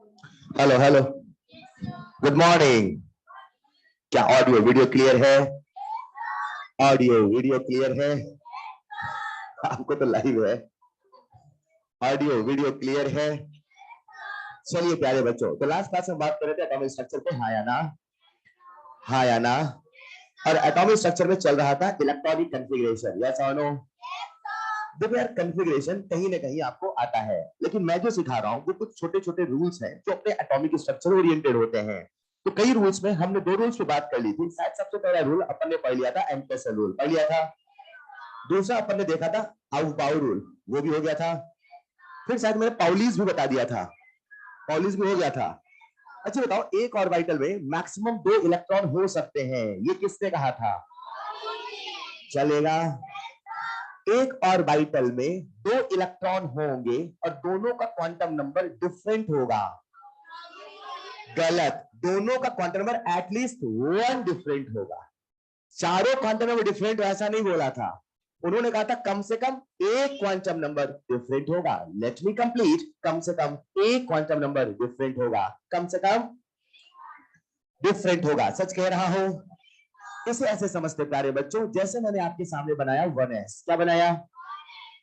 Hello hello, good morning. क्या audio video clear है? Audio video clear है? आपको तो लाइव है। ऑडियो वीडियो क्लियर है? चलिए प्यारे बच्चों, तो लास्ट क्लास में बात कर रहे थे एटॉमिक स्ट्रक्चर पे, हाँ या ना? हाँ या ना? और एटॉमिक स्ट्रक्चर में चल रहा था इलेक्ट्रॉनिक कॉन्फ़िगरेशन, यस और नो? देखो यार, कॉन्फ़िगरेशन कहीं ना कहीं आपको आता है, लेकिन मैं जो सिखा रहा हूँ वो कुछ छोटे छोटे रूल्स हैं जो अपने एटॉमिक स्ट्रक्चर ओरिएंटेड होते हैं। तो कई रूल्स में हमने दो रूल्स पे बात कर ली थी। शायद सबसे पहला रूल अपन ने पढ़ लिया था, एम्पेसल रूल पढ़ लिया था। दूसरा अपन ने देखा था आउबाउ रूल, वो भी हो गया था। फिर शायद मैंने पाउलीज भी बता दिया था, पाउलीज भी हो गया था। अच्छा बताओ, एक ऑर्बिटल में मैक्सिमम 2 इलेक्ट्रॉन हो सकते हैं, ये किसने कहा था? चलेगा। एक ऑर्बिटल में 2 इलेक्ट्रॉन होंगे और दोनों का क्वांटम नंबर डिफरेंट होगा। गलत, दोनों का क्वांटम नंबर एटलीस्ट 1 डिफरेंट होगा। चारों क्वांटम नंबर डिफरेंट ऐसा नहीं बोला था, उन्होंने कहा था कम से कम एक क्वांटम नंबर डिफरेंट होगा। लेट मी कंप्लीट, कम से कम एक क्वांटम नंबर डिफरेंट होगा, कम से कम डिफरेंट होगा। सच कह रहा हूं। इसे ऐसे समझते प्यारे बच्चों, जैसे मैंने आपके सामने बनाया 1s, क्या बनाया?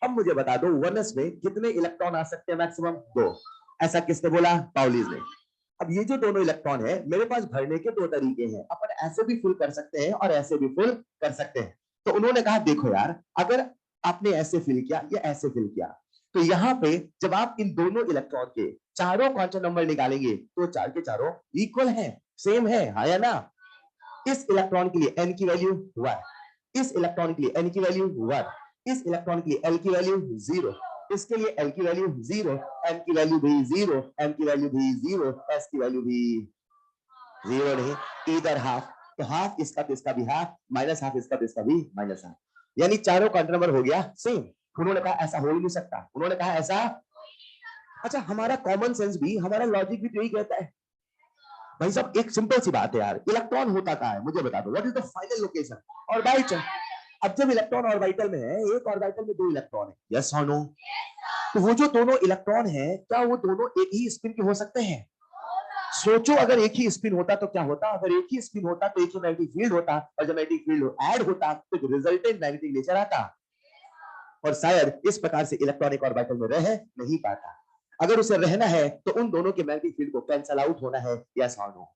अब मुझे बता दो 1s में कितने इलेक्ट्रॉन आ सकते हैं? मैक्सिमम 2। ऐसा किसने बोला? पाउलीज ने। अब ये जो दोनों इलेक्ट्रॉन है, मेरे पास भरने के 2 तरीके हैं। अपन ऐसे भी फिल कर सकते हैं और ऐसे भी फिल कर सकते हैं। तो उन्होंने कहा देखो यार, अगर आपने ऐसे फिल किया या ऐसे फिल किया, तो यहां पे जब आप इन दोनों इलेक्ट्रॉन के चारों क्वांटम नंबर निकालेंगे तो चार के चारों इक्वल है, सेम है, हाँ या ना? इस इलेक्ट्रॉन के लिए n की वैल्यू 1, इस इलेक्ट्रॉन के लिए n की वैल्यू 1, इस इलेक्ट्रॉन के लिए l की वैल्यू 0, इसके लिए l की वैल्यू 0, m की वैल्यू भी 0, m की वैल्यू भी 0, s की वैल्यू भी 0 नहीं, इधर हाफ। तो हाफ इसका तो इसका भी हाफ, माइनस हाफ इसका तो इसका भी माइनस हाफ, यानी चारों क्वांटम नंबर हो गया सेम। उन्होंने कहा ऐसा हो ही नहीं सकता, उन्होंने कहा ऐसा। अच्छा, हमारा कॉमन सेंस भी, हमारा लॉजिक भी तो यही कहता है। भाई साहब, एक सिंपल सी बात है यार, इलेक्ट्रॉन होता कहाँ है मुझे बता दो, what is the final location? Orbital. अब जब इलेक्ट्रॉन ऑर्बिटल में है, एक ऑर्बिटल में 2 इलेक्ट्रॉन है, यस और नो? तो वो जो दोनों इलेक्ट्रॉन है, क्या वो दोनों एक ही स्पिन के हो सकते हैं? सोचो, अगर एक ही स्पिन होता तो क्या होता? अगर एक ही स्पिन होता तो एक ही मैग्नेटिक फील्ड होता, और जब मैग्नेटिक फील्ड ऐड होता तो रिजल्टेंट मैग्नेटिक नेचर आता, और शायद इस प्रकार से इलेक्ट्रॉनिक ऑर्बिटल में रह नहीं पाता। अगर उसे रहना है तो उन दोनों के मैग्नेटिक फील्ड को कैंसल आउट होना है, यस और नो?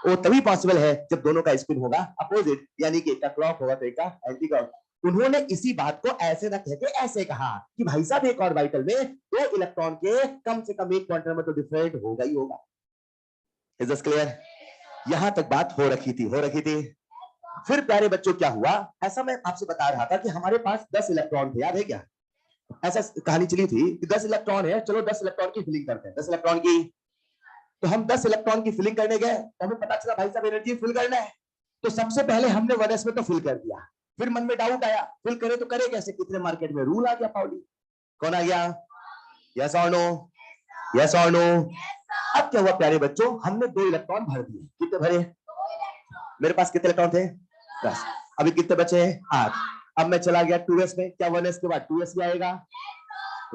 वो तभी पॉसिबल है जब दोनों का स्पिन होगा अपोजिट, यानी कि एक का क्लॉक होगा तो एक का एंटी क्लॉक। उन्होंने इसी बात को ऐसे न कह के ऐसे कहा कि भाई साहब, एक ऑर्बिटल में 2 इलेक्ट्रॉन के कम से कम एक क्वांटम नंबर तो डिफरेंट होगा ही होगा। Is this clear? यहां तक बात हो रखी थी, हो रखी थी। फिर प्यारे बच्चों क्या हुआ? ऐसा मैं आपसे बता रहा था कि हमारे पास 10 इलेक्ट्रॉन थे, याद है क्या? ऐसा कहानी चली थी कि 10 इलेक्ट्रॉन है, चलो 10 इलेक्ट्रॉन की फिलिंग करते हैं, 10 इलेक्ट्रॉन की। तो हम 10 इलेक्ट्रॉन की फिलिंग करने गए, तो हमें पता चला भाई साहब एनर्जी फिल करना है। तो सबसे पहले हमने 1s में तो फिल कर दिया, फिर मन में डाउट आया, फिल करे तो करे कैसे? कितने मार्केट में रूल आ गया पाउली। कौन आ गया? यस और नो? यस और नो? अब क्या हुआ प्यारे बच्चों, हमने 2 इलेक्ट्रॉन भर दिए। कितने भरे? मेरे पास कितने इलेक्ट्रॉन थे? 10। अभी कितने बचे हैं? 8। अब मैं चला गया 2s में, क्या 1s के बाद 2s भी आएगा?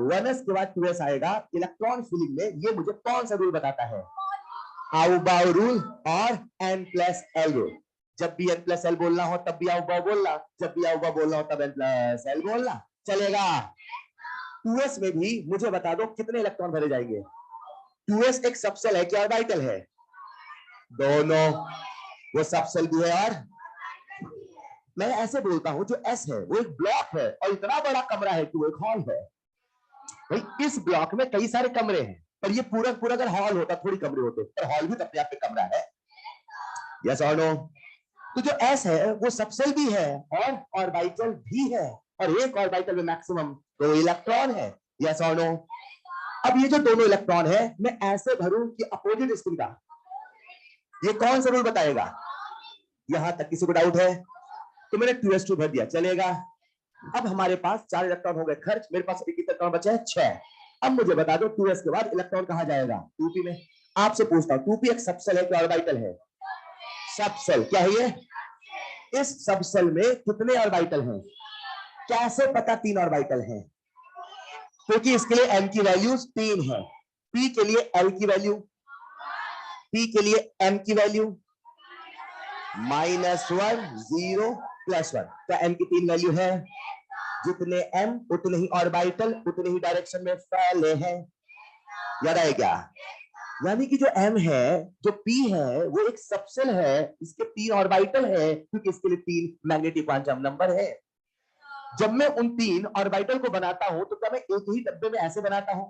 1s के बाद 2s आएगा। इलेक्ट्रॉन फिलिंग में ये मुझे कौन सा रूल बताता है? आउबाउ रूल और n प्लस एल रूल। जब भी n प्लस एल बोलना हो तब भी आउबाउ बोलना, जब भी आउबाउ बोलना हो तब n प्लस एल बोलना, चलेगा। 2s में भी मुझे बता दो कितने इलेक्ट्रॉन भरे जाएंगे? 2s एक सबसेल है कि ऑर्बिटल है? दोनों। वो सबसेल भी है और मैं ऐसे बोलता हूं, जो s है वो एक ब्लॉक है और इतना बड़ा कमरा है कि वो एक हॉल है। भाई इस ब्लॉक में कई सारे कमरे हैं, पर ये पूरा पूरा अगर हॉल होता थोड़ी कमरे होते, पर हॉल भी तो अपने आप में कमरा है, यस और नो? तो जो s है वो सबसेल भी है और ऑर्बिटल भी है, और एक ऑर्बिटल में मैक्सिमम 2 इलेक्ट्रॉन है, यस और नो? अब ये जो दोनों इलेक्ट्रॉन है, मैं ऐसे भरूं कि अपोजिट स्पिन का, ये कौन सा रूल बताएगा? यहां तक किसी को डाउट है? तो मैंने 2s2 भर दिया, चलेगा। अब हमारे पास 4 इलेक्ट्रॉन हो गए खर्च, मेरे पास अभी कितने इलेक्ट्रॉन बचे हैं? 6। अब मुझे बता दो 2s के बाद इलेक्ट्रॉन कहां जाएगा? 2p में। आपसे पूछता हूं, 2p एक सबसेल है कि ऑर्बिटल है? सबसेल। क्या है ये? इस सबसेल में कितने ऑर्बिटल हैं? कैसे पता 3 ऑर्बिटल हैं? क्योंकि इसके लिए m की वैल्यूज 3 है। P के लिए L की वैल्यू, P के लिए M की वैल्यू -1 0 +1। तो M की 3 वैल्यू है, जितने M उतने ही ऑर्बिटल उतने ही डायरेक्शन में फैले हैं। याद आए क्या? यानी कि जो M है, जो P है, वो एक सबसेल है, इसके 3 ऑर्बिटल है, क्योंकि इसके लिए 3 मैग्नेटिक क्वांटम नंबर है। जब मैं उन 3 ऑर्बिटल को बनाता हूं तो क्या मैं एक ही डब्बे में ऐसे बनाता हूं?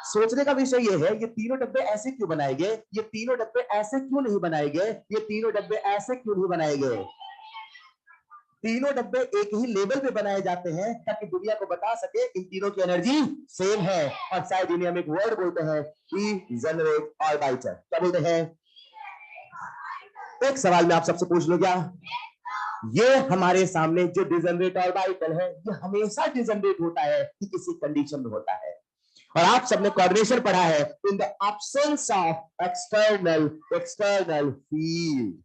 सोचने का विषय ये है, ये तीनों डब्बे ऐसे क्यों बनाए गए, ये तीनों डब्बे ऐसे क्यों नहीं बनाए गए, ये तीनों डब्बे ऐसे क्यों नहीं बनाए गए? तीनों डब्बे एक ही लेवल पे बनाए जाते हैं ताकि दुनिया को बता सके इन तीनों की एनर्जी सेम है। और शायद दुनिया में एक वर्ड बोलते हैं, जनरेट ऑर्बिटल। क्या बोलते हैं? एक सवाल मैं आप सबसे पूछ लूं क्या? ये हमारे सामने जो डिजनरेट ऑर्बिटल है, ये हमेशा डिजनरेट होता है कि किसी कंडीशन में होता है। और आप सबने कोऑर्डिनेशन पढ़ा है, in the absence of external field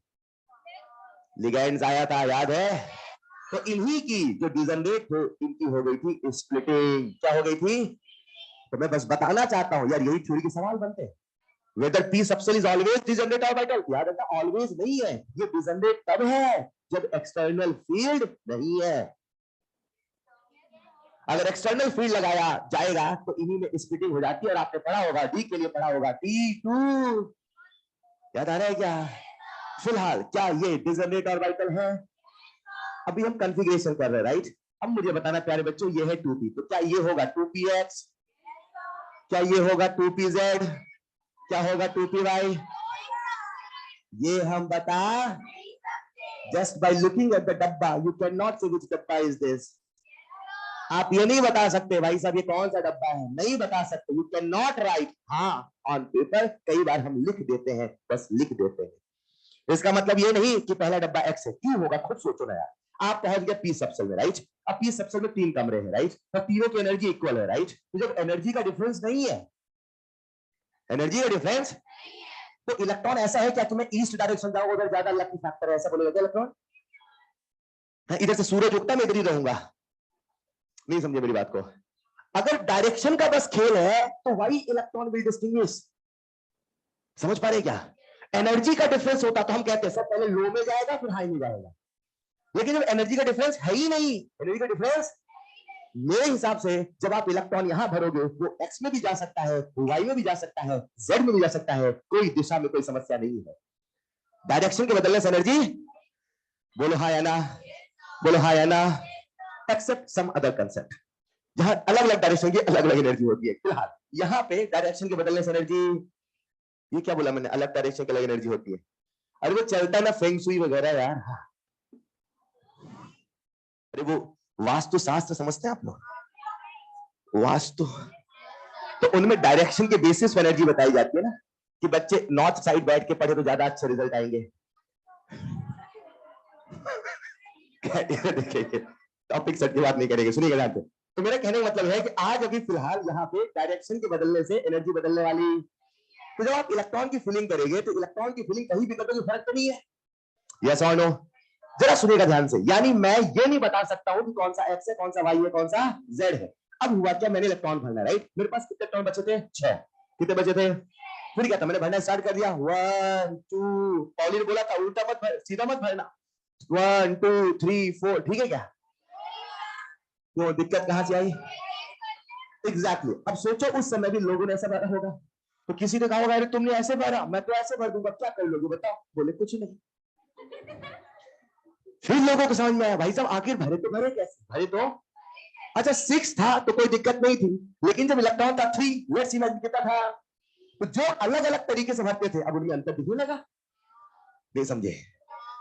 ligands आया था, याद है? तो इन्हीं की जो डिजनरेट थे, इनकी हो गई थी स्प्लिटिंग। क्या हो गई थी? तो मैं बस बताना चाहता हूं यार, यही थ्योरी के सवाल बनते हैं। Whether P subshell is always degenerate orbital, याद रखना, ऑलवेज नहीं है, ये डिजनरेट तब है जब एक्सटर्नल फील्ड नहीं है। अगर एक्सटर्नल फील्ड लगाया जाएगा तो इन्हीं में स्प्लिटिंग हो जाती है। और आपने पढ़ा होगा, डी के लिए पढ़ा होगा, T2। याद आ रहा है क्या? फिलहाल क्या ये डिजनरेट ऑर्बिटल है? अभी हम कॉन्फ़िगरेशन कर रहे हैं, राइट? अब मुझे बताना प्यारे बच्चों, ये है 2p, तो क्या ये होगा 2px? क्या ये होगा 2pz? क्या होगा 2py? ये हम बता, just by looking at the डब्बा यू कैन नॉट से व्हिच डब्बा इज दिस। आप ये नहीं बता सकते भाई साहब ये कौन सा डब्बा है, नहीं बता सकते। You can not right. हाँ, ऑन पेपर कई बार हम लिख देते हैं, बस लिख देते हैं। इसका मतलब ये नहीं कि पहला डब्बा एक्स है। क्यों होगा, खुद सोचो ना यार। आप पहुंच गए पी सबसेल में, राइट? अब पी सबसेल में 3 कमरे हैं, राइट? तो तीनों की एनर्जी इक्वल है, राइट? तो जब एनर्जी का डिफरेंस नहीं है, एनर्जी का डिफरेंस, तो इलेक्ट्रॉन ऐसा है क्या कि मैं ईस्ट डायरेक्शन जाऊंगा उधर ज्यादा लकी फैक्टर है, ऐसा बोलेगा क्या इलेक्ट्रॉन? इधर से सूरज उगता मैं इधर ही रहूंगा? नहीं समझे मेरी बात को? अगर डायरेक्शन का बस खेल है तो व्हाई इलेक्ट्रॉन विल डिस्टिंग्विश? समझ पा रहे क्या? एनर्जी का डिफरेंस होता तो हम कहते हैं सर पहले लो में जाएगा फिर हाई में जाएगा। लेकिन जब एनर्जी का डिफरेंस है ही नहीं, एनर्जी का डिफरेंस, मेरे हिसाब से जब आप इलेक्ट्रॉन यहां भरोगे, वो एक्स में भी जा सकता है, वाई में भी जा सकता है, जेड में भी जा सकता है, कोई दिशा में कोई समस्या नहीं है। डायरेक्शन के बदलने से एनर्जी, बोलो हाँ या ना, बोलो हाँ या ना, एक्सेप्ट सम अदर कंसेप्ट जहां अलग अलग डायरेक्शन की अलग अलग एनर्जी होती है। फिलहाल यहां पे डायरेक्शन के बदलने से एनर्जी, ये क्या बोला मैंने, अलग डायरेक्शन की अलग एनर्जी होती है। अरे वो चलता है ना फेंग सुई वगैरह यार, अरे वो वास्तु शास्त्र समझते हैं आप लोग? वास्तु, तो उनमें डायरेक्शन के बेसिस पर एनर्जी बताई जाती है ना, कि बच्चे नॉर्थ साइड बैठ के पढ़े तो ज्यादा अच्छे रिजल्ट आएंगे। देखिए टॉपिक सेट की बात नहीं करेंगे, सुनिएगा ध्यान से। तो मेरा कहने का मतलब है कि आज अभी फिलहाल यहाँ पे डायरेक्शन के बदलने से एनर्जी बदलने वाली, तो जब आप इलेक्ट्रॉन की फीलिंग करेंगे तो इलेक्ट्रॉन की फीलिंग कहीं भी कर दो, फर्क तो नहीं है। यस और नो? जरा सुनिएगा ध्यान से। यानी मैं ये नहीं बता सकता हूं कि कौन सा एक्स है, कौन सा वाई है, कौन सा जेड है। अब हुआ क्या, मैंने इलेक्ट्रॉन भरना, राइट? मेरे पास कितने इलेक्ट्रॉन बचे थे? 6। कितने बचे थे? फिर क्या था, मैंने भरना स्टार्ट कर दिया। 1 2, पॉली ने बोला था उल्टा मत भर, सीधा मत भरना। 1 2 3 4, ठीक है क्या? तो दिक्कत कहां से आई? एग्जैक्टली। अब सोचो उस समय भी लोगों ने ऐसा भरा होगा, तो किसी ने कहा होगा अरे तुमने ऐसे भरा, मैं तो ऐसे भर दूंगा, क्या कर लोगे बताओ? बोले कुछ नहीं। फिर लोगों को समझ में आया भाई साहब आखिर भरे तो भरे कैसे, भरे तो अच्छा 6 था तो कोई दिक्कत नहीं थी, लेकिन जब इलेक्ट्रॉन था 3, लेट्स इमेजिन कितना था, तो जो अलग अलग तरीके से भरते थे अब उनमें अंतर दिखने लगा। नहीं समझे?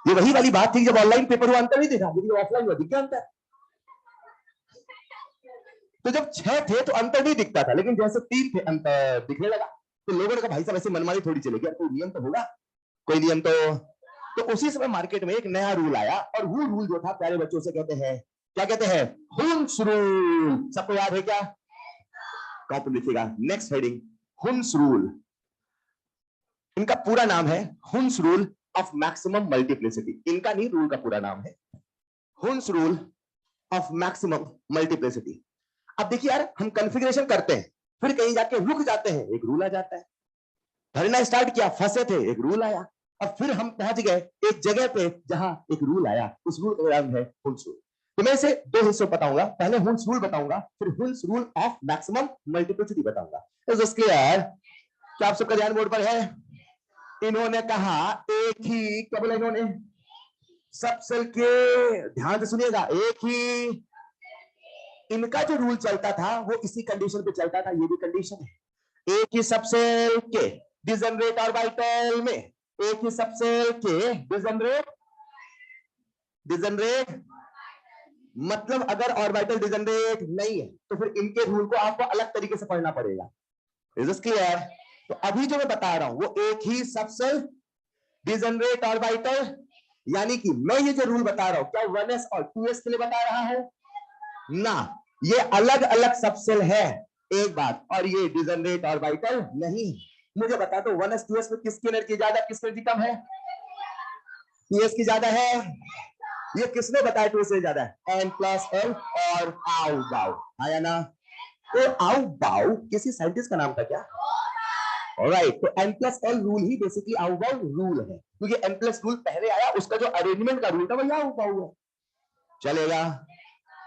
ये वही वाली बात थी, जब ऑनलाइन पेपर हुआ अंतर नहीं दिखा, लेकिन ऑफलाइन हुआ दिख गया अंतर। तो जब 6 थे तो अंतर नहीं दिखता था, लेकिन जैसे 3 थे अंतर दिखने लगा। तो लोगों ने कहा भाई साहब ऐसे मनमानी थोड़ी चलेगी, कोई नियम तो होगा, कोई नियम तो उसी समय मार्केट में एक नया रूल आया, और वो रूल जो था प्यारे बच्चों से कहते हैं, क्या कहते हैं? Hund's rule. सबको याद है क्या? कॉपी लिखिएगा, नेक्स्ट हेडिंग, हुन्स रूल। इनका पूरा नाम है Hund's rule of maximum multiplicity. इनका नहीं, रूल का पूरा नाम है Hund's rule of maximum multiplicity. अब देखिए यार, हम कॉन्फ़िगरेशन करते हैं, फिर कहीं जाके रुक जाते हैं, एक रूल आ जाता है। भरना स्टार्ट किया, फंसे थे, एक रूल आया। अब फिर हम पहुंच गए एक जगह पे जहां एक रूल आया, उस रूल का नाम है हुल्स रूल। तो मैं इसे दो हिस्सों बताऊंगा, पहले हुल्स रूल बताऊंगा, फिर हुल्स रूल ऑफ मैक्सिमम मल्टीप्लिसिटी बताऊंगा। Is this clear? क्या आप सबका ध्यान बोर्ड पर है? इन्होंने कहा एक ही, क्या बोला इन्होंने, सबसेल के, ध्यान से सुनिएगा, एक ही, इनका जो रूल चलता था वो इसी कंडीशन पे चलता था, ये भी कंडीशन है। एक ही सबसेल के डिजनरेट ऑर्बिटल में, एक ही सबसेल के डिजनरेट, डिजनरेट मतलब अगर ऑर्बिटल डिजनरेट नहीं है तो फिर इनके रूल को आपको अलग तरीके से पढ़ना पड़ेगा। Is this clear? तो अभी जो मैं बता रहा हूं वो एक ही सबसेल डिजनरेट ऑर्बिटल, यानी कि मैं ये जो रूल बता रहा हूं क्या 1s और 2s के लिए बता रहा हूं ना, ये अलग अलग सबसेल है एक बात, और ये डिजनरेट ऑर्बिटल नहीं। मुझे बता दो 1s 2s में किसकी एनर्जी ज्यादा, किसकी एनर्जी कम है? 2s की ज्यादा है। ये किसने बताया 2s से ज्यादा है? n प्लस एल और आउ बाउ आया ना? तो आउ बाउ किसी साइंटिस्ट का नाम था क्या? ऑलराइट, तो n प्लस एल रूल ही बेसिकली आउ बाउ रूल है, क्योंकि n प्लस रूल पहले आया, उसका जो अरेंजमेंट का रूल था वही आउ बाउ है। चलेगा?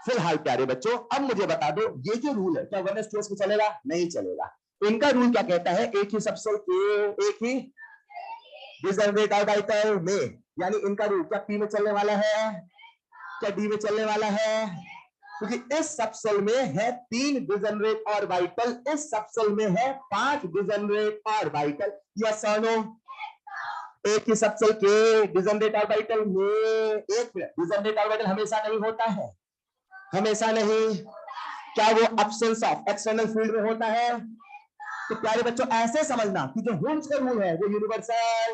फिलहाल प्यारे बच्चों अब मुझे बता दो ये जो रूल है क्या 1s 2s में चलेगा? नहीं चलेगा। इनका रूल क्या कहता है? एक ही सबसेल के, एक ही डिजनरेट ऑर्बिटल में, यानी इनका रूल क्या p में चलने वाला है, क्या d में चलने वाला है? क्योंकि इस सबसेल में है 3 डिजनरेट ऑर्बिटल, इस सबसेल में है 5 डिजनरेट ऑर्बिटल। यस और नो? एक ही सबसेल के डिजनरेट ऑर्बिटल में, एक डिजनरेट ऑर्बिटल हमेशा नहीं होता है, हमेशा नहीं। क्या वो एब्सेंस ऑफ एक्सटर्नल फील्ड में होता है? तो प्यारे बच्चों ऐसे समझना कि जो होल्स का रूल है वो यूनिवर्सल,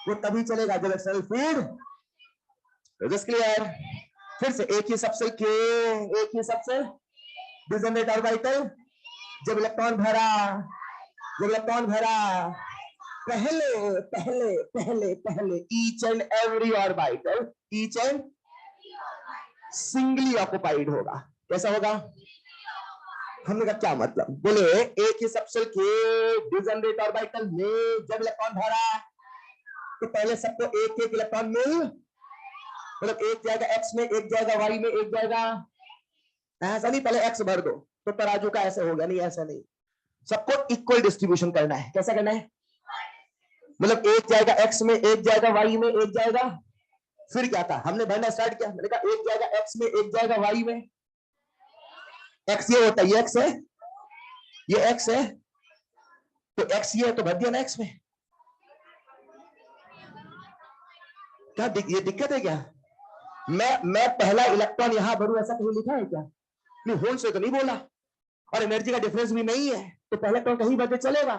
वो तभी चलेगा जब एक्सटर्नल फील्ड। Just clear? फिर से एक ही सबसेल के, एक ही सबसेल डिजनरेट ऑर्बिटल, जब इलेक्ट्रॉन भरा, जब इलेक्ट्रॉन भरा, पहले पहले पहले पहले each and every orbital, each and singly occupied होगा। कैसा होगा? हमने कहा क्या मतलब? बोले एक ही सबसेल के डिजनरेट ऑर्बिटल में जब इलेक्ट्रॉन भरा तो पहले सबको एक एक इलेक्ट्रॉन मिल, मतलब एक जाएगा एक्स में, एक जाएगा वाई में, एक जाएगा, ऐसा नहीं पहले एक्स भर दो तो तराजू का ऐसे होगा, नहीं ऐसा नहीं, सबको इक्वल डिस्ट्रीब्यूशन करना है। कैसा करना है? मतलब एक जाएगा एक्स में, एक जाएगा वाई में, एक जाएगा, फिर क्या था हमने भरना स्टार्ट किया, मैंने कहा एक जाएगा एक्स में, एक जाएगा वाई में। एक्स ये होता है, ये एक्स है, ये एक्स है, तो एक्स ये है तो भर दिया ना एक्स में। क्या ये दिक्कत है क्या? मैं पहला इलेक्ट्रॉन यहां भरूं ऐसा कहीं लिखा है क्या? नहीं, होल से तो नहीं बोला, और एनर्जी का डिफरेंस भी नहीं है, तो पहला इलेक्ट्रॉन कहीं भर के चलेगा।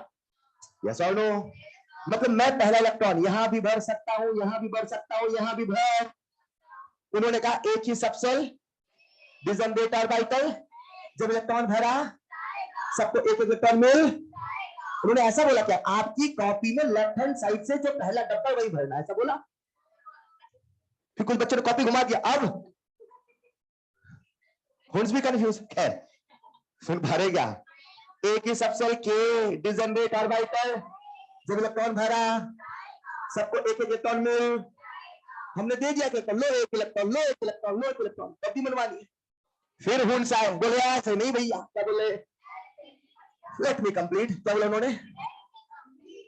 यस और नो? मतलब मैं पहला इलेक्ट्रॉन यहां भी भर सकता हूं, यहां भी भर सकता हूं, यहां भी भर। उन्होंने कहा एक ही सबसेल डिजनरेट ऑर्बिटल, जब इलेक्ट्रॉन भरा सबको एक एक इलेक्ट्रॉन मिल। उन्होंने ऐसा बोला क्या? आपकी कॉपी में लेफ्ट हैंड साइड से जो पहला डब्बा वही भरना, ऐसा बोला। फिर कुछ बच्चों ने कॉपी घुमा दिया, अब होल्स भी कंफ्यूज। खैर फिर भरेगा एक ही सबसेल के डिजनरेट ऑर्बिटल, जब इलेक्ट्रॉन भरा सबको एक एक इलेक्ट्रॉन मिल, हमने दे दिया कि लो एक इलेक्ट्रॉन, लो एक इलेक्ट्रॉन, लो एक इलेक्ट्रॉन, कभी मनवा लिए। फिर हुंस आए, बोले ऐसे नहीं भैया, क्या बोले? Let me complete. क्या बोला उन्होंने?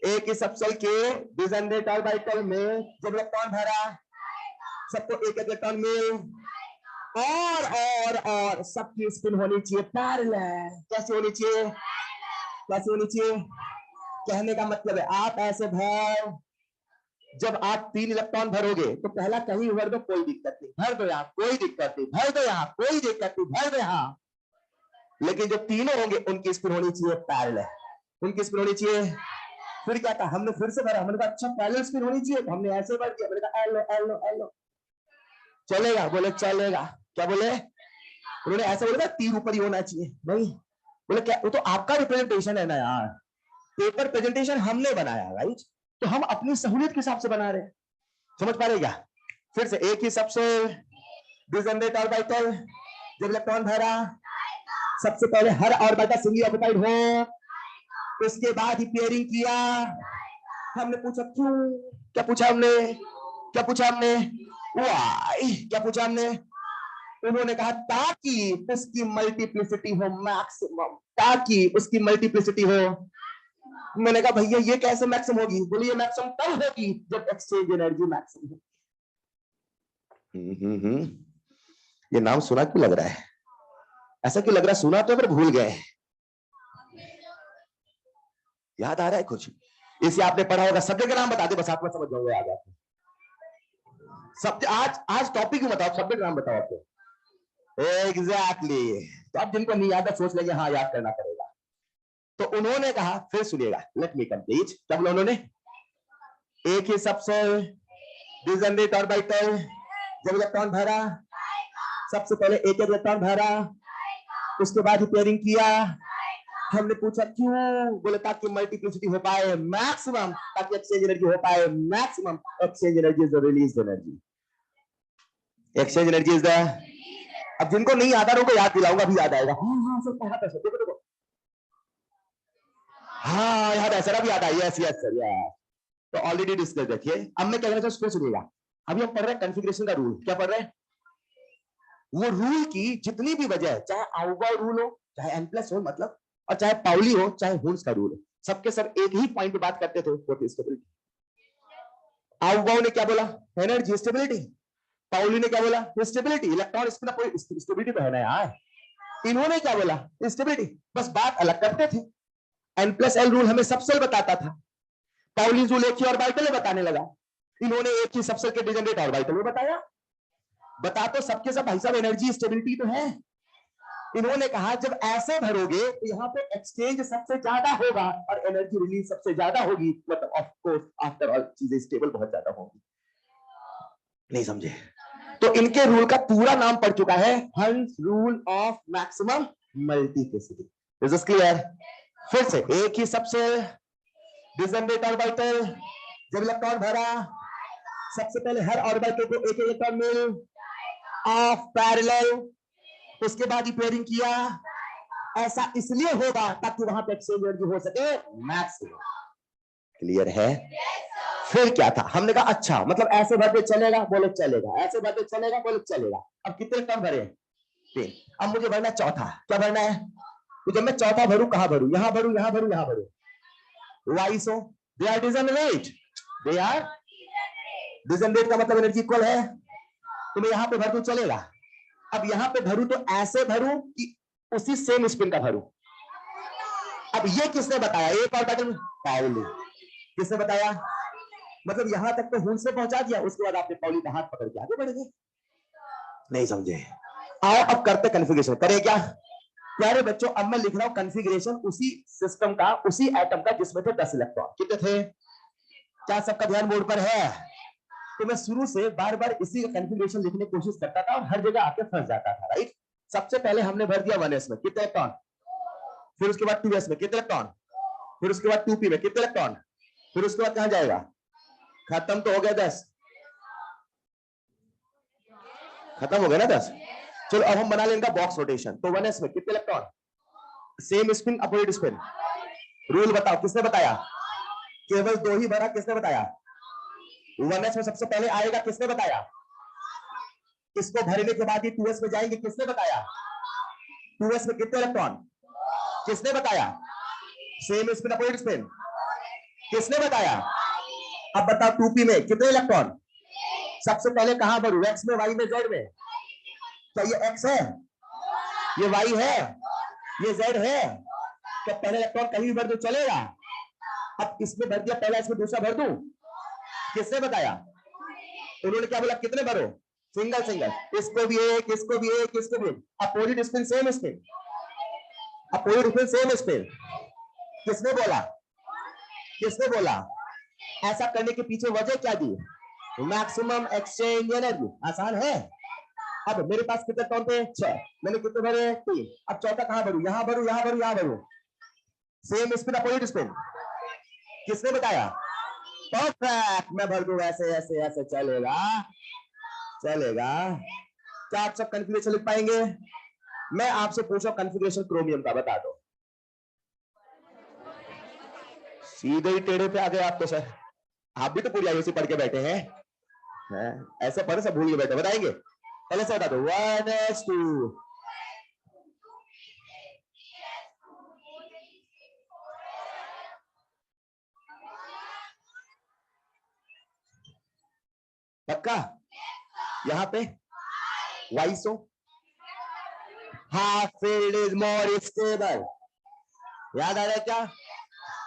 एक ही सबसेल के डिजनरेट ऑर्बिटल में जब इलेक्ट्रॉन भरा सबको एक एक इलेक्ट्रॉन मिल, और सबकी स्पिन होनी चाहिए पैरेलल। कैसे होनी चाहिए? कैसे होनी चाहिए? कहने का मतलब है आप ऐसे भर, जब आप 3 इलेक्ट्रॉन भरोगे तो पहला कहीं भर दो, कोई दिक्कत नहीं, भर दो यहां, कोई दिक्कत नहीं, भर दो यहां, कोई दिक्कत नहीं, भर दो यहां। लेकिन जो तीनों होंगे उनकी स्पिन होनी चाहिए पैरेलल, उनकी स्पिन होनी चाहिए। फिर क्या था? हमने फिर से भरा, हमने कहा अच्छा पैरेलल स्पिन होनी चाहिए, तो हमने ऐसे भर दिया, मैंने कहा एलो एलो एलो। चलेगा? बोले चलेगा। क्या बोले? उन्होंने ऐसा बोला 3 ऊपर ही होना चाहिए, नहीं बोले क्या? वो तो आपका रिप्रेजेंटेशन है ना यार, पेपर प्रेजेंटेशन हमने बनाया, राइट? तो हम अपनी सहूलियत के हिसाब से बना रहे हैं, समझ पा रहे क्या? फिर से एक ही सबसेल डिजनरेट ऑर्बिटल, जब इलेक्ट्रॉन भरा सबसे पहले हर ऑर्बिटल सिंगली ऑक्यूपाइड हो, उसके बाद ही पेयरिंग किया। हमने पूछा क्यों, क्या पूछा हमने, क्या पूछा हमने, वाई, क्या पूछा हमने। उन्होंने कहा ताकि उसकी मल्टीप्लिसिटी हो मैक्सिमम, ताकि उसकी मल्टीप्लिसिटी हो। मैंने कहा भैया ये कैसे मैक्सिमम होगी, बोलिए मैक्सिमम तब होगी जब एक्सचेंज एनर्जी मैक्सिमम हो। ये नाम सुना क्यों लग रहा है, ऐसा क्यों लग रहा है सुना तो फिर भूल गए, याद आ रहा है कुछ। इसे आपने पढ़ा होगा, सब्जेक्ट का नाम बता दे बस, आप समझ जाओगे याद आपको। सब आज टॉपिक ही बताओ, सब्जेक्ट नाम बताओ आपको। एग्जैक्टली तो अब जिनको नहीं याद है सोच लेंगे हाँ याद करना पड़ेगा। तो उन्होंने कहा, फिर सुनिएगा, लेट मी कंप्लीट। क्या बोला उन्होंने, एक ही सबसे डिजनरेट ऑर्बिटल जब इलेक्ट्रॉन भरा, सबसे पहले एक इलेक्ट्रॉन भरा, उसके बाद ही पेयरिंग किया। हमने पूछा क्यों, बोले ताकि मल्टीप्लिसिटी हो पाए मैक्सिमम, ताकि एक्सचेंज एनर्जी हो पाए maximum. Exchange energy is the release energy, exchange energy is the. अब जिनको नहीं आता उनको याद दिलाऊंगा, अभी याद आएगा। हाँ हाँ सर कहा था सर, देखो देखो, हाँ याद है सर, अब याद आया, यस यस सर यस। तो ऑलरेडी डिस्कस देखिए। अब मैं कह रहा था उसको सुनिएगा। अभी हम पढ़ रहे हैं कॉन्फ़िगरेशन का रूल। क्या पढ़ रहे हैं, वो रूल की जितनी भी वजह, चाहे आउगाउ रूल हो, चाहे एन प्लस हो मतलब, और चाहे पाउली हो, चाहे हुन्स का रूल हो, सबके सब एक ही पॉइंट पे बात करते थे, वो थी स्टेबिलिटी। आउगाउ ने क्या बोला, एनर्जी स्टेबिलिटी। पाउली ने क्या बोला, स्टेबिलिटी। इलेक्ट्रॉन स्पिन कोई स्टेबिलिटी तो है ना यार। इन्होंने क्या बोला, स्टेबिलिटी। बस बात अलग करते थे। एन प्लस एल रूल हमें सबसेल बताता था, पाउली रूल एक ही ऑर्बिटल में बताने लगा। इन्होंने एक ही सबसेल के डिजनरेट ऑर्बिटल में बताया। बता तो सबके सब भाई साहब एनर्जी स्टेबिलिटी तो है। इन्होंने कहा जब ऐसे भरोगे तो यहाँ पे एक्सचेंज सबसे ज्यादा होगा और एनर्जी रिलीज सबसे ज्यादा होगी, मतलब ऑफ कोर्स आफ्टर ऑल चीजें स्टेबल बहुत ज्यादा होगी। नहीं समझे, तो इनके रूल का पूरा नाम पड़ चुका है, हंस rule of maximum multiplicity. Is this clear. फिर से एक ही सबसे डिजनरेट ऑर्बिटल जब इलेक्ट्रॉन भरा, सबसे पहले हर ऑर्बिटल को एक इलेक्ट्रॉन मिल ऑफ पैरेलल, उसके बाद ही पेयरिंग किया। ऐसा इसलिए होगा ताकि वहां पे एक्सचेंज एनर्जी हो सके मैक्सिमम। क्लियर है। फिर क्या था, हमने कहा अच्छा मतलब ऐसे भरते चलेगा, बोले चलेगा, ऐसे भरते चलेगा, बोले चलेगा। अब कितने इलेक्ट्रॉन भरे, 3। अब मुझे भरना चौथा, क्या भरना है, तो जब मैं चौथा भरूं कहां भरूं, यहां भरूं, यहां भरूं, यहां भरूं। Why so they are degenerate, they are degenerate का मतलब एनर्जी इक्वल है, तो मैं यहां पे भर दूं चलेगा। अब यहां पे भरूं तो ऐसे भरूं कि उसी सेम स्पिन का भरूं। अब ये किसने बताया, एक और पैटर्न पाउली, किसने बताया, मतलब यहां तक तो हुन से पहुंचा दिया, उसके बाद आपने पाउली का हाथ पकड़ के आगे बढ़ गए। नहीं समझे, आओ अब करते कॉन्फ़िगरेशन। करें क्या प्यारे बच्चों, अब मैं लिख रहा हूं कॉन्फ़िगरेशन उसी सिस्टम का, उसी एटम का जिसमें थे 10 इलेक्ट्रॉन। कितने थे, क्या सबका ध्यान बोर्ड पर है। तो मैं शुरू से बार बार इसी का कॉन्फ़िगरेशन लिखने की कोशिश करता था और हर जगह आके फंस जाता था, राइट। सबसे पहले हमने भर दिया 1s में कितने इलेक्ट्रॉन, फिर उसके बाद 2s में कितने इलेक्ट्रॉन, फिर उसके बाद 2p में कितने इलेक्ट्रॉन, फिर उसके बाद कहां जाएगा, खत्म तो हो गया 10, खत्म हो गया ना 10। चलो अब हम बना लेंगे बॉक्स रोटेशन। तो 1s में कितने electron, same spin opposite spin. Rule बताओ, किसने बताया, केवल 2 ही भरा, किसने बताया। 1s में सबसे पहले आएगा, किसने बताया। इसको भरने के बाद ही 2s में जाएंगे, किसने बताया। 2s में कितने इलेक्ट्रॉन, किसने बताया। सेम स्पिन अपोजिट स्पिन, किसने बताया। अब बताओ 2p में कितने इलेक्ट्रॉन, सबसे पहले कहां भरू, x में, y में, z में। क्या ये x है, ये y है, ये z है, तो पहले इलेक्ट्रॉन कहीं भी भर दो चलेगा। अब इसमें भर दिया पहला, इसमें दूसरा भर दूं, किसने बताया। उन्होंने क्या बोला, कितने भरो, सिंगल सिंगल, इसको भी एक, इसको भी एक, इसको भी एक। Opposite spin same spin, opposite spin same spin. किसने बोला, किसने बोला। ऐसा करने के पीछे वजह क्या दी, मैक्सिमम एक्सचेंज एनर्जी। आसान है। अब मेरे पास कितने इलेक्ट्रॉन थे, 6, मैंने कितने भरे, 3। अब चौथा कहां भरूं, यहां भरूं, यहां भरूं, यहां भरूं। सेम स्पिन अपोजिट स्पिन, किसने बताया। परफेक्ट, मैं भर दूं ऐसे ऐसे ऐसे, चलेगा चलेगा। क्या आप सब कॉन्फ़िगरेशन लिख पाएंगे, मैं आपसे पूछा कॉन्फ़िगरेशन क्रोमियम का, बता दो। सीधे ही टेढ़े पे आ गए आप तो सर। आप भी तो पूरी आयुषी पढ़ के बैठे हैं, ऐसे पढ़े सब भूल के बैठे। बताएंगे पहले से बता दो। 1s2 पक्का? यहां पे why so half filled is more stable, याद आ रहा है क्या?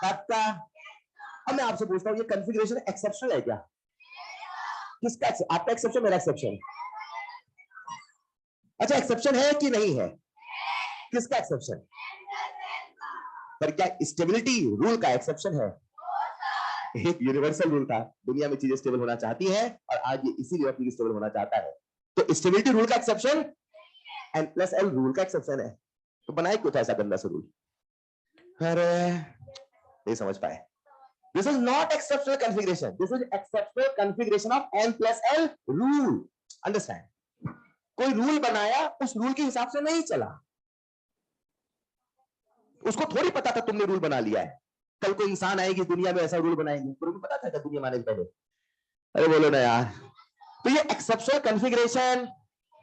पक्का? अब मैं आपसे पूछता हूं ये कॉन्फ़िगरेशन एक्सेप्शनल है क्या? किसका? आपका एक्सेप्शन, मेरा एक्सेप्शन? अच्छा, एक्सेप्शन है कि नहीं है? किसका एक्सेप्शन? पर क्या स्टेबिलिटी रूल का एक्सेप्शन है? एक यूनिवर्सल रूल था, दुनिया में चीजें स्टेबल होना चाहती है और आज ये इसीलिए स्टेबल होना चाहता है। तो स्टेबिलिटी रूल का एक्सेप्शन N+L रूल का एक्सेप्शन है। तो बनाए क्यों था ऐसा गंदा सा रूल? अरे नहीं समझ पाए। This is not exceptional configuration. This is exceptional configuration of N+L rule. Understand? कोई रूल बनाया, उस रूल के हिसाब से नहीं चला, उसको थोड़ी पता था तुमने रूल बना लिया है। कल कोई इंसान आएगी दुनिया में, ऐसा रूल बनाएंगे, तुम्हें पता था क्या दुनिया में आने से पहले? अरे बोलो ना यार। तो ये एक्सेप्शनल कॉन्फ़िगरेशन,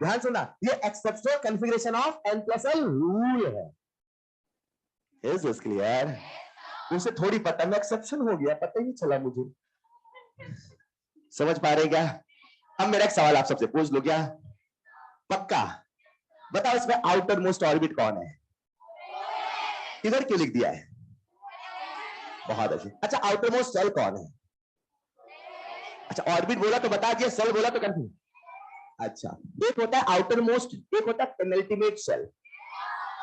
ध्यान सुनना, ये exceptional configuration of N+L rule है। Is this clear? उसे थोड़ी पता मैं एक्सेप्शन हो गया, पता ही नहीं चला मुझे। समझ पा रहे क्या? अब मेरा एक सवाल आप सबसे पूछ लो क्या? पक्का? बताओ इसमें आउटर मोस्ट ऑर्बिट कौन है? इधर क्यों लिख दिया है? बहुत अच्छी। अच्छा, आउटर मोस्ट सेल कौन है? अच्छा, ऑर्बिट बोला तो बता दिया, सेल बोला तो कंफ्यूज। अच्छा, एक होता है आउटर मोस्ट, एक होता है पेनल्टीमेट सेल,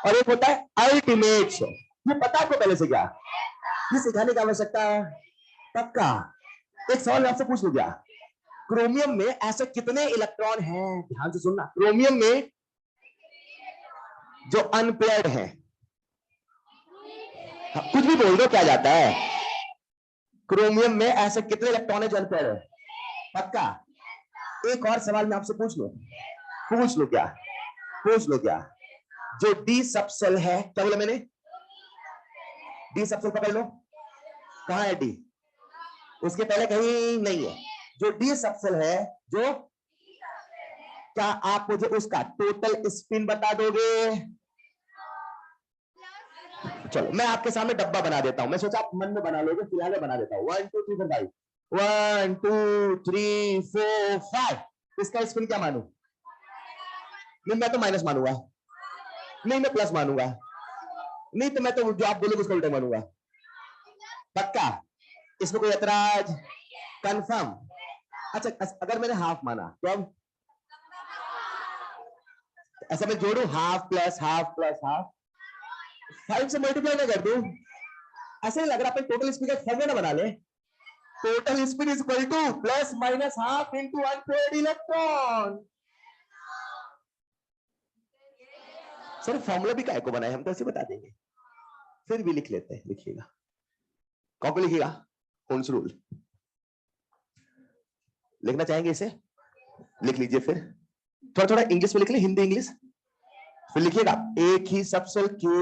और एक होता है अल्टीमेट सेल। ये पता आपको पहले से क्या? ये सिखाने की आवश्यकता है? पक्का? एक सवाल आपसे पूछ लूं क्या? क्रोमियम में ऐसे कितने इलेक्ट्रॉन हैं? ध्यान से सुनना, क्रोमियम में जो अनपेयर्ड है, कुछ भी बोल दो क्या जाता है? क्रोमियम में ऐसे कितने इलेक्ट्रॉन है जो अनपेयर्ड है? पक्का? एक और सवाल मैं आपसे पूछ लो क्या? पूछ लो क्या? जो डी सबसेल है, क्या बोला मैंने? डी सबसेल पकड़ लो, कहां है डी? उसके पहले कहीं नहीं है। जो डी सबसेल है, जो, क्या आप मुझे उसका टोटल स्पिन बता दोगे? चलो मैं आपके सामने डब्बा बना देता हूं, मैं सोचा आप मन में बना लोगे, फिलहाल बना देता हूं। 1 2 3 4 5, 1 2 3 4 5। इसका स्पिन क्या मानू? नहीं मैं तो माइनस मानूंगा, नहीं मैं प्लस मानूंगा, नहीं तो मैं तो जो आप बोलोगे उसका उल्टा मानूंगा। पक्का? इसमें कोई ऐतराज? कंफर्म? अच्छा, अगर मैंने हाफ माना तो अब ऐसा मैं जोड़ू, half plus half plus half, 5 से मल्टीप्लाई ना कर दूं? ऐसे नहीं लग रहा, अपन टोटल स्पीड का फॉर्मूला बना ले। Total speed is equal two plus minus half into unpaired electron. Sir formula भी काय को बनाए, हम तो ऐसे बता देंगे, फिर भी लिख लेते हैं। लिखिएगा, कॉपी लिखिएगा, होल्स रूल लिखना चाहेंगे इसे? लिख लीजिए, फिर थोड़ा थोड़ा इंग्लिश में लिख ले, हिंदी इंग्लिश। फिर लिखिएगा एक ही सबसेल के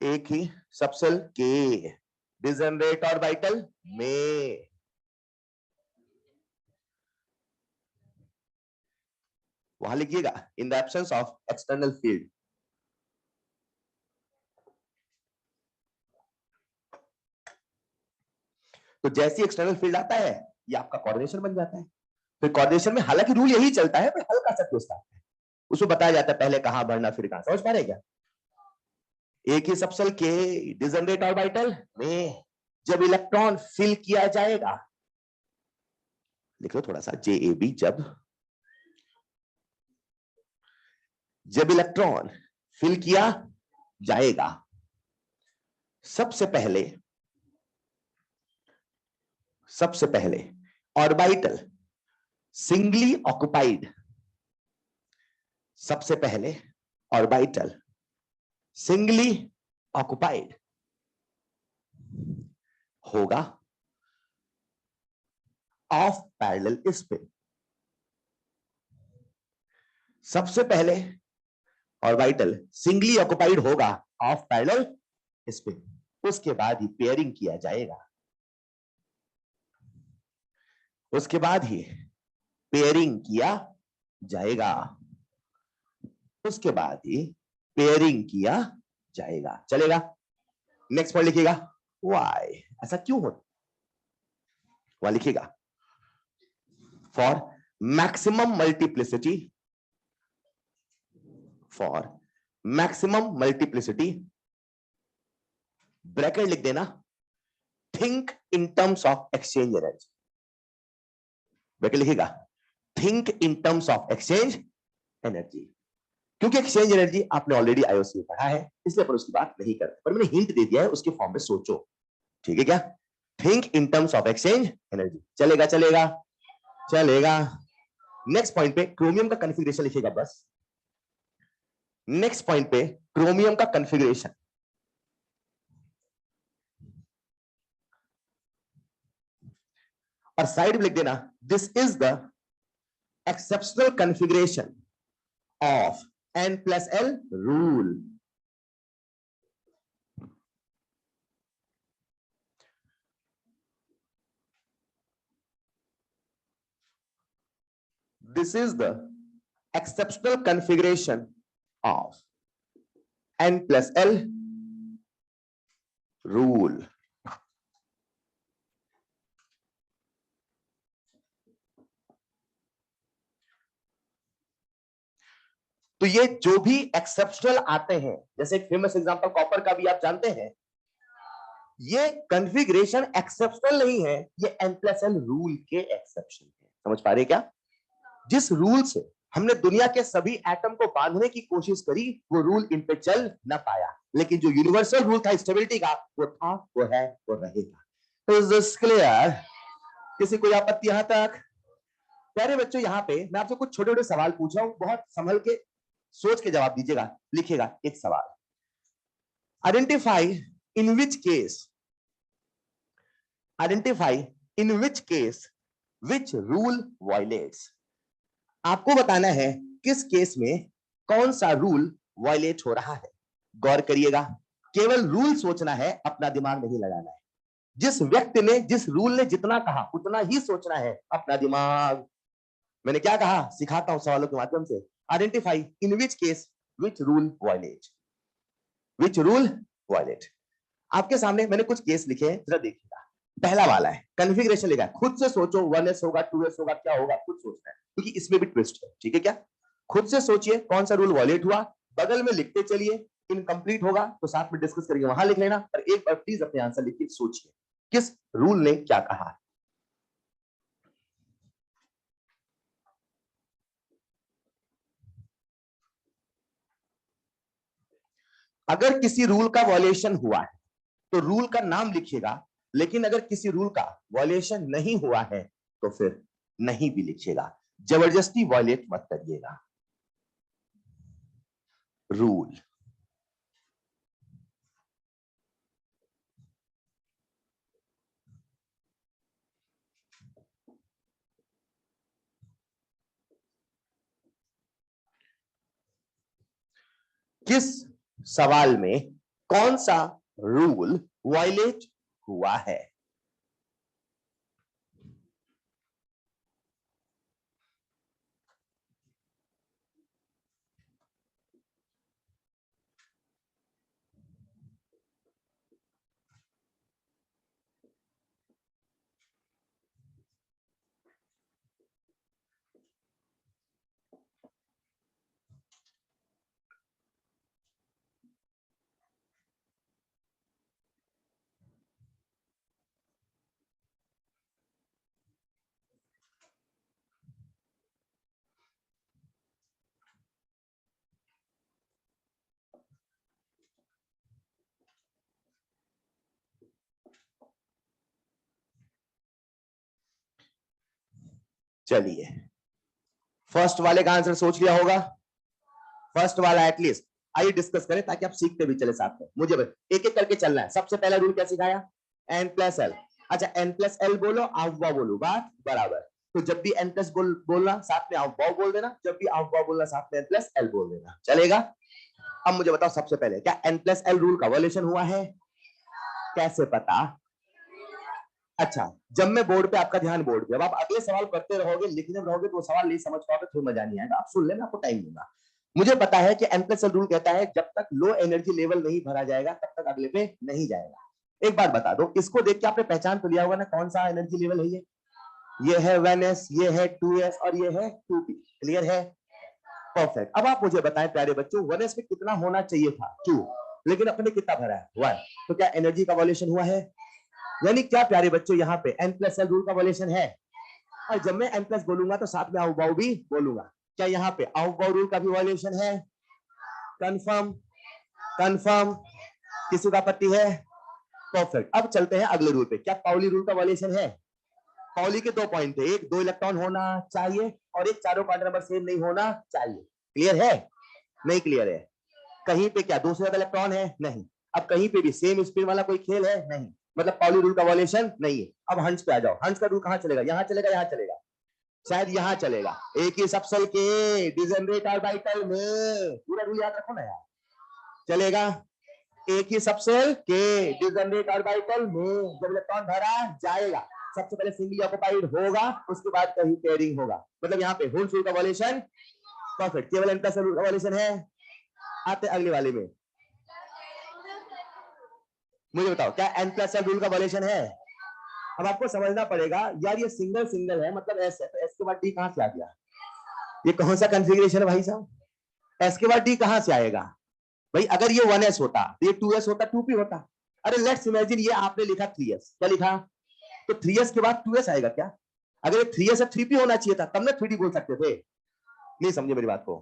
एक ही सबसेल के डिजनरेट ऑर्बिटल में वहां लिखिएगा in the absence of external field. तो जैसी एक्सटर्नल फील्ड आता है, ये आपका कोऑर्डिनेशन बन जाता है। फिर कोऑर्डिनेशन में हालांकि रूल यही चलता है, पर हल्का सा ट्विस्ट आता है। उसमें बताया जाता है पहले कहां बढ़ना फिर कहां। समझ पा रहे क्या? एक ही सबसेल के डिजनरेट ऑर्बिटल में जब इलेक्ट्रॉन फिल किया जाएगा, लिख लो थोड़ा सा, JAB, जब इलेक्ट्रॉन फिल किया जाएगा, सबसे पहले ऑर्बिटल सिंगली ऑक्युपाइड, सबसे पहले ऑर्बिटल सिंगली ऑक्युपाइड होगा ऑफ पैरेलल स्पिन। सबसे पहले और वाइटल सिंगली ऑक्युपाइड होगा ऑफ पैरेलल स्पिन, उसके बाद ही पेयरिंग किया जाएगा, उसके बाद ही पेयरिंग किया जाएगा, उसके बाद ही पेयरिंग किया जाएगा। चलेगा? नेक्स्ट पॉइंट लिखिएगा, वाई, ऐसा क्यों होता, वहां लिखिएगा for maximum multiplicity, for maximum multiplicity, bracket लिख देना, think in terms of exchange energy, bracket लिखिएगा, think in terms of exchange energy. क्योंकि एक्सचेंज एनर्जी आपने ऑलरेडी आईओसी में पढ़ा है, इसलिए अपन उसकी बात नहीं करते, पर मैंने हिंट दे दिया है, उसके फॉर्म में सोचो। ठीक है क्या? Think in terms of exchange energy. चलेगा? चलेगा? चलेगा। नेक्स्ट पॉइंट पे क्रोमियम का कॉन्फ़िगरेशन लिखिएगा बस। नेक्स्ट पॉइंट पे क्रोमियम का कॉन्फ़िगरेशन, और साइड में लिख देना, this is the exceptional configuration of N+L rule. This is the exceptional configuration of N+L rule. तो ये जो भी एक्सेप्शनल आते हैं, जैसे एक फेमस एग्जांपल कॉपर का भी आप जानते हैं, ये कॉन्फ़िगरेशन एक्सेप्शनल नहीं है, ये N+L रूल के एक्सेप्शन है। समझ पा रहे क्या? जिस रूल से हमने दुनिया के सभी एटम को बांधने की कोशिश करी, वो रूल इन पे चल ना पाया, लेकिन जो यूनिवर्सल रूल था स्टेबिलिटी का, वो था, वो है, वो रहेगा। Is this clear? किसी कोई आपत्ति यहां तक? प्यारे बच्चों, यहां पे मैं आपसे कुछ छोटे छोटे सवाल पूछ रहा हूं, बहुत संभल के सोच के जवाब दीजिएगा। लिखिएगा एक सवाल, identify in which case, identify in which case which rule violets. आपको बताना है किस केस में कौन सा रूल वायलेट हो रहा है। गौर करिएगा, केवल रूल सोचना है, अपना दिमाग नहीं लगाना है। जिस व्यक्ति ने, जिस रूल ने जितना कहा उतना ही सोचना है, अपना दिमाग। मैंने क्या कहा, सिखाता हूं सवालों के माध्यम से। Identify in which case which rule violate, which rule violate. आपके सामने मैंने कुछ केस लिखे हैं, जरा देखिएगा। पहला वाला है कॉन्फ़िगरेशन लिखा है, खुद से सोचो, 1s होगा, 2s होगा, क्या होगा, खुद सोचना है, क्योंकि इसमें भी ट्विस्ट है। ठीक है क्या? खुद से सोचिए कौन सा रूल वायलेट हुआ, बगल में लिखते चलिए, इनकम्प्लीट होगा तो साथ में डिस्कस करेंगे, वहां लिख लेना, और एक बार प्लीज अपने आंसर लिख के सोचिए किस रूल ने क्या कहा। अगर किसी रूल का वॉयलेशन हुआ है तो रूल का नाम लिखिएगा, लेकिन अगर किसी रूल का वॉयलेशन नहीं हुआ है तो फिर नहीं भी लिखिएगा। जबरदस्ती वॉयलेट मत करिएगा रूल। किस सवाल में कौन सा रूल वायलेट हुआ है? चलिए, फर्स्ट वाले का आंसर सोच लिया होगा, फर्स्ट वाला एटलीस्ट। आइए डिस्कस करें ताकि आप सीखते भी चले साथ में। मुझे एक एक करके चलना है। सबसे पहला रूल क्या सिखाया? N plus l. अच्छा एन प्लस एल बोलो, अफवाह बोलो, बात बराबर। तो जब भी एन प्लस बोलना साथ में अफवाह बोल देना, जब भी अफवाह बोलना साथ में एन प्लस एल बोल देना, चलेगा। अब मुझे बताओ सबसे पहले क्या एन प्लस एल रूल का वॉल्यूशन हुआ है? कैसे पता? अच्छा जब मैं बोर्ड पे, आपका ध्यान बोर्ड पे, अब आप अगले सवाल करते रहोगे, लिखने में रहोगे तो सवाल नहीं समझ पाओगे, फिर मजा नहीं आएगा। आप सुन लेना, आपको टाइम दूंगा। मुझे पता है कि एन प्लस एल रूल कहता है जब तक लो एनर्जी लेवल नहीं भरा जाएगा तब तक अगले पे नहीं जाएगा। एक बात बता दो, इसको देख के आपने पहचान तो लिया होगा ना कौन सा एनर्जी लेवल है ये है 1s, ये है 2s और ये है 2p। क्लियर है? परफेक्ट। अब आप मुझे बताएं प्यारे बच्चों, 1s पे कितना होना चाहिए था? 2, लेकिन अपने कितना भरा है? 1। तो क्या एनर्जी का वॉल्यूशन हुआ है? यानी क्या प्यारे बच्चों यहाँ पे एन प्लस एल रूल का वॉल्यूशन है? और जब मैं एन प्लस बोलूंगा तो साथ में अवबाव भी बोलूंगा। क्या यहाँ पे अवबाव रूल का भी वॉल्यूशन है? कंफर्म? कंफर्म? किसी का आपत्ति है? परफेक्ट। अब चलते हैं अगले रूल पे। क्या पाउली रूल का वॉल्यूशन है? पाउली के 2 पॉइंट थे, एक 2 इलेक्ट्रॉन होना चाहिए और एक चारों क्वांटम नंबर सेम नहीं होना चाहिए। क्लियर है? नहीं क्लियर है? कहीं पे क्या 2 से ज्यादा इलेक्ट्रॉन है? नहीं। अब कहीं पे भी सेम स्पिन वाला कोई खेल है? नहीं। मतलब पाउली रूल का वॉल्यूशन नहीं है। अब हंस पे आ जाओ। हंस का रूल कहां चलेगा? यहां चलेगा, यहां चलेगा, शायद यहां चलेगा। एक ही सबसेल के डिजनरेट ऑर्बिटल में, पूरा रूल याद रखो ना यार। चलेगा एक ही सबसेल के डिजनरेट ऑर्बिटल में जब इलेक्ट्रॉन भरा जाएगा सबसे पहले सिंगली ऑक्युपाइड होगा, उसके बाद कहीं पेयरिंग होगा। मतलब यहाँ पे हंस रूल का वॉल्यूशन परफेक्ट। केवल एन प्लस रूल का वॉल्यूशन है। आते अगले वाले में, मुझे बताओ क्या एन प्लस रूल का वॉल्यूशन है? अब आपको समझना पड़ेगा यार, ये सिंगल सिंगल है, मतलब एस है, तो एस के बाद डी कहां से आ गया? ये कौन सा कॉन्फ़िगरेशन है भाई साहब? एस के बाद डी कहां से आएगा भाई? अगर ये 1s होता तो ये 2s होता, 2p होता। अरे लेट्स इमेजिन ये आपने लिखा 3s, क्या लिखा? तो 3s के बाद 2s आएगा क्या? अगर ये 3s है 3p होना चाहिए था, तब ना 3d बोल सकते थे। नहीं समझे मेरी बात को?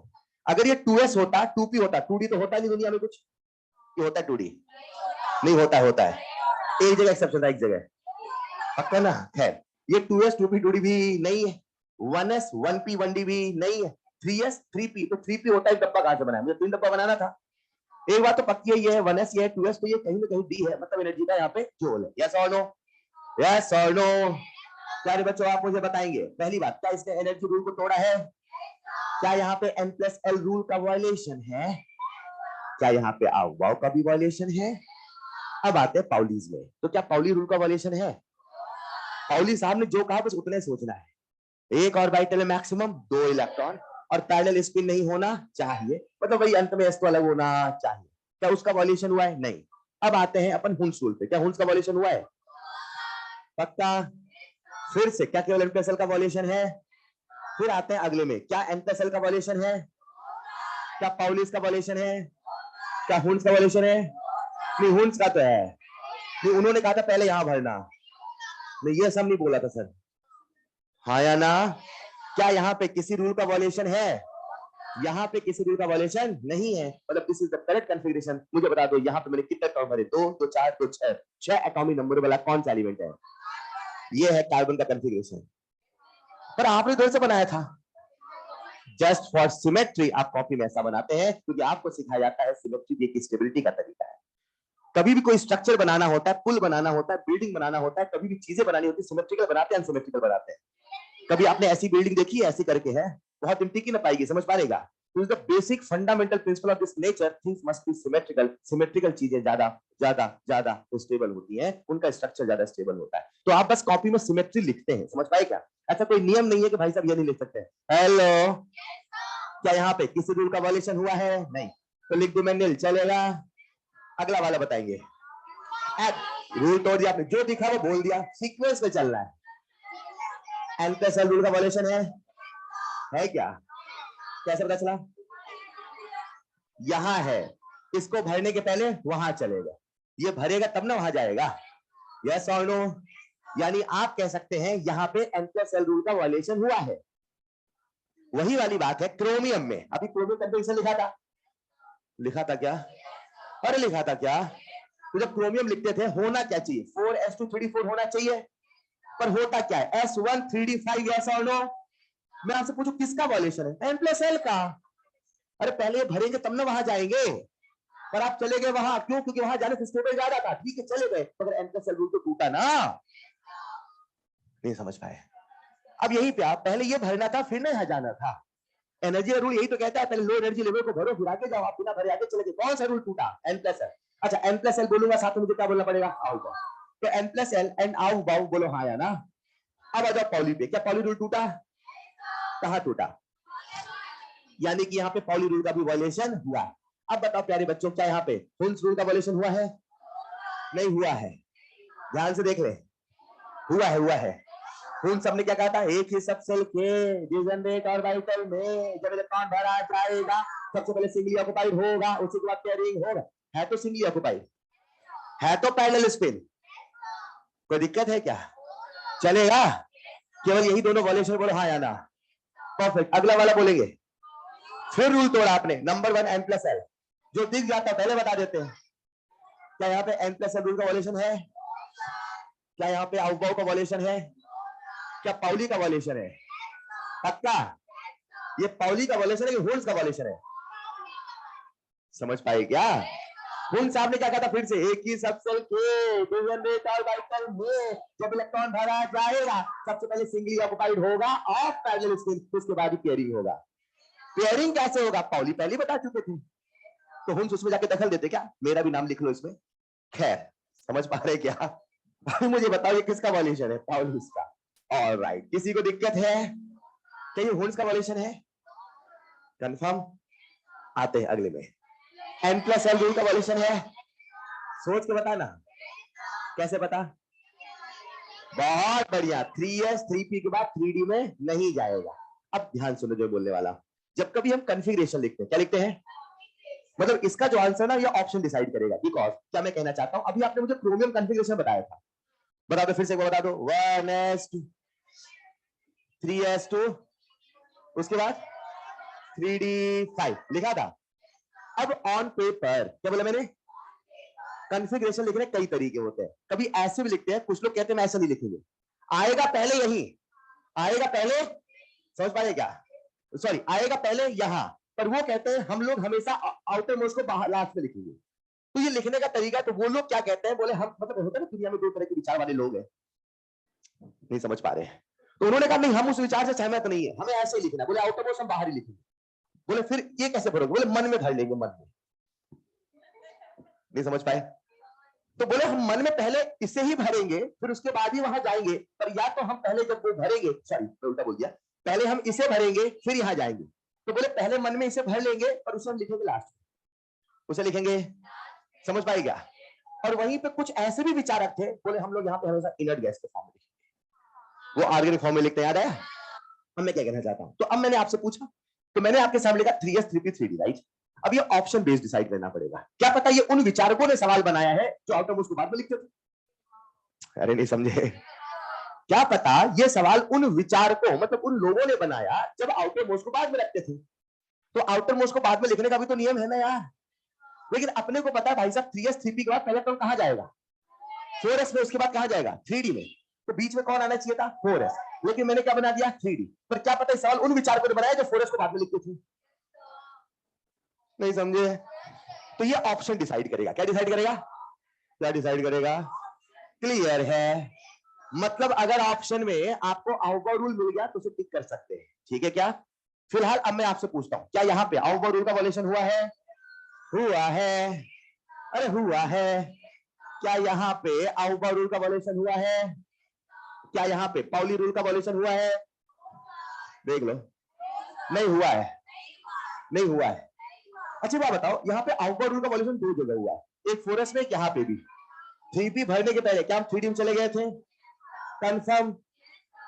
अगर ये 2s होता 2p होता, 2d तो होता नहीं दुनिया में कुछ। ये होता है 2d? नहीं होता, होता है एक जगह एक्सेप्शन था, एक जगह पक्का ना। खैर ये 2s 2p 2d भी नहीं है, 1s 1p 1d भी नहीं है, 3s 3p, तो 3p होता है डब्बा कहां से बनाया? मुझे 3 डब्बा बनाना था। एक बात तो पक्की है, ये है 1s, ये है 2s, तो ये कहीं ना कहीं डी है, मतलब एनर्जी का यहाँ पे जोल है। यस और नो? यस और नो? प्यारे बच्चों आप मुझे बताएंगे पहली बात, क्या इसने एनर्जी रूल को तोड़ा है? क्या यहाँ पे एन प्लस एल रूल का वायलेशन है? क्या यहाँ पे अवबाव का भी वायलेशन है? अब आते हैं पाउलीज में, तो क्या पाउली रूल का वायलेशन है? पाउली साहब ने जो कहा बस उतना ही सोचना है। एक ऑर्बिटल में मैक्सिमम 2 इलेक्ट्रॉन और पैरेलल स्पिन नहीं होना चाहिए, मतलब वही अंत में एस तो अलग होना चाहिए। क्या उसका वॉल्यूशन हुआ है? नहीं। अब आते हैं अपन हुंस रूल पे। क्या हुंस का वॉल्यूशन हुआ है? पक्का? फिर से क्या केवल एन प्लस एल का वॉल्यूशन है? फिर आते हैं अगले में, क्या एन प्लस एल का वॉल्यूशन है? क्या पाउलिस का वॉल्यूशन है? क्या हुंस का वॉल्यूशन है? नहीं हुंस का तो है नहीं, उन्होंने कहा था पहले यहां भरना, नहीं ये सब नहीं बोला था सर। हाँ या ना? क्या यहाँ पे किसी रूल का वॉल्यूशन है? यहाँ पे किसी रूल का वॉल्यूशन नहीं है, मतलब this is the correct configuration. मुझे बता दो यहाँ पे मैंने कितने एटॉम भरे? 2 तो 4 तो 6, 6 एटॉमिक नंबर वाला कौन सा एलिमेंट है? ये है कार्बन का कॉन्फ़िगरेशन। पर आपने इधर से बनाया था जस्ट फॉर सिमेट्री। आप कॉपी में ऐसा बनाते हैं क्योंकि आपको सिखाया जाता है सिमेट्री एक स्टेबिलिटी का तरीका है। कभी भी कोई स्ट्रक्चर बनाना होता है, पुल बनाना होता है, बिल्डिंग बनाना होता है, कभी भी चीजें बनानी होती है, सिमेट्रिकल बनाते हैं, अनसिमेट्रिकल बनाते हैं। कभी आपने ऐसी बिल्डिंग देखी है ऐसी करके है? बहुत दिन टिक ही ना पाएगी, समझ पाएगा। तो the basic fundamental principle of this nature, things must be symmetrical. Symmetrical चीजें ज्यादा ज्यादा ज्यादा स्टेबल होती हैं, उनका स्ट्रक्चर ज्यादा स्टेबल होता है। तो आप बस कॉपी में सिमेट्री लिखते हैं, समझ पाए क्या? ऐसा कोई नियम नहीं है कि भाई साहब ये नहीं लिख सकते। हेलो, क्या यहाँ पे किसी रूल का वॉल्यूशन हुआ है? नहीं। तो लिख दो मैं नील, चलेगा? अगला वाला बताएंगे। रूल तोड़ दिया आपने, जो दिखा वो बोल दिया, सीक्वेंस में चल रहा है। एन प्लस एल रूल का वॉल्यूशन है क्या? कैसे पता चला? यहां है, इसको भरने के पहले वहां चलेगा, ये भरेगा तब ना वहां जाएगा। यस और नो? यानी आप कह सकते हैं यहां पे एन प्लस एल रूल का वॉल्यूशन हुआ है। वही वाली बात है क्रोमियम में, अभी क्रोमियम कॉन्फ़िगरेशन लिखा था क्या? अरे लिखा था क्या? तो जब क्रोमियम लिखते थे होना क्या चाहिए? 4s2 3d4 होना चाहिए, पर होता क्या है? s1 3d5। यस और नो? मैं आपसे पूछूं किसका वॉल्यूशन है? एन प्लस एल का। अरे पहले भरेंगे तब ना वहां जाएंगे, पर आप चले गए वहां, क्यों? क्योंकि वहां जाने से स्टेबल ज्यादा था, ठीक है चले गए, मगर एन प्लस एल रूल तो टूटा ना, नहीं समझ पाए। अब यही पे आप पहले ये भरना था, फिर ना यहां जाना था। एनर्जी रूल यही तो कहता है, पहले लो एनर्जी लेवल को भरो, फिर आगे जाओ, आप बिना भरे आगे चले गए। कौन सा रूल टूटा? N plus l. अच्छा एन प्लस एल बोलूंगा, साथ में मुझे क्या बोलना पड़ेगा? आउ बाउ। तो एन प्लस एल एंड आउ बाउ बोलो हाँ या ना। अब आ जाओ पॉली पे, क्या पॉली रूल टूटा? कहां टूटा? यानी कि यहाँ पे पॉली रूल का भी वायलेशन हुआ। अब बताओ प्यारे बच्चों, क्या यहाँ पे हुन्स रूल का वायलेशन हुआ है? नहीं हुआ है, ध्यान से देख ले, हुआ है, हुआ है। हुन सबने क्या कहा था? एक ही सब सेल के डिजनरेट ऑर्बिटल में जब इलेक्ट्रॉन भरा जाएगा, सबसे पहले सिंगली ऑक्युपाइड होगा, उसी के बाद पेयरिंग होगा। है तो सिंगली ऑक्युपाइड, है तो पैरेलल स्पिन, कोई दिक्कत है क्या? चलेगा? केवल यही दोनों वायलेशन बोलो हाँ या ना। परफेक्ट, अगला वाला बोलेंगे। फिर रूल तोड़ा आपने, नंबर 1 एन प्लस एल, जो दिख जाता है पहले बता देते हैं। क्या यहाँ पे एन प्लस एल रूल का वायलेशन है? क्या यहाँ पे आउटबाउ का वायलेशन है? क्या पाउली का वायलेशन है? पक्का ये पाउली का वायलेशन है कि होल्स का वायलेशन है? समझ पाए क्या? हुन साहब ने क्या कहा था फिर से? एक ही सब सेल के डिजनरेट ऑर्बिटल में जब इलेक्ट्रॉन भरा जाएगा, सबसे पहले सिंगली ऑक्युपाइड होगा और पैरेलल स्पिन, उसके बाद ही पेयरिंग होगा। पेयरिंग कैसे होगा? पाउली पहले बता चुके थे, तो हुन्स उसमें जाके दखल देते क्या? मेरा भी नाम लिख लो इसमें। खैर, समझ पा रहे क्या? भाई मुझे बताओ ये किसका वायलेशन है? पाउलुस का। ऑलराइट, किसी को दिक्कत है? क्या ये हुन्स का वायलेशन है? कंफर्म? आते हैं अगले में। एन प्लस एल रूल का वायलेशन है? सोच के बता ना, कैसे बता? बहुत बढ़िया, 3s 3p के बाद 3d में नहीं जाएगा। अब ध्यान सुनो जो बोलने वाला, जब कभी हम कॉन्फ़िगरेशन लिखते हैं, क्या लिखते हैं? मतलब इसका जो आंसर ना ये ऑप्शन डिसाइड करेगा। बिकॉज क्या मैं कहना चाहता हूं, अभी आपने मुझे क्रोमियम कॉन्फ़िगरेशन बताया था, बता दो फिर से, बता दो। 1s2 3s2 उसके बाद 3d5 लिखा था। अब ऑन पेपर क्या बोला मैंने? कॉन्फ़िगरेशन लिखने कई तरीके होते हैं, कभी ऐसे भी लिखते हैं, कुछ लोग कहते हैं मैं ऐसा नहीं लिखेंगे, आएगा पहले यही, आएगा पहले, समझ पाए क्या? सॉरी, आएगा पहले यहां, पर वो कहते हैं हम लोग हमेशा आउटर मोस्ट को बाहर लास्ट में लिखेंगे। तो ये लिखने का तरीका, तो वो लोग क्या कहते हैं, बोले हम, मतलब होता है ना दुनिया में दो तरह के विचार वाले लोग हैं, नहीं समझ पा रहे हैं, तो उन्होंने कहा नहीं हम उस विचार से सहमत नहीं है, हमें ऐसे ही लिखना है। बोले आउटर मोस्ट हम बाहर ही लिखेंगे। बोले फिर ये कैसे भरोगे? बोले मन में धर लेंगे, मन में। नहीं समझ पाए? तो बोले हम मन में पहले इसे ही भरेंगे, फिर उसके बाद ही वहां जाएंगे। पर या तो हम पहले जब वो भरेंगे, सॉरी मैं उल्टा बोल दिया, पहले हम इसे भरेंगे फिर यहां जाएंगे। तो बोले पहले मन में इसे भर लेंगे और उसे हम लिखेंगे लास्ट, उसे लिखेंगे। समझ पाए क्या? और वहीं पे कुछ ऐसे भी विचारक थे, बोले हम लोग यहाँ पे हमेशा इनर्ट गैस के फॉर्म में लिखेंगे, वो ऑर्गेनिक फॉर्म में लिखते, याद आया? अब मैं क्या कहना चाहता हूं, तो अब मैंने आपसे पूछा, तो मैंने आपके सामने लिखा 3s 3p 3d, राइट? अब ये ऑप्शन बेस्ड डिसाइड करना पड़ेगा। क्या पता ये उन विचारकों ने सवाल बनाया है जो आउटर मोस्ट को बाद में लिखते थे। अरे नहीं समझे? क्या पता ये सवाल उन विचारकों, मतलब उन लोगों ने बनाया जब आउटर मोस्ट को बाद में रखते थे। तो आउटर मोस्ट को बाद में लिखने का भी तो नियम है ना यार। लेकिन अपने को पता है भाई साहब 3s 3p के बाद पहले तो कहां जाएगा? 4s में, उसके बाद कहां जाएगा? 3d में। तो बीच में कौन आना चाहिए था? 4s। लेकिन मैंने क्या बना दिया? 3d। पर क्या पता सवाल उन विचारकों ने बनाया जो 4s को बाद में लिखते थे। नहीं समझे? तो ये ऑप्शन डिसाइड करेगा। क्या डिसाइड करेगा? क्या डिसाइड करेगा? क्लियर है? मतलब अगर ऑप्शन में आपको आउटबाउ रूल मिल गया तो उसे टिक कर सकते हैं, ठीक है क्या? फिलहाल अब मैं आपसे पूछता हूं, क्या यहां पे आउटबाउ रूल का वायलेशन हुआ है? हुआ है। अरे हुआ है। क्या यहां पे आउटबाउ रूल का वायलेशन हुआ है? क्या यहां पे पाउली रूल का वायलेशन हुआ है? देख लो, नहीं हुआ है, नहीं हुआ है। अच्छा बात बताओ, यहाँ पे आउटबाउ रूल का वायलेशन दो जगह हुआ है, एक 4s में, यहाँ पे भी। 3p भरने के पहले क्या हम 3d में चले गए थे? कंफर्म?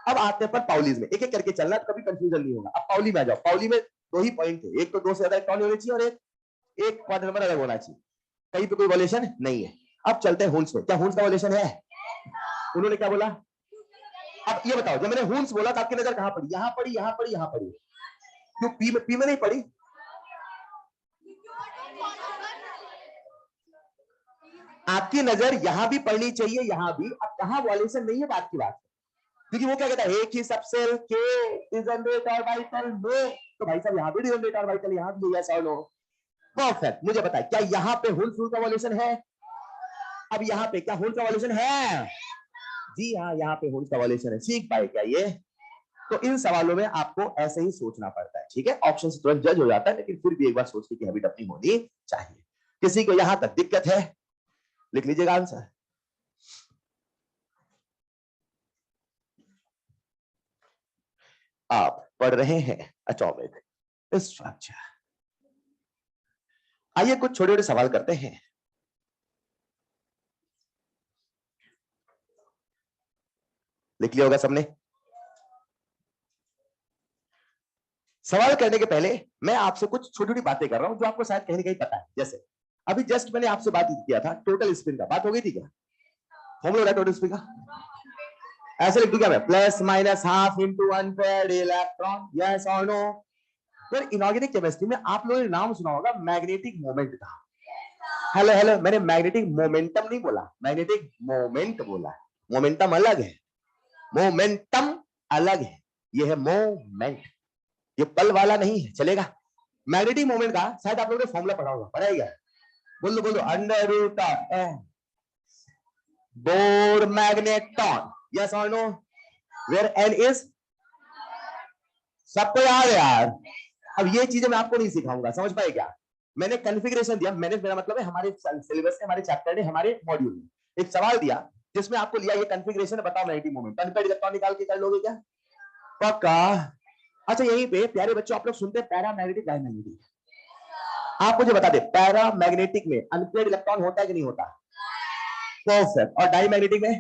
अब आते हैं पर पाउलीज में, एक एक करके चलना, कभी कंफ्यूजन नहीं होगा। अब पाउली में आ जाओ। पाउली में दो ही पॉइंट थे, एक तो 2 से ज्यादा इलेक्ट्रॉन होने चाहिए और एक क्वाड्रेंट नंबर अलग होना चाहिए, कहीं पे कोई वायलेशन नहीं है। अब चलते हैं हुन्स में, क्या हुन्स का वायलेशन है? उन्होंने क्या बोला? अब ये बताओ, जब मैंने हुन्स बोला तो आपकी नजर कहां पड़ी? यहां पड़ी, यहां पड़ी, यहां पड़ी, क्यों पी में नहीं पड़ी? आपकी नजर यहां भी पड़नी चाहिए, यहां भी। अब कहां वायलेशन नहीं है, बात की बात, क्योंकि वो क्या कहता है एक ही सबसेल के डिजनरेट ऑर्बिटल में, तो भाई साहब यहां भी डिजनरेट ऑर्बिटल, यहां भी, यस और नो? परफेक्ट। मुझे बताए क्या यहां पे होल फ्रूट का वॉल्यूशन है? अब यहां पे क्या होल का वॉल्यूशन है? जी हाँ, यहाँ पे होल का वॉल्यूशन है। सीख पाए क्या ये? तो इन सवालों में आपको ऐसे ही सोचना पड़ता है, ठीक है? ऑप्शन से तुरंत जज हो जाता है, लेकिन फिर भी एक बार सोचने की हैबिट अपनी होनी चाहिए। किसी को यहां तक दिक्कत है? लिख लीजिएगा आंसर। आप पढ़ रहे हैं एटॉमिक स्ट्रक्चर। आइए कुछ छोटे छोटे सवाल करते हैं। लिख लिया होगा सबने? सवाल करने के पहले मैं आपसे कुछ छोटी छोटी बातें कर रहा हूं जो आपको शायद कहीं ना कहीं पता है। जैसे अभी जस्ट मैंने आपसे बात किया था टोटल स्पिन का, बात हो गई थी क्या? फॉर्मूला टोटल स्पिन का ऐसे लिख दूं क्या मैं? Plus minus half into one paid electron, yes और नो? फिर इनऑर्गेनिक केमिस्ट्री में आप लोगों ने नाम सुना होगा मैग्नेटिक मोमेंट का। हेलो हेलो, मैंने मैग्नेटिक मोमेंटम नहीं बोला, मैग्नेटिक मोमेंट बोला। मोमेंटम अलग है, मोमेंटम अलग है। ये है मोमेंट, ये पल वाला नहीं है, चलेगा? मैग्नेटिक मोमेंट का शायद आप लोगों ने फॉर्मूला पढ़ा होगा, पढ़ाएगा? बोलो बोलो, under root of m Bohr magneton, yes और नो? वेयर एन इज, सबको याद है यार? अब ये चीजें मैं आपको नहीं सिखाऊंगा, समझ पाए क्या? मैंने कॉन्फ़िगरेशन दिया, मैंने, मेरा मतलब है हमारे सिलेबस में, हमारे चैप्टर ने, हमारे मॉड्यूल में एक सवाल दिया जिसमें आपको लिया ये कॉन्फ़िगरेशन बताओ मैग्नेटिक मोमेंट, अनपेड इलेक्ट्रॉन निकाल के कर लोगे क्या? पक्का? अच्छा यहीं पे प्यारे बच्चों आप लोग सुनते हैं पैरामैग्नेटिक डायमैग्नेटिक, आप मुझे बता दे पैरामैग्नेटिक में अनपेड इलेक्ट्रॉन होता है कि नहीं होता? परफेक्ट। और डायमैग्नेटिक में?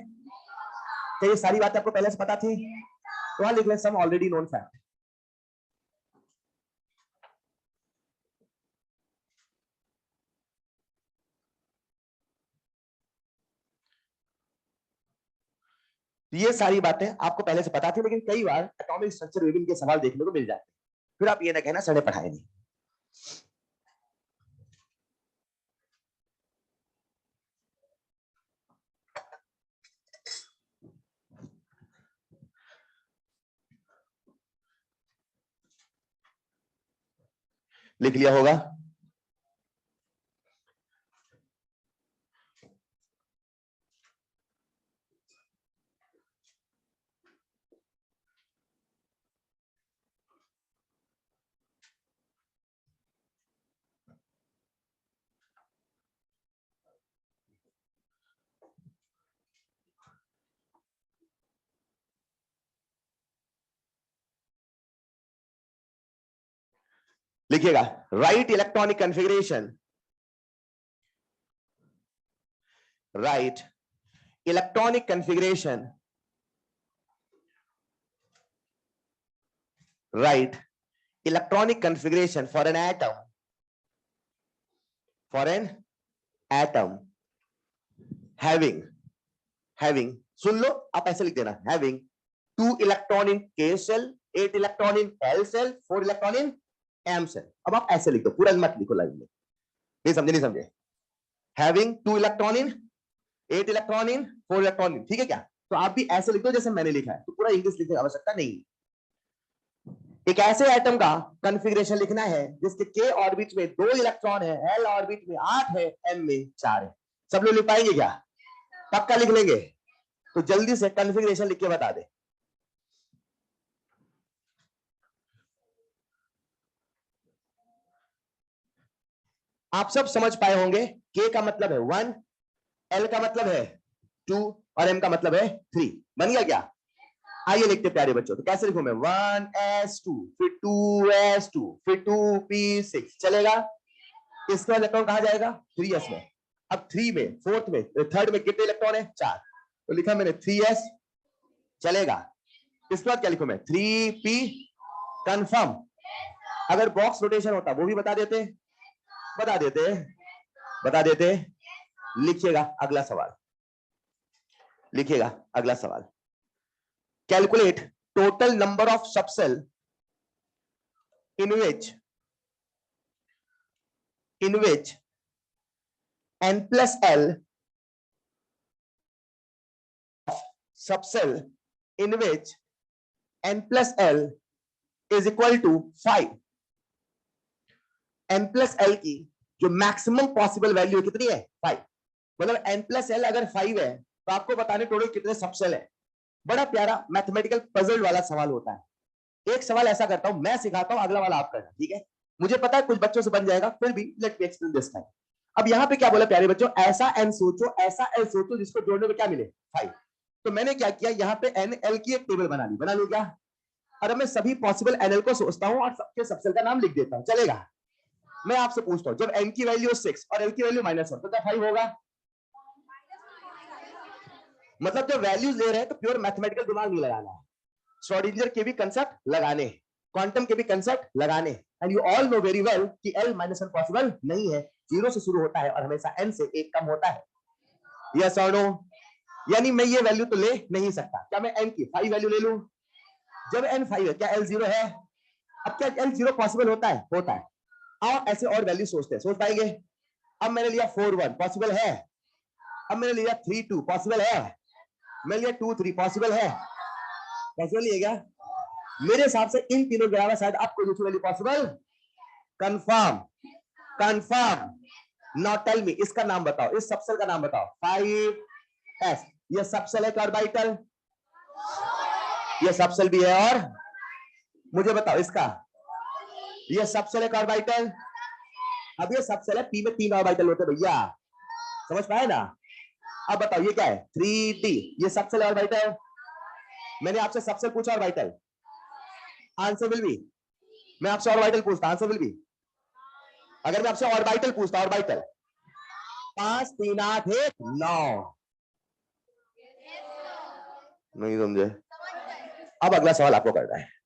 क्या ये सारी बातें आपको पहले से पता थी? तो वहां लिख लें सम ऑलरेडी नोन फैक्ट। ये सारी बातें आपको पहले से पता थी, लेकिन कई बार एटॉमिक स्ट्रक्चर विभिन्न के सवाल देखने को मिल जाते हैं, फिर आप ये ना कहना सड़े पढ़ाए नहीं। लिख लिया होगा? लिखिएगा write electronic configuration, write electronic configuration, write electronic configuration for an atom, for an atom having, सुन लो आप ऐसे लिख देना, having 2 electron in K shell, 8 electron in L shell, 4 electron in M shell. अब आप ऐसे लिख दो, पूरा मत लिखो लाइन में, नहीं समझे? नहीं समझे? हैविंग 2 इलेक्ट्रॉन इन, 8 इलेक्ट्रॉन इन, 4 इलेक्ट्रॉन इन, ठीक है क्या? तो आप भी ऐसे लिख दो जैसे मैंने लिखा है, तो पूरा इंग्लिश लिखने की आवश्यकता नहीं। एक ऐसे एटम का कॉन्फ़िगरेशन लिखना है जिसके K ऑर्बिट में 2 इलेक्ट्रॉन है, L ऑर्बिट में 8 है, M में 4 है। सब लोग लिख पाएंगे क्या? पक्का लिख लेंगे? तो जल्दी से कॉन्फ़िगरेशन लिख के बता दे। आप सब समझ पाए होंगे, K का मतलब है 1, L का मतलब है 2 और M का मतलब है 3। बन गया क्या? आइए लिखते प्यारे बच्चों, तो कैसे लिखूं मैं? 1s2, फिर 2s2, फिर 2p6, चलेगा? इसके बाद इलेक्ट्रॉन कहां जाएगा? 3s में। अब 3 में, फोर्थ में, थर्ड में कितने इलेक्ट्रॉन है? 4, तो लिखा मैंने 3s, चलेगा? इसके बाद क्या लिखूं मैं? 3p, confirm? अगर बॉक्स रोटेशन होता वो भी बता देते, बता देते, बता देते। लिखिएगा अगला सवाल, लिखिएगा अगला सवाल। Calculate total number of subshell in which n plus L subcell in which n plus L is equal to 5। n plus L की जो मैक्सिमम पॉसिबल वैल्यू कितनी है 5, मतलब n प्लस एल अगर 5 है तो आपको बताने टोटल कितने सबसेल है। बड़ा प्यारा मैथमेटिकल पजल वाला सवाल होता है। एक सवाल ऐसा करता हूं, मैं सिखाता हूं, अगला वाला आप करना, ठीक है? मुझे पता है कुछ बच्चों से बन जाएगा, फिर भी let me explain this time. अब यहाँ पे क्या बोला प्यारे बच्चों, ऐसा n सोचो, ऐसा l सोचो जिसको जोड़ने में क्या मिले 5। तो मैंने क्या किया, यहाँ पे n l की एक टेबल बना ली, बना लू क्या? और मैं सभी पॉसिबल nl को सोचता हूं और सबके सबसेल का नाम लिख देता हूं, चलेगा? मैं आपसे पूछता हूं, जब n की वैल्यू 6 और l की वैल्यू -1 तो क्या 5 होगा? मतलब जब वैल्यूज ले रहे हैं तो प्योर मैथमेटिकल दिमाग नहीं लगाना है, श्रोडिंगर के भी कंसेप्ट लगाने, क्वांटम के भी कंसेप्ट लगाने। And you all know very well कि l -1 पॉसिबल नहीं है, 0 से शुरू होता है और हमेशा n से 1 कम होता है। यस और नो? यानी मैं ये वैल्यू तो ले नहीं सकता। क्या मैं n की 5 वैल्यू ले लूं? जब n 5 है, क्या l 0 है? अब क्या l 0 पॉसिबल होता है? होता है। आओ ऐसे और वैल्यू सोचते हैं, सोच पाएंगे? अब मैंने लिया 4 1 पॉसिबल है, अब मैंने लिया 3 2 पॉसिबल है, मैंने लिया 2 3 पॉसिबल है, पॉसिबल है क्या? मेरे हिसाब से इन तीनों के अलावा शायद आपको दूसरी value possible, confirm, confirm. Now tell me, इसका नाम बताओ, इस सबसेल का नाम बताओ। 5s, ये सबसेल है ऑर्बिटल, ये सबसेल भी है, और मुझे बताओ इसका, ये सबसेल है ऑर्बिटल। अब ये सबसेल है, पी में 3 ऑर्बिटल होते हैं भैया, समझ पाए ना? अब बताओ ये क्या है 3d, ये सबसेल ऑर्बिटल। मैंने आपसे सबसेल पूछा ऑर्बिटल, आंसर विल बी, मैं आपसे ऑर्बिटल पूछता, आंसर विल बी। अगर मैं आपसे ऑर्बिटल पूछता, ऑर्बिटल 5 3 8 1 9, नहीं समझे? अब अगला सवाल आपको करना है।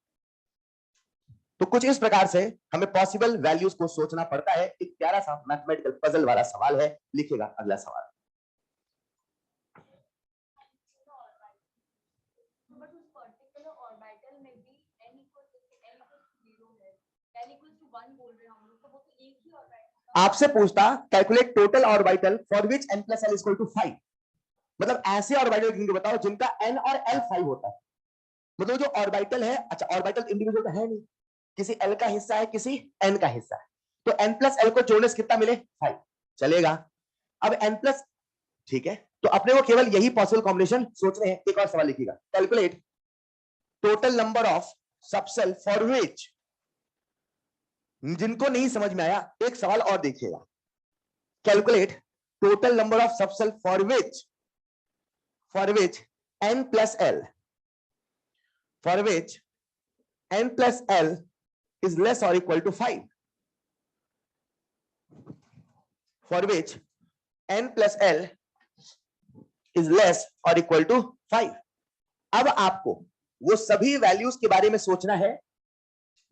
तो कुछ इस प्रकार से हमें पॉसिबल वैल्यूज को सोचना पड़ता है। एक प्यारा सा मैथमेटिकल पजल वाला सवाल है, लिखिएगा अगला सवाल। आपसे पूछता calculate total orbital for which n plus l equal to 5, मतलब ऐसे ऑर्बिटल गिनके बताओ जिनका n और l 5 होता है। मतलब जो ऑर्बिटल है, अच्छा ऑर्बिटल इंडिविजुअल तो है नहीं, किसी l का हिस्सा है, किसी n का हिस्सा है, तो n प्लस l को जोड़ने से कितना मिले 5, चलेगा? अब n प्लस, ठीक है, तो अपने को केवल यही पॉसिबल कॉम्बिनेशन सोचने हैं। एक और सवाल लिखिएगा, calculate total number of subshell for which, जिनको नहीं समझ में आया एक सवाल और देखिएगा, calculate total number of subshell for which n plus l, for which n plus l is less or equal to 5, for which n plus l is less or equal to 5। अब आपको वो सभी वैल्यूज के बारे में सोचना है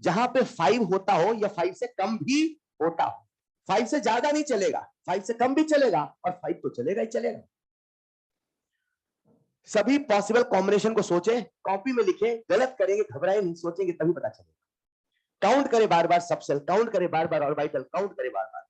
जहां पे 5 होता हो या 5 से कम भी होता हो। 5 से ज्यादा नहीं चलेगा, 5 से कम भी चलेगा, और 5 तो चलेगा ही चलेगा। सभी पॉसिबल कॉम्बिनेशन को सोचे, कॉपी में लिखे, गलत करेंगे घबराए नहीं, सोचेंगे तभी पता चलेगा। काउंट करे बार बार सबसेल, काउंट करे बार बार ऑर्बिटल, काउंट करे बार बार।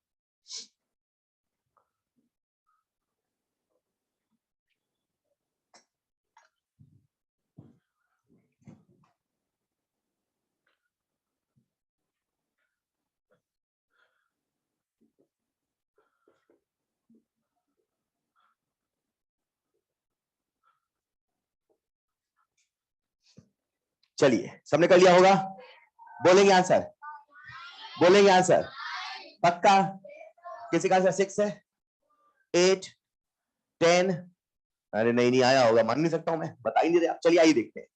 चलिए, सबने कर लिया होगा? बोलेंगे आंसर, बोलेंगे आंसर पक्का? किसी का आंसर 6 है, 8 10, अरे नहीं नहीं आया होगा, मान नहीं सकता हूं मैं, बता ही नहीं रहे। चलिए आइए देखते हैं।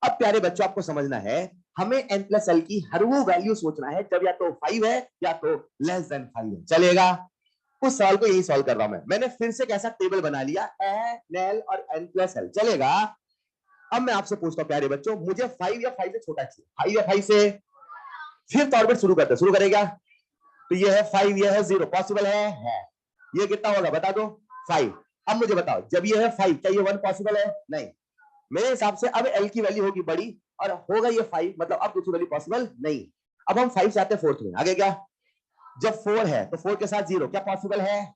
अब प्यारे बच्चों आपको समझना है, हमें n प्लस एल की हर वो वैल्यू सोचना है जब या तो 5 है या तो लेस देन 5 है, चलेगा? उस सवाल को यही सॉल्व कर रहा हूं मैं। मैंने फिर से कैसा टेबल बना लिया, n l और n प्लस एल, चलेगा? अब मैं आपसे पूछता हूं प्यारे बच्चों, मुझे 5 या 5 से छोटा चाहिए, 5 या 5 से, फिर ऑर्बिट शुरू करते, शुरू करेगा? तो ये है 5, ये है 0, पॉसिबल है? ये कितना होगा बता दो, 5। अब मुझे बताओ, जब ये है 5, क्या ये 1 पॉसिबल है? नहीं। मेरे हिसाब से अब l की वैल्यू होगी बड़ी और होगा ये 5, मतलब अब दूसरी वैल्यू पॉसिबल नहीं। अब हम 5 से आते हैं 4 में, आगे क्या? जब 4 है तो 4 के साथ 0, क्या पॉसिबल है?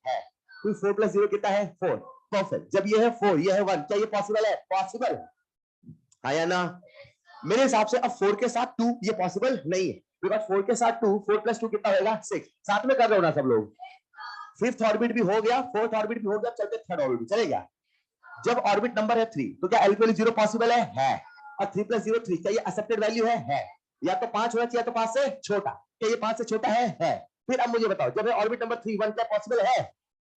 तो 4 प्लस 0 कितना है? 4, परफेक्ट। जब ये है 4, ये है 1, क्या ये पॉसिबल है? पॉसिबल है, हाँ या ना? मेरे हिसाब से अब 4 के साथ 2 ये पॉसिबल नहीं है, बिकॉज 4 के साथ 2, 4 प्लस 2 कितना होगा? 6। साथ में कर रहे हो ना सब लोग? फिफ्थ ऑर्बिट भी हो गया, फोर्थ ऑर्बिट भी हो गया, चलते थर्ड ऑर्बिट चलेगा। जब ऑर्बिट नंबर है 3 तो क्या एल 0 पॉसिबल है? और 3 + 0 3, क्या ये एक्सेप्टेड वैल्यू है? या तो 5 होना चाहिए, तो 5 से छोटा, क्या ये 5 से छोटा है? फिर अब मुझे बताओ, जब ऑर्बिट नंबर 3 1 क्या पॉसिबल है?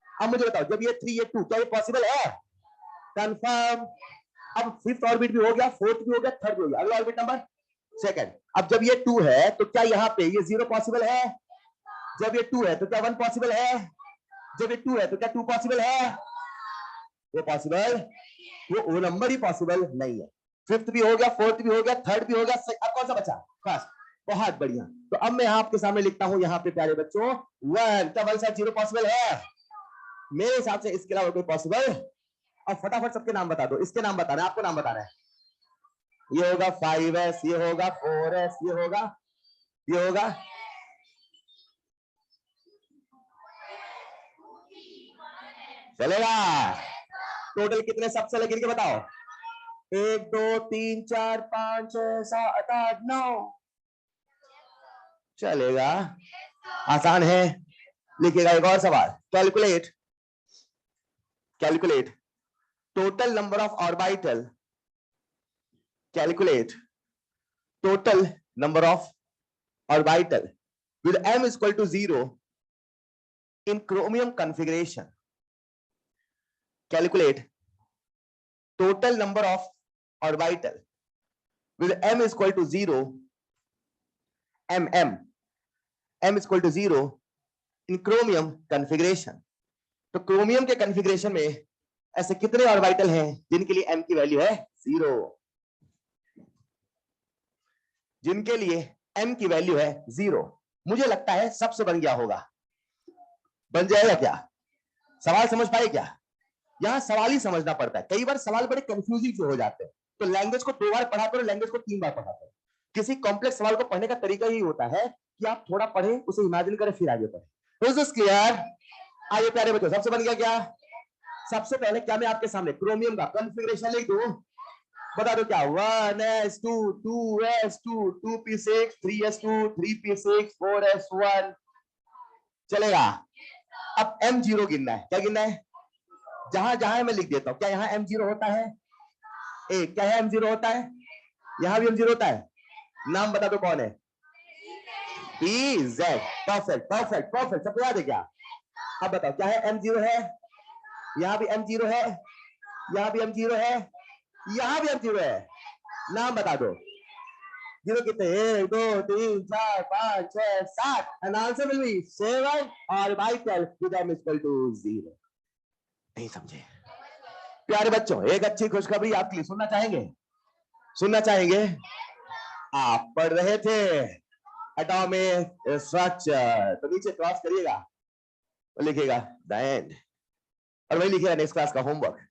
अब मुझे बताओ, जब ये 3 ये 2 क्या ये पॉसिबल है? कंफर्म। अब फिफ्थ ऑर्बिट भी हो गया, फोर्थ भी हो गया, थर्ड भी हो गया, अगला ऑर्बिट नंबर सेकंड। अब जब ये 2 है तो क्या यहाँ पे ये 0 पॉसिबल है? जब ये 2 है तो क्या 1 पॉसिबल है? जब ये 2 है तो क्या 2 पॉसिबल है? वो पॉसिबल, वो नंबर ही पॉसिबल नहीं है। फिफ्थ भी हो गया, फोर्थ भी हो गया, थर्ड भी हो गया, अब कौन सा बचा? फर्स्ट। बहुत बढ़िया। तो अब मैं आपके सामने लिखता हूं यहाँ पे प्यारे बच्चों 1, क्या 1 साइड 0 पॉसिबल है? मेरे हिसाब से इसके अलावा कोई पॉसिबल? अब फटाफट सबके नाम बता दो, इसके नाम बताना है, आपको नाम बताना है। ये होगा 5s, ये होगा 4s, ये होगा, ये होगा, चलेगा? टोटल कितने सबसे लगे के बताओ? 1 2 3 4 5 6 7 8 9, चलेगा, आसान है। लिखिएगा एक और सवाल, calculate total number of orbital, calculate total number of orbital with m is equal to 0 in chromium configuration. Calculate total number of orbital with m is equal to 0, m is equal to 0 in chromium configuration. तो chromium के configuration में ऐसे कितने orbital हैं जिनके लिए m की value है 0, जिनके लिए m की वैल्यू है 0? मुझे लगता है सबसे बन गया होगा, बन जाएगा क्या? सवाल समझ पाए क्या? यहां सवाल ही समझना पड़ता है, कई बार सवाल बड़े कंफ्यूजिंग से हो जाते हैं। तो लैंग्वेज को 2 बार पढ़ाते हो, लैंग्वेज को 3 बार पढ़ाते हो। किसी कॉम्प्लेक्स सवाल को पढ़ने का तरीका ही होता है कि आप थोड़ा पढ़ें, उसे इमेजिन करें, फिर आगे पढ़ें। Is this clear? आइए प्यारे बच्चों, सबसे बन गया क्या? सबसे पहले क्या मैं आपके सामने क्रोमियम का कॉन्फ़िगरेशन लिख दूं? बता दो क्या? 1s2 2s2 2p6 3s2 3p6 4s1, चलेगा? अब m0 गिनना है, क्या गिनना है? जहां जहां मैं लिख देता हूं, क्या यहां m0 होता है? एक, क्या है m0 होता है? यहां भी m0 होता है। नाम बता दो कौन है? pz। परफेक्ट परफेक्ट परफेक्ट, सबको याद है क्या? अब बताओ क्या है? m0 है, यहां भी m0 है, यहां भी m0 है, यहां भी m0 है। नाम बता दो। जीरो कितने? 1 2 3 4 5 6 7, and answer will be 7 orbital with m equal to 0। नहीं समझे? प्यारे बच्चों, एक अच्छी खुशखबरी आपके लिए सुनना चाहेंगे? सुनना चाहेंगे? आप पढ़ रहे थे एटॉमिक स्ट्रक्चर, तो नीचे क्रॉस करिएगा, तो लिखिएगा द एंड, और वही लिखिएगा नेक्स्ट क्लास का होमवर्क।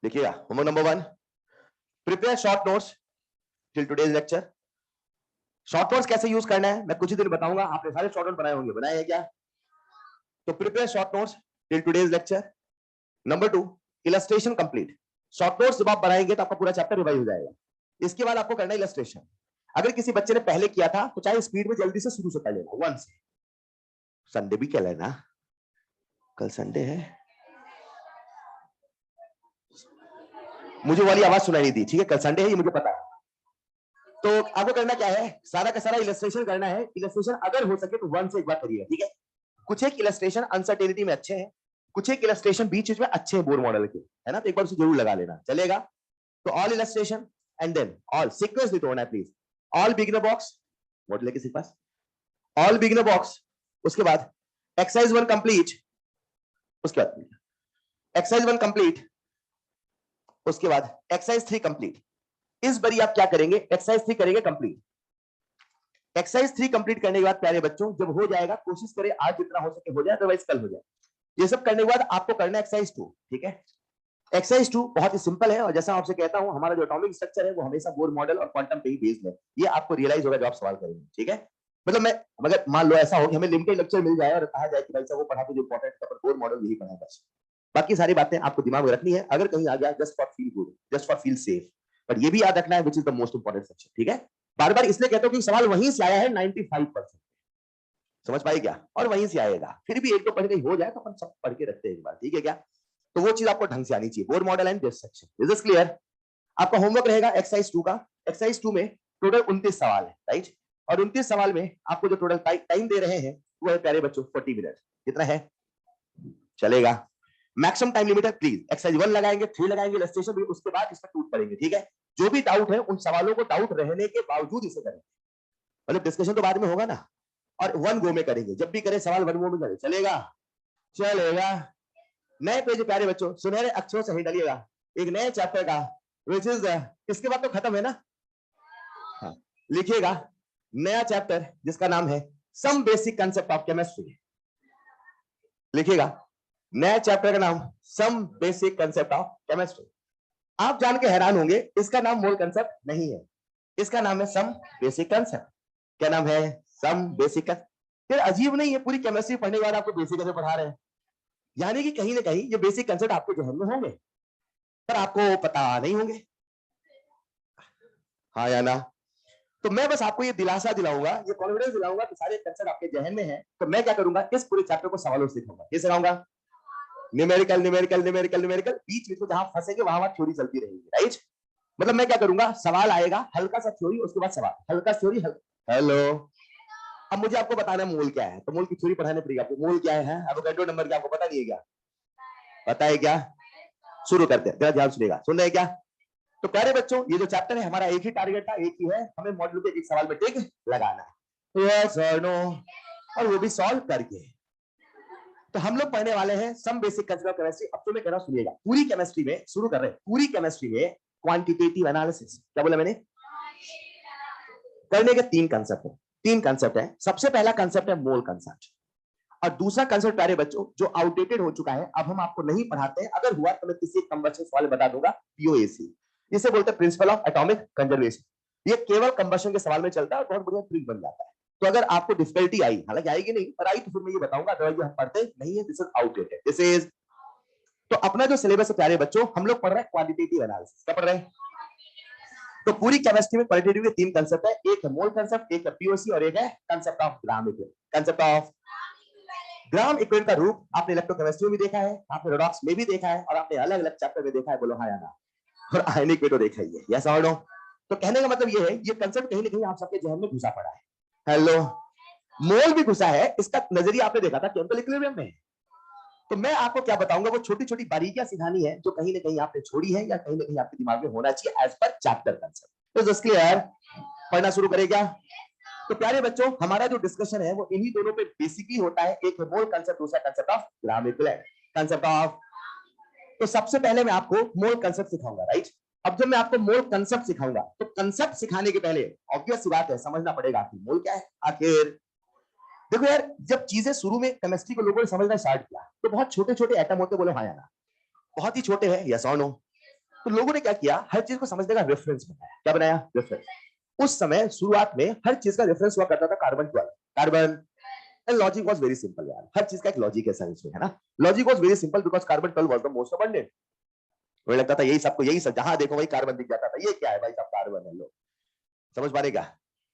लिखिएगा homework number 1, prepare short notes till today's lecture. Short notes कैसे यूज करना है मैं कुछ ही दिन बताऊंगा। आपने सारे शॉर्ट नोट बनाए होंगे, बनाए हैं क्या? तो prepare short notes till today's lecture. Number 2, illustration complete. Short notes जब आप बनाएंगे तो आपका पूरा चैप्टर रिवाइज हो जाएगा। इसके बाद आपको करना है इलस्ट्रेशन। अगर किसी बच्चे ने पहले किया था तो चाहे स्पीड में जल्दी से शुरू से कर लेना, 1 से। संडे भी क्या लेना, कल संडे है, मुझे वाली आवाज सुनाई नहीं दी, ठीक है? कल संडे है, ये मुझे पता है। तो आपको करना क्या है? सारा का सारा इलस्ट्रेशन करना है। इलस्ट्रेशन अगर हो सके तो 1 से एक बार करिएगा, ठीक है? कुछ एक इलस्ट्रेशन अनसर्टेनिटी में अच्छे हैं, कुछ एक इलस्ट्रेशन बीच में अच्छे हैं बोर मॉडल के, है ना? तो एक बार उसे जरूर लगा लेना, चलेगा? तो all illustration and then all sequence भी तोड़ना है please. All beginner box, what लेके किसी पास ऑल बिगिनर बॉक्स, उसके बाद एक्सरसाइज 1 कंप्लीट, उसके बाद एक्सरसाइज 1 कंप्लीट, उसके बाद एक्सरसाइज 3 कंप्लीट। इस बारी आप क्या करेंगे? एक्सरसाइज 3 करेंगे कंप्लीट। एक्सरसाइज 3 कंप्लीट करने के बाद प्यारे बच्चों जब हो जाएगा, कोशिश करें आज जितना हो सके हो जाए, अदरवाइज कल हो जाए। ये सब करने के बाद आपको करना है एक्सरसाइज 2, ठीक है? एक्सरसाइज 2 बहुत ही सिंपल है, और जैसा आपसे कहता हूं हमारा जो एटॉमिक स्ट्रक्चर है वो हमेशा बोर मॉडल और क्वांटम पे ही बेस्ड है। ये आपको रियलाइज होगा जब आप सवाल करेंगे, ठीक है? मतलब मैं अगर मान लो ऐसा हो कि हमें लिमिटेड लेक्चर मिल जाए और कहा जाए कि भाई साहब वो पढ़ा तो जो इंपॉर्टेंट है, पर बोर मॉडल यही पढ़ा है बस, बाकी सारी बातें आपको दिमाग में रखनी है। अगर कहीं आ गया, just for feel good, just for feel safe, but ये भी याद रखना है which is the most important section, ठीक है? बार बार इसलिए कहता हूं कि सवाल वहीं से आया है 95%। समझ पाए क्या? और वहीं से आएगा, फिर भी एक दो पढ़ के हो जाए तो अपन सब पढ़ के रखते हैं एक बार, ठीक है क्या? तो वो चीज आपको ढंग से आनी चाहिए। Bohr model and destruction, is this clear? आपका होमवर्क रहेगा एक्सरसाइज 2 का। एक्सरसाइज 2 में टोटल 29 सवाल है, राइट? और 29 सवाल में आपको जो टोटल टाइम दे रहे हैं वो है प्यारे बच्चों 40 मिनट। कितना है? चलेगा। मैक्सिमम टाइम लिमिट है प्लीज। एक्सरसाइज 1 लगाएंगे, 3 लगाएंगे इलस्ट्रेशन भी, उसके बाद इस पर टूट पड़ेंगे, ठीक है? जो भी डाउट है उन सवालों को डाउट रहने के बावजूद इसे करें, मतलब डिस्कशन तो बाद में होगा ना, और 1 गो में करेंगे। जब भी करें सवाल 1 गो में करें, चलेगा? चलेगा। नए पेज प्यारे बच्चों सुनहरे अक्षरों से डालिएगा एक नए चैप्टर का, विच इज इसके बाद तो खत्म है ना? हाँ, लिखिएगा नया चैप्टर जिसका नाम है some basic concept of chemistry. लिखिएगा नया चैप्टर का नाम some basic concept of chemistry. आप जान के हैरान होंगे, इसका नाम मोल कंसेप्ट नहीं है, इसका नाम है सम बेसिक कंसेप्ट। क्या नाम है? Some basic. फिर अजीब नहीं है, पूरी केमिस्ट्री पढ़ने के बाद आपको बेसिक कैसे पढ़ा रहे हैं? यानी कि कहीं ना कहीं ये बेसिक कंसेप्ट आपके जहन में होंगे पर आपको पता नहीं होंगे, हाँ या ना? तो मैं बस आपको ये दिलासा दिलाऊंगा, ये कॉन्फिडेंस दिलाऊंगा कि सारे कंसेप्ट आपके जहन में है। तो मैं क्या करूंगा, इस पूरे चैप्टर को सवालों से सिखाऊंगा। ये सिखाऊंगा न्यूमेरिकल न्यूमेरिकल न्यूमेरिकल न्यूमेरिकल, बीच बीच में जहां फंसेंगे वहां थ्योरी चलती रहेगी, राइट? मतलब मैं क्या करूंगा, सवाल आएगा, हल्का सा थ्योरी, उसके बाद सवाल, हल्का थ्योरी, हेलो। अब मुझे आपको बताना है मोल क्या है, तो मोल की थ्योरी पढ़ाने पड़ेगी आपको। मोल क्या है? एवोगाड्रो नंबर क्या आपको पता नहीं है क्या? पता है क्या? शुरू करते हैं, ध्यान सुनिएगा, सुन रहे हैं क्या? तो प्यारे बच्चों ये जो चैप्टर है हमारा एक ही टारगेट था, एक ही है, हमें मॉड्यूल के एक सवाल में टिक लगाना है, यस और नो, और वो भी सॉल्व करके। तो हम लोग पढ़ने वाले हैं some basic concept of chemistry. अब तो मैं कह रहा हूं सुनिएगा, पूरी केमिस्ट्री में शुरू कर रहे हैं, पूरी केमिस्ट्री में क्वांटिटेटिव एनालिसिस, क्या बोला मैंने? करने के 3 कंसेप्ट है, 3 कंसेप्ट है। सबसे पहला कंसेप्ट है मोल कंसेप्ट, और दूसरा कंसेप्ट प्यारे बच्चों जो आउटडेटेड हो चुका है, अब हम आपको नहीं पढ़ाते हैं, अगर हुआ तो मैं किसी एक कंबशन सवाल बता दूंगा, पीओएसी, इसे बोलते हैं प्रिंसिपल ऑफ एटॉमिक कंजर्वेशन। ये केवल कंबशन के सवाल में चलता है और बहुत बढ़िया ट्रिक बन जाता है। तो अगर आपको डिफिकल्टी आई, हालांकि आएगी नहीं, पर आई तो फिर मैं ये बताऊंगा, अदरवाइज हम पढ़ते नहीं है, this is outdated, this is. तो अपना जो सिलेबस है प्यारे बच्चों, हम लोग पढ़ रहे हैं क्वांटिटेटिव एनालिसिस। क्या पढ़ रहे हैं? तो पूरी केमिस्ट्री में क्वालिटेटिव के 3 कंसेप्ट है, एक है मोल कंसेप्ट, एक है पीओसी, और एक है concept of gram equivalent. Concept of gram equivalent का रूप आपने इलेक्ट्रोकेमिस्ट्री में देखा है, आपने रेडॉक्स में भी देखा है, और आपने अलग अलग चैप्टर में देखा है, बोलो हाँ या ना? और आयनिक में तो देखा ही है, यस और नो? तो कहने का मतलब ये है, ये कंसेप्ट कहीं ना कहीं आप सबके जहन में घुसा पड़ा है। हेलो, मोल भी घुसा है, इसका नजरिया आपने देखा था केमिकल इक्विलिब्रियम में। तो मैं आपको क्या बताऊंगा, वो छोटी छोटी बारीकियां सिखानी है जो कहीं ना कहीं आपने छोड़ी है, या कहीं ना कहीं आपके दिमाग में होना चाहिए एज पर चैप्टर कंसेप्ट। तो जस्ट क्लियर, पढ़ना शुरू करें क्या? तो प्यारे बच्चों हमारा जो डिस्कशन है वो इन्हीं दोनों पे बेसिकली होता है, एक है मोल कंसेप्ट, दूसरा concept of gram equivalent. Concept of, तो सबसे पहले मैं आपको मोल कंसेप्ट सिखाऊंगा, राइट? अब जब मैं आपको मोल कंसेप्ट सिखाऊंगा तो कंसेप्ट सिखाने के पहले ऑब्वियस सी बात है, समझना पड़ेगा कि मोल क्या है आखिर। देखो यार, जब चीजें शुरू में केमिस्ट्री को लोगों ने समझना स्टार्ट किया तो बहुत छोटे छोटे एटम होते, बोले हाँ या ना? बहुत ही छोटे हैं, यस और नो? तो लोगों ने क्या किया, हर चीज को समझने का रेफरेंस बनाया। क्या बनाया? रेफरेंस। उस समय शुरुआत में हर चीज का रेफरेंस हुआ करता था carbon 12, carbon, and logic was very simple यार, हर चीज का एक लॉजिक है साइंस में, है ना? Logic was very simple because carbon 12 was the most abundant. मुझे लगता था यही सबको, यही सब जहां देखो वही कार्बन दिख जाता था, ये क्या है भाई साहब, कार्बन है, लो समझ पा रहे क्या?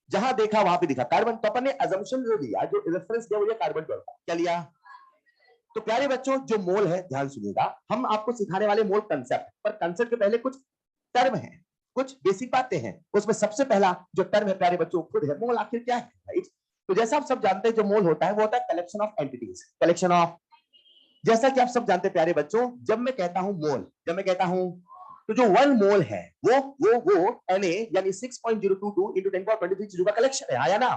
जहां देखा वहां पे दिखा कार्बन, तो अपन ने अजम्पशन जो लिया, जो रेफरेंस दिया वो ये कार्बन 12 था। क्या लिया? तो प्यारे बच्चों जो मोल है, ध्यान सुनिएगा, हम आपको सिखाने वाले मोल कंसेप्ट, पर कंसेप्ट के पहले कुछ टर्म है, कुछ बेसिक बातें हैं। उसमें सबसे पहला जो टर्म है प्यारे बच्चों खुद है, मोल आखिर क्या है, राइट? तो जैसा आप सब जानते हैं जो मोल होता है वो होता है collection of entities, collection of. जैसा कि आप सब जानते हैं प्यारे बच्चों, जब मैं कहता हूं मोल, जब मैं कहता हूं, तो जो 1 मोल है वो Na यानी 6.022 into 1023 चीजों का कलेक्शन है, आया ना?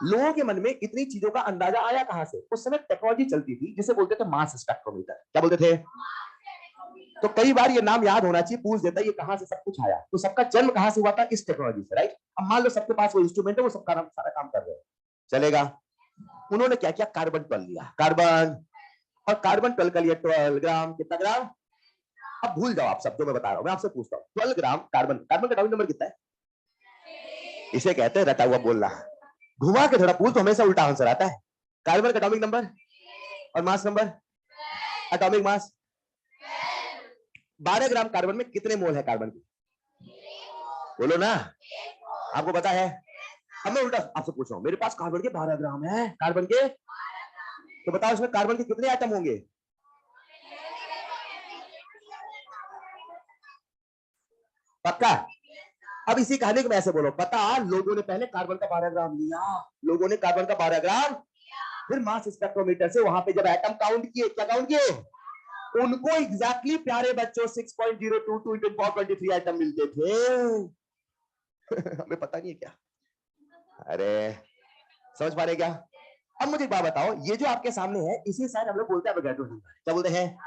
लोगों के मन में इतनी चीजों का अंदाजा आया कहां से? उस समय टेक्नोलॉजी चलती थी जिसे बोलते थे मास स्पेक्ट्रोमीटर। क्या बोलते थे? तो कई बार ये नाम याद होना चाहिए, पूछ देता है ये कहां से सब कुछ आया, तो सबका जन्म कहां से हुआ था? इस टेक्नोलॉजी से, राइट? अब मान लो सबके पास वो इंस्ट्रूमेंट है, वो सबका सारा काम कर रहे हैं, चलेगा? उन्होंने क्या किया, कार्बन 12 लिया, कार्बन, और कार्बन 12 का लिया 12 ग्राम, कितना ग्राम? अब भूल जाओ आप सब जो मैं बता रहा हूं, मैं आपसे पूछता हूं 12 ग्राम कार्बन, कार्बन का एटॉमिक नंबर कितना है? इसे कहते हैं रटा हुआ बोलना, घुमा के थोड़ा पूछ तो हमेशा उल्टा आंसर आता है। कार्बन का एटॉमिक नंबर और mass number, atomic mass 12 gram carbon में कितने मोल है कार्बन की? बोलो ना, आपको पता है? अब मैं उल्टा आपसे पूछ रहा हूं, मेरे पास कार्बन के 12 ग्राम है, कार्बन के, तो बताओ इसमें कार्बन के कितने एटम होंगे? पक्का? अब इसी कहानी को मैं ऐसे बोलो, पता लोगों ने पहले कार्बन का 12 ग्राम लिया, लोगों ने कार्बन का 12 ग्राम, फिर मास स्पेक्ट्रोमीटर से वहां पे जब एटम काउंट किए, क्या काउंट किए, उनको एग्जैक्टली प्यारे बच्चों 6.022 into 423 एटम मिलते थे। हमें पता नहीं है क्या? अरे समझ पा रहे क्या? अब मुझे एक बात बताओ, ये जो आपके सामने है इसी शायद हम लोग बोलते हैं एवोगाड्रो नंबर, क्या बोलते हैं?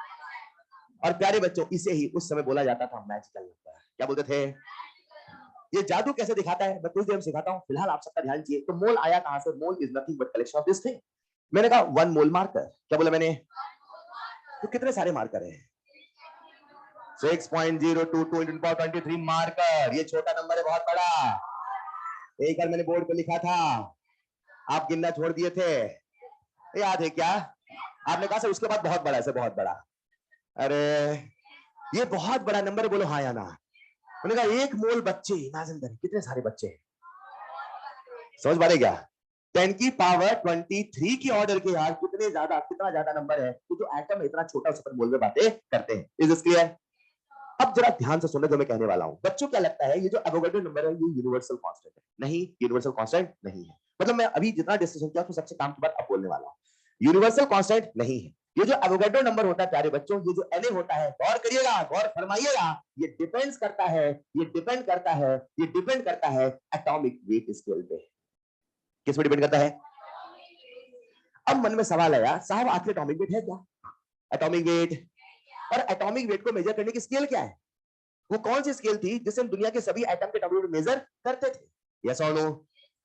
और प्यारे बच्चों इसे ही उस समय बोला जाता था मैजिकल नंबर, क्या बोलते थे? ये जादू कैसे दिखाता है मैं कुछ देर में सिखाता हूं, फिलहाल आप सबका ध्यान चाहिए। तो मोल आया कहां से? Mole is nothing but collection of this thing. मैंने कहा 1 मोल मार्कर, क्या बोला मैंने? तो कितने सारे मार्कर हैं? 6.022 into 423 मार्कर। ये छोटा नंबर है, बहुत बड़ा। एक बार मैंने बोर्ड पे लिखा था, आप गिनना छोड़ दिए थे, याद है क्या? आपने कहा सर उसके बाद बहुत बड़ा है, बहुत बड़ा। अरे ये बहुत बड़ा नंबर है, बोलो हाँ या ना? उन्होंने कहा 1 मोल बच्चे, इमेजिन करें कितने सारे बच्चे। समझ पा रहे क्या? 10 की पावर 23 की ऑर्डर के यार, कितने ज्यादा, कितना ज्यादा नंबर है। तो जो एटम इतना छोटा उस पर मोल में बातें करते हैं। Is this clear? अब जरा ध्यान से सुनना जो मैं कहने वाला हूं। बच्चों क्या लगता है ये जो एवोगाड्रो नंबर है ये यूनिवर्सल कांस्टेंट है? नहीं, यूनिवर्सल कांस्टेंट नहीं है। मतलब मैं अभी जितना डिस्कशन किया तो सबसे काम की बात अब बोलने वाला हूं, यूनिवर्सल कांस्टेंट नहीं है। ये जो एवोगाड्रो नंबर होता है प्यारे बच्चों, ये जो Na होता है, गौर करिएगा, गौर फरमाइएगा, ये डिपेंड करता है, ये डिपेंड करता है, ये डिपेंड करता है एटॉमिक वेट स्केल पे। किस पे डिपेंड करता है? अब मन में सवाल आया, साहब आखिर एटॉमिक वेट है क्या? एटॉमिक वेट, और एटॉमिक वेट को मेजर करने की स्केल क्या है? वो कौन सी स्केल थी जिससे हम दुनिया के सभी एटम के एटॉमिक वेट मेजर करते थे? यस और नो?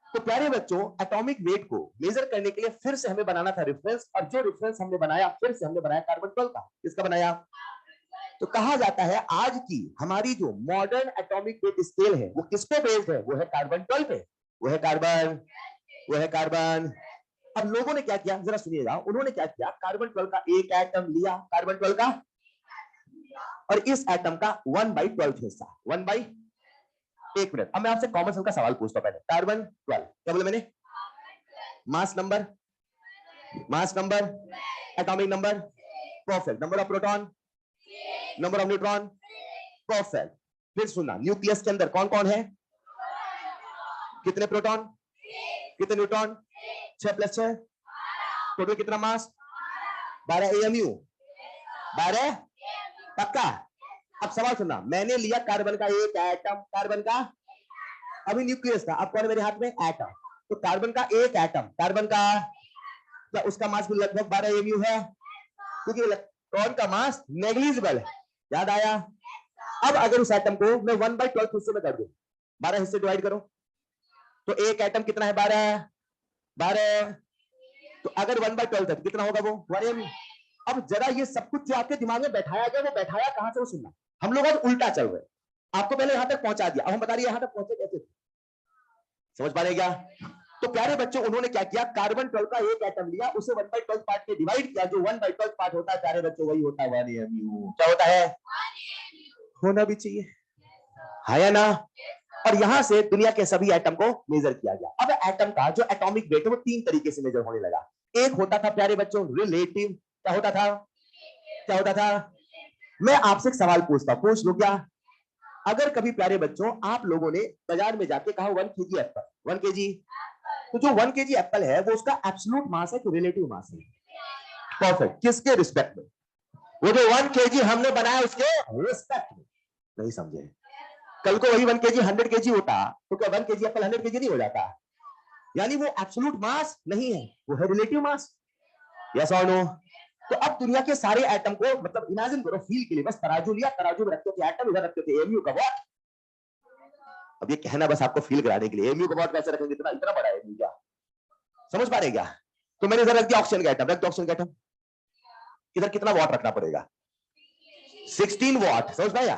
तो प्यारे बच्चों एटॉमिक वेट को मेजर करने के लिए फिर से हमें बनाना था रेफरेंस, और जो रेफरेंस हमने बनाया, फिर से हमने बनाया कार्बन 12 का। किसका बनाया? तो कहा जाता है आज की हमारी जो मॉडर्न एटॉमिक वेट स्केल है वो किस पे बेस्ड है? वो है कार्बन 12 पे। वो है कार्बन, वो है कार्बन। अब लोगों ने क्या किया जरा सुनिएगा, उन्होंने क्या किया, कार्बन 12 का एक एटम लिया, कार्बन 12 का, और इस एटम का 1/12 हिस्सा, 1/, एक मिनट, अब मैं आपसे कॉमन सेंस का सवाल पूछता हूं। पहले कार्बन 12 क्या बोले मैंने? Mass number, mass number, atomic number, perfect. Number of proton, number of neutron, perfect. फिर सुनना, न्यूक्लियस के अंदर कौन कौन है? कितने प्रोटॉन, कितने न्यूट्रॉन? 6 + 6, टोटल कितना मास? 12 AMU, 12 पक्का? अब सवाल सुनना, मैंने लिया कार्बन का एक एटम, कार्बन का, अभी न्यूक्लियस था, अब कौन है मेरे हाथ में? एटम। तो कार्बन का एक एटम, कार्बन का, क्या उसका मास भी लगभग 12 AMU है? क्योंकि इलेक्ट्रॉन का मास नेग्लिजिबल है। याद आया? अब अगर उस एटम को मैं 1/12 हिस्से में कर दूं, 12 हिस्से डिवाइड करो, तो एक एटम कितना है? 12, 12। तो अगर 1/12 तक कितना होगा? वो 1 AMU। अब जरा ये सब कुछ जो आपके दिमाग में बैठाया गया, वो बैठाया कहां से? वो सुनना, हम लोग आज उल्टा चल रहे हैं। आपको पहले यहां तक पहुंचा दिया, अब हम बता रहे यहां तक पहुंचे कैसे? समझ पा रहे क्या? तो प्यारे बच्चों उन्होंने क्या किया, कार्बन 12 का एक एटम लिया, उसे 1/12 पार्ट में डिवाइड किया, जो 1/12 पार्ट होता है प्यारे बच्चों वही होता है 1 AMU। क्या होता है? होना भी चाहिए, है या ना? और यहां से दुनिया के सभी एटम को मेजर किया गया। अब एटम का जो एटॉमिक वेट है वो 3 तरीके से मेजर होने लगा। एक होता था प्यारे बच्चों रिलेटिव, क्या होता था? क्या होता था? मैं आपसे एक सवाल पूछता, पूछ लो क्या? अगर कभी प्यारे बच्चों आप लोगों ने बाजार में जाके कहा 1 kg एप्पल, 1 kg, तो जो 1 kg एप्पल है वो उसका एब्सोल्यूट मास है कि रिलेटिव मास है? परफेक्ट। किसके रिस्पेक्ट में? वो जो 1 kg हमने बनाया उसके रिस्पेक्ट में। नहीं समझे? कल को वही 1 kg 100 kg होता तो क्या 1 kg एप्पल 100 kg नहीं हो जाता? यानी वो एब्सोल्यूट मास नहीं है, वो है रिलेटिव मास। यस और नो? तो अब दुनिया के सारे एटम को, मतलब इमेजिन करो फील के लिए, बस तराजू लिया, तराजू में रखते थे एटम, इधर रखते थे एमयू का वॉट। अब ये कहना बस आपको फील कराने के लिए, एमयू का वॉट कैसे रखेंगे? इतना इतना बड़ा एमयू क्या? समझ पा रहे क्या? तो मैंने इधर रख दिया ऑक्सीजन का एटम, रख दिया ऑक्सीजन का एटम, इधर कितना वॉट रखना पड़ेगा? 16 वॉट। समझ पाया?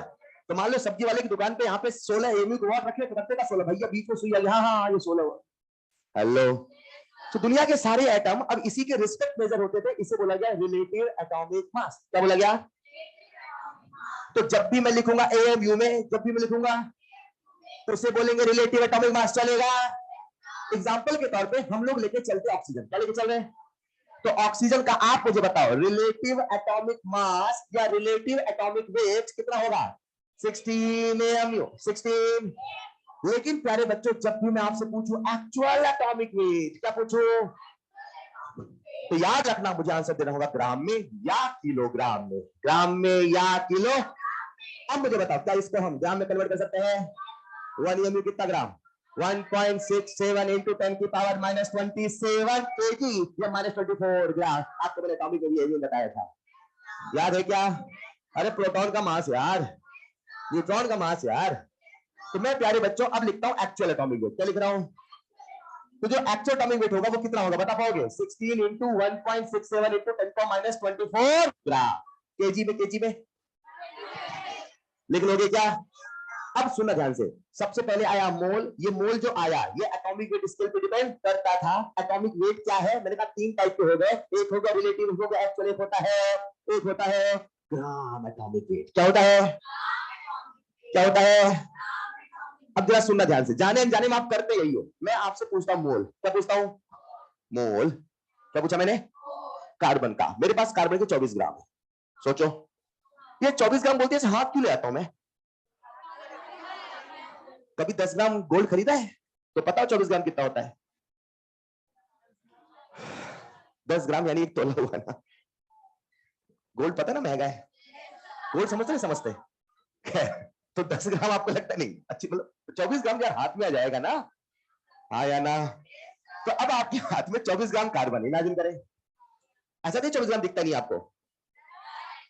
तो मान लो सब्जी वाले की दुकान पे यहाँ पे 16 एमयू का वॉट रखे, तो रखते का 16, भैया बीच में सुई हाँ हाँ ये 16 वॉट। हेलो? तो दुनिया के सारे एटम अब इसी के रिस्पेक्ट मेजर होते थे, इसे बोला गया रिलेटिव एटॉमिक मास। क्या बोला गया? तो जब भी मैं लिखूंगा एएमयू में, जब भी मैं लिखूंगा तो उसे बोलेंगे रिलेटिव एटॉमिक मास, चलेगा? एग्जाम्पल के तौर पे हम लोग लेके चलते ऑक्सीजन, क्या लेके चल रहे हैं? तो ऑक्सीजन का आप मुझे बताओ रिलेटिव एटॉमिक मास या रिलेटिव एटॉमिक वेट कितना होगा? 16 AMU, 16। लेकिन प्यारे बच्चों, जब भी मैं आपसे पूछूं एक्चुअल एटॉमिक वेट, क्या पूछूं? तो याद रखना, मुझे आंसर देना होगा ग्राम में या किलोग्राम में, ग्राम में या किलो। अब मुझे बताओ, क्या इसको हम ग्राम में कन्वर्ट कर सकते हैं? 1 AMU कितना ग्राम? 1.67 इंटू 10 की पावर -27 kg या -24 ग्राम। आपको मैंने एटॉमिक वेट बताया था, याद है क्या? अरे प्रोटॉन का मास यार, न्यूट्रॉन का मास यार। तो मैं प्यारे बच्चों अब लिखता हूं एक्चुअल एटॉमिक वेट। क्या लिख रहा हूं? तो जो एक्चुअल एटॉमिक वेट होगा वो कितना होगा, बता पाओगे? 16 इंटू 1.67 इंटू 10⁻24 ग्राम। केजी में, केजी में लिख लोगे क्या? अब सुनना ध्यान से, सबसे पहले आया मोल। ये मोल जो आया ये एटॉमिक वेट स्केल पे डिपेंड करता था। एटॉमिक वेट क्या है? मैंने कहा 3 टाइप के हो गए, एक होगा रिलेटिव, एक होगा एक्चुअल, एक होता है ग्राम एटॉमिक वेट। क्या होता है? क्या होता है? अब जरा सुनना ध्यान से, जाने अनजाने में आप करते यही हो। मैं आपसे पूछता हूं मोल, क्या पूछता हूं? मोल। क्या पूछा मैंने? कार्बन का। मेरे पास कार्बन के 24 ग्राम है। सोचो, ये 24 ग्राम बोलती है, हाथ क्यों ले आता हूं मैं? कभी 10 ग्राम गोल्ड खरीदा है तो पता हो 24 ग्राम कितना होता है? 10 ग्राम यानी एक तोला हुआ ना। गोल्ड पता ना महंगा है, गोल्ड समझते नहीं समझते? तो 10 ग्राम आपको लगता नहीं अच्छी, मतलब 24 ग्राम क्या हाथ में आ जाएगा ना? हाँ या ना? तो अब आपके हाथ में 24 ग्राम कार्बन, इमेजिन करें। ऐसा नहीं 24 ग्राम दिखता नहीं आपको,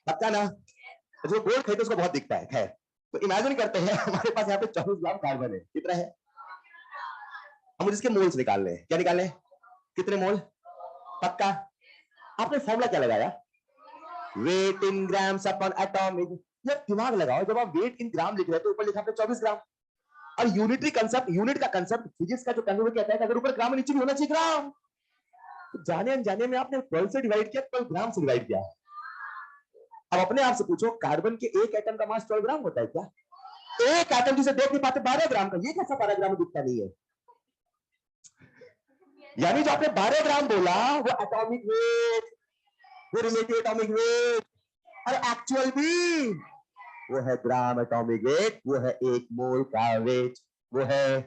पक्का ना? तो जो गोल्ड खरीदते उसको बहुत दिखता है। खैर, तो इमेजिन करते हैं हमारे पास यहाँ पे 24 ग्राम कार्बन है। कितना है? हम मुझे इसके मोल्स निकालने हैं। क्या निकालने हैं? कितने मोल? पक्का? आपने फॉर्मूला क्या लगाया? Weight in grams upon atomic. यार दिमाग लगाओ, जब आप वेट इन ग्राम लिख रहे हो तो ऊपर लिखा आपने 24 ग्राम। और यूनिटरी कंसेप्ट, यूनिट का कंसेप्ट फिजिक्स का जो कंसेप्ट कहता है कि अगर ऊपर ग्राम नीचे भी होना चाहिए ग्राम। तो जाने अनजाने में आपने 12 से डिवाइड किया, 12 ग्राम से डिवाइड किया। अब अपने आप से पूछो, कार्बन के एक एटम का मास 12 ग्राम होता है क्या? एक एटम जिसे देख नहीं पाते 12 ग्राम का, ये कैसा 12 ग्राम दिखता नहीं है? यानी जो आपने 12 ग्राम बोला वो एटॉमिक वेट, वो रिलेटिव एटॉमिक वेट, और एक्चुअल भी वो है ग्राम एटॉमिक वेट, वो है 1 मोल का वेट, वो है।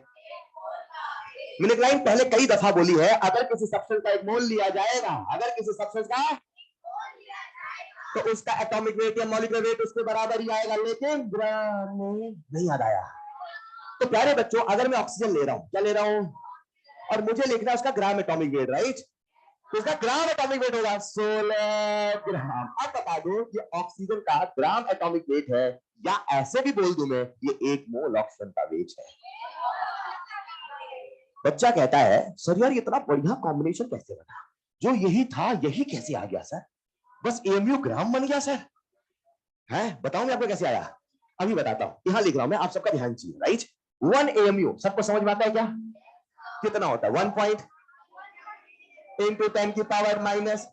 मैंने लाइन पहले कई दफा बोली है, अगर किसी सब्सटेंस का 1 मोल लिया जाएगा, अगर किसी सब्सटेंस का, तो उसका एटॉमिक वेट या मॉलिक्यूलर वेट उसके बराबर ही आएगा, लेकिन ग्राम में नहीं याद आया। तो प्यारे बच्चों, अगर मैं ऑक्सीजन ले रहा हूं, क्या ले रहा हूं, और मुझे लिखना है उसका ग्राम एटॉमिक वेट, राइट? तो उसका ग्राम एटॉमिक वेट होगा 16 ग्राम। अब बता दो ये ऑक्सीजन का ग्राम एटॉमिक वेट है, या ऐसे भी बोल दूं मैं ये 1 मोल ऑक्सीजन का वेट है। बच्चा कहता है सर यार इतना बढ़िया कॉम्बिनेशन कैसे बना, जो यही था यही कैसे आ गया सर, बस एमयू ग्राम बन गया सर। है बताऊं मैं आपको कैसे आया? अभी बताता हूं, यहां लिख रहा हूं मैं, आप सबका ध्यान चाहिए, राइट? 1 AMU सबको समझ में आता है क्या? कितना होता है? 1 पॉइंट इंटू 10 की पावर माइनस,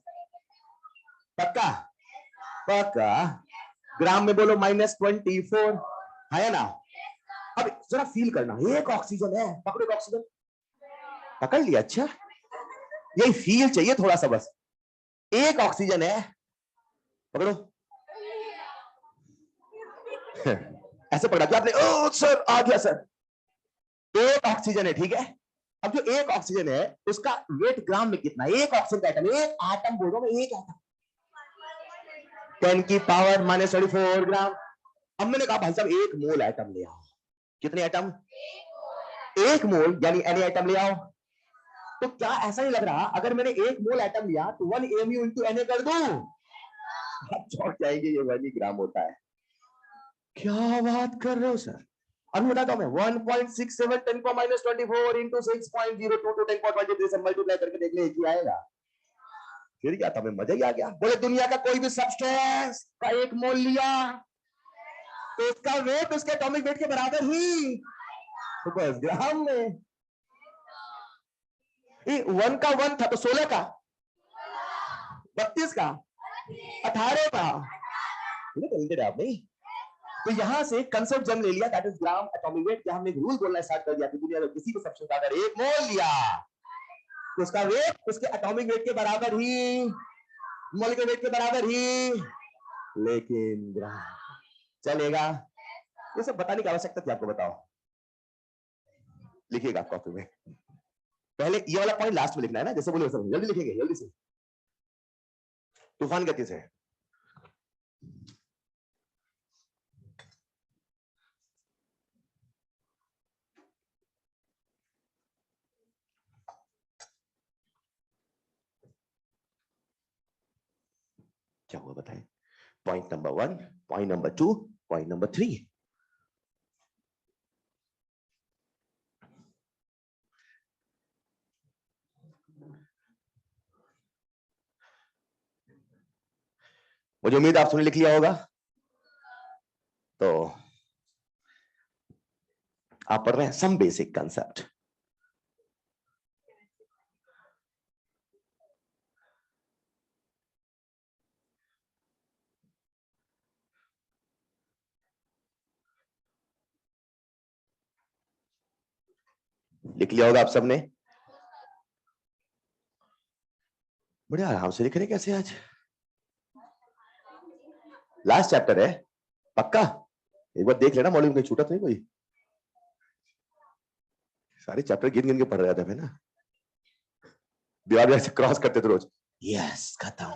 पक्का? पक्का? ग्राम में बोलो -24, है ना? अब जरा फील करना, एक ऑक्सीजन है, पकड़ो ऑक्सीजन, पकड़ लिया, अच्छा यही फील चाहिए थोड़ा सा बस। एक ऑक्सीजन है, पकड़ो। ऐसे पकड़ा कि आपने, ओ सर आ गया सर। एक ऑक्सीजन है, ठीक है? अब जो एक ऑक्सीजन है उसका वेट ग्राम में कितना है? एक ऑक्सीजन का एटम, एक एटम बोल रहा हूं मैं, एक एटम 10 की पावर -24 ग्राम। अब मैंने कहा भाई साहब 1 मोल एटम ले आओ। कितने एटम? 1 मोल, यानी एनी एटम ले आओ। तो क्या ऐसा नहीं लग रहा अगर मैंने 1 मोल एटम लिया तो 1 AMU इंटू Na कर दूं? आप चौंक जाएंगे, ये 1 ग्राम होता है। क्या बात कर रहे हो सर? अभी बताता हूं मैं, 1.67 10 को -24 इंटू 6.02 टू 10 से मल्टीप्लाई करके देख ले, एक ही आएगा। फिर क्या था, मैं मजा ही आ गया। बोले दुनिया का कोई भी सब्सटेंस का 1 मोल लिया तो उसका वेट उसके एटॉमिक वेट के बराबर ही, तो बस ग्राम में। 1 का 1 था तो 16 का, 32 का, 18 का, आप नहीं तो यहां से कंसेप्ट जन्म ले लिया, that is gram atomic weight. हमने एक रूल बोलना स्टार्ट कर दिया कि दुनिया में किसी भी सब्सटेंस का अगर 1 मोल लिया तो उसका वेट उसके एटॉमिक वेट के बराबर ही, मॉलिक्यूलर वेट के बराबर ही, लेकिन ग्राम चलेगा। ये सब बताने की आवश्यकता थी आपको, बताओ। लिखिएगा कॉपी में, पहले ये वाला पॉइंट लास्ट में लिखना है ना, जैसे बोले सब जल्दी लिखेंगे, जल्दी से, तूफान गति से। क्या हुआ बताएं? Point number 1, point number 2, point number 3। मुझे उम्मीद आप सबने लिख लिया होगा। तो आप पढ़ रहे हैं सम बेसिक कंसेप्ट। लिख लिया होगा आप सबने। बड़े आराम से लिख रहे कैसे आज? लास्ट चैप्टर है पक्का? एक बार देख लेना, मॉड्यूल में छूटा तो नहीं कोई? सारे चैप्टर गिन गिन के पढ़ रहे थे ना, दीवार से क्रॉस करते थे रोज। यस खत्म।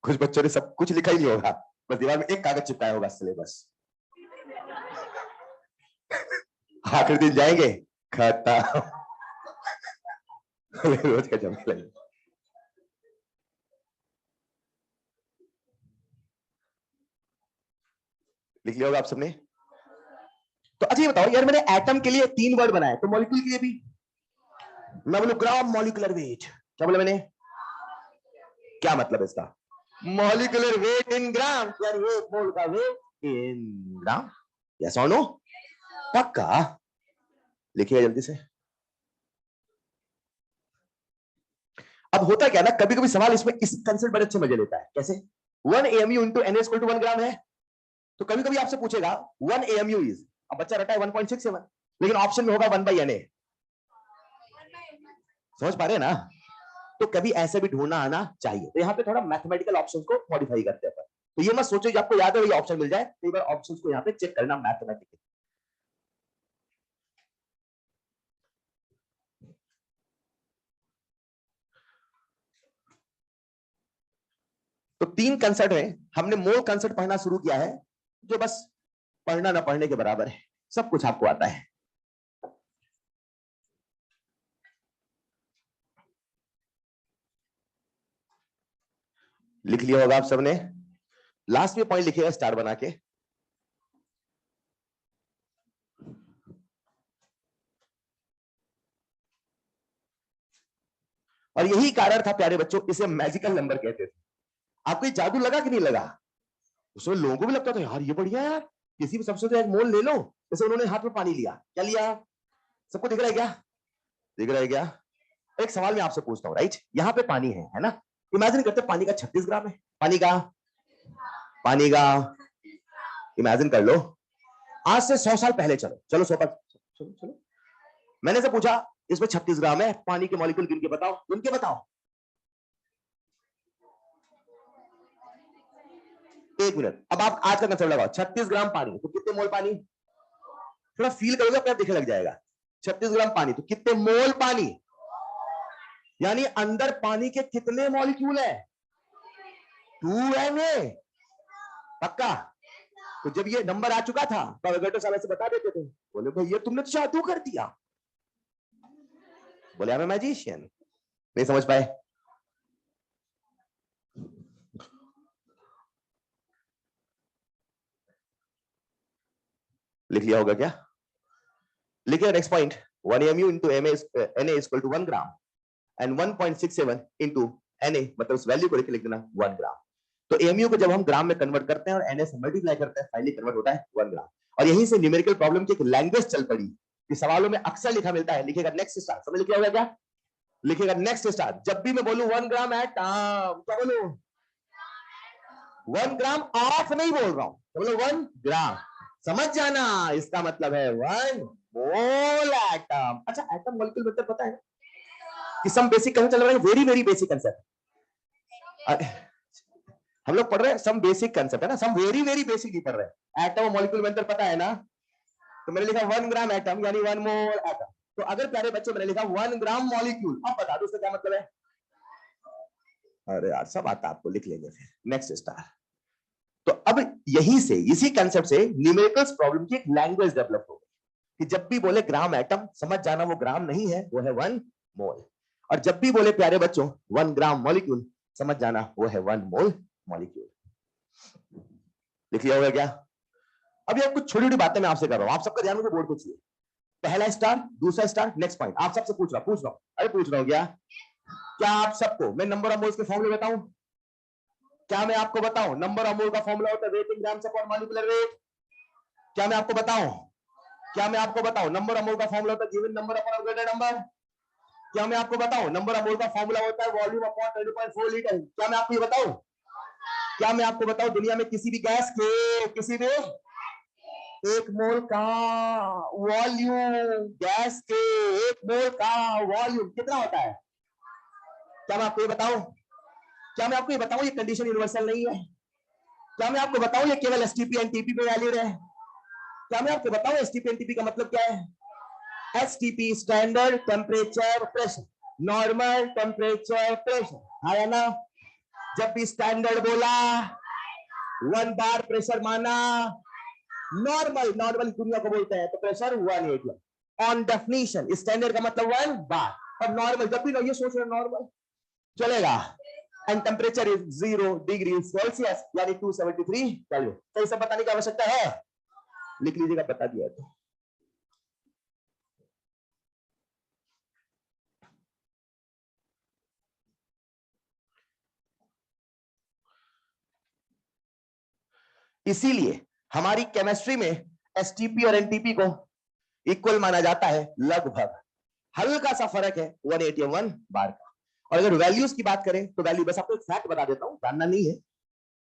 कुछ बच्चों ने सब कुछ लिखा ही नहीं होगा, बस दीवार में एक कागज चिपकाया होगा सिलेबस। आखिरी दिन जाएंगे खत्म। रोज का झमेला। लिख लिया होगा आप सबने। तो अच्छा ये बताओ यार, मैंने एटम के लिए 3 वर्ड बनाए, तो मॉलिक्यूल के लिए भी मैं बोलूं ग्राम मॉलिक्यूलर वेट। क्या बोला मैंने? क्या मतलब इसका? मॉलिक्यूलर वेट इन ग्राम, यार ये मोल का वेट इन ग्राम। यस और नो? पक्का? लिखिए जल्दी से। अब होता क्या ना, कभी कभी सवाल इसमें इस कंसेप्ट बड़े अच्छे मजे लेता है। कैसे? 1 AMU into Na equal to 1 gram है, तो कभी कभी आपसे पूछेगा 1 AMU इज, अब बच्चा रटा है 1.67, लेकिन ऑप्शन में होगा 1 by Na। समझ पा रहे हैं ना? तो कभी ऐसे भी ढूंढना आना चाहिए। तो यहाँ पे थोड़ा मैथमेटिकल ऑप्शंस को मॉडिफाई करते हैं। तो ये मत सोचो कि आपको याद है वही ऑप्शन मिल जाए, कई बार ऑप्शंस को यहाँ पे चेक करना मैथमेटिकली। तो 3 कंसेप्ट है, हमने मोल कंसेप्ट पढ़ना शुरू किया है, जो बस पढ़ना ना पढ़ने के बराबर है, सब कुछ आपको आता है। लिख लिया होगा आप सबने। लास्ट में पॉइंट लिखिएगा स्टार बना के। और यही कारण था प्यारे बच्चों, इसे मैजिकल नंबर कहते थे। आपको ये जादू लगा कि नहीं लगा? उसमें लोगों को भी लगता था यार ये बढ़िया है यार, किसी भी सबसे एक मोल ले लो। जैसे उन्होंने हाथ में पानी लिया, क्या लिया? सबको दिख रहा है क्या? दिख रहा है क्या? एक सवाल मैं आपसे पूछता हूँ, राइट? यहाँ पे पानी है ना? इमेजिन करते पानी का 36 ग्राम है। पानी का इमेजिन कर लो। आज से 100 साल पहले चलो चलो 100 चलो, मैंने से पूछा इसमें 36 ग्राम है, पानी के मॉलिक्यूल गिन के बताओ, गिन के बताओ। 1 मिनट। अब आप आज का कंसेप्ट लगाओ, 36 ग्राम पानी तो कितने मोल पानी? थोड़ा फील करोगे अपने आप दिखने लग जाएगा। 36 ग्राम पानी तो कितने मोल पानी? यानी अंदर पानी के कितने मॉलिक्यूल है? 2Na। पक्का? तो जब ये नंबर आ चुका था तो अवेगेटो साहब ऐसे बता देते थे, बोले भाई ये तुमने तो जादू कर दिया। बोले मैं मैजिशियन। नहीं समझ पाए? लिख लिया होगा क्या? लिखिए next point. 1 AMU into Na equal to 1 gram and 1.67 into Na, मतलब उस वैल्यू को लिख देना 1 ग्राम। तो AMU को जब हम ग्राम में कन्वर्ट करते हैं और Na से मल्टीप्लाई करते हैं, फाइनली कन्वर्ट होता है 1 ग्राम। और यहीं से न्यूमेरिकल प्रॉब्लम की एक लैंग्वेज चल पड़ी कि सवालों में अक्सर लिखा मिलता है, लिखेगा नेक्स्ट स्टार। समझ लिखा होगा क्या? लिखेगा नेक्स्ट स्टार। जब भी मैं बोलूं 1 ग्राम एट, क्या बोलूं? 1 ग्राम ऑफ नहीं बोल रहा हूं, तो बोलो 1 ग्राम, समझ जाना इसका मतलब है 1 मोल एटम। अच्छा एटम मॉलिक्यूल मतलब पता है कि सम बेसिक कंसेप्ट चल रहा है, वेरी वेरी बेसिक कंसेप्ट हम लोग पढ़ रहे हैं, सम बेसिक कंसेप्ट है ना, सम वेरी वेरी बेसिक ही पढ़ रहे हैं। एटम और मॉलिक्यूल में पता है ना, तो मैंने लिखा 1 ग्राम एटम यानी 1 मोल एटम। तो अगर प्यारे बच्चों मैंने लिखा 1 ग्राम मॉलिक्यूल, अब बता दो उसका क्या मतलब है। अरे यार सब आता आपको, लिख लेंगे फिर नेक्स्ट स्टार। तो अब यहीं से, इसी कंसेप्ट से न्यूमेरिकल्स प्रॉब्लम की एक लैंग्वेज डेवलप हो गई कि जब भी बोले ग्राम एटम, समझ जाना वो ग्राम नहीं है, वो है 1 मोल। और जब भी बोले प्यारे बच्चों 1 ग्राम मॉलिक्यूल, समझ जाना वो है 1 मोल मॉलिक्यूल। लिख लिया होगा क्या। अब ये कुछ छोटी छोटी बातें मैं आपसे कर रहा हूं, आप सबका ध्यान मुझे बोर्ड पे चाहिए। पहला स्टार, दूसरा स्टार, नेक्स्ट पॉइंट, आप सबसे पूछ रहा हूं, अरे पूछ रहा हूं क्या आप सबको मैं नंबर ऑफ मोल्स के फॉर्मूले बताऊं? क्या मैं आपको बताऊं नंबर ऑफ मोल का फॉर्मूला होता है weight in grams upon molecular weight? क्या मैं आपको बताऊं नंबर ऑफ मोल का फॉर्मूला होता है given number upon greater number? क्या मैं आपको बताऊं नंबर ऑफ मोल का फॉर्मूला होता है वॉल्यूम अपॉन 20.4 लीटर? क्या मैं आपको ये बताऊं? क्या मैं आपको बताऊं दुनिया में किसी भी गैस के किसी भी एक मोल का वॉल्यूम, गैस के एक मोल का वॉल्यूम कितना होता है? क्या मैं आपको ये बताऊं ये कंडीशन यूनिवर्सल नहीं है? क्या मैं आपको बताऊं ये केवल एसटीपी एनटीपी पे वैलिड है? क्या मैं आपको बताऊं एसटीपी एनटीपी का मतलब क्या है? STP standard temperature pressure, normal temperature pressure आया ना। जब भी स्टैंडर्ड बोला 1 बार प्रेशर माना, नॉर्मल दुनिया को बोलते हैं तो प्रेशर 180 ऑन डेफिनेशन। स्टैंडर्ड का मतलब 1 बार, और नॉर्मल जब भी ये सोच रहे नॉर्मल चलेगा। And temperature is 0 degree Celsius यानी 273 केल्विन। तो ये सब बताने की आवश्यकता है, लिख लीजिएगा, बता दिया तो। इसीलिए हमारी केमिस्ट्री में एसटीपी और एनटीपी को इक्वल माना जाता है लगभग, हल्का सा फर्क है 181 बार का। और अगर वैल्यूज की बात करें तो वैल्यू, बस आपको एक फैक्ट बता देता हूं, जानना नहीं है,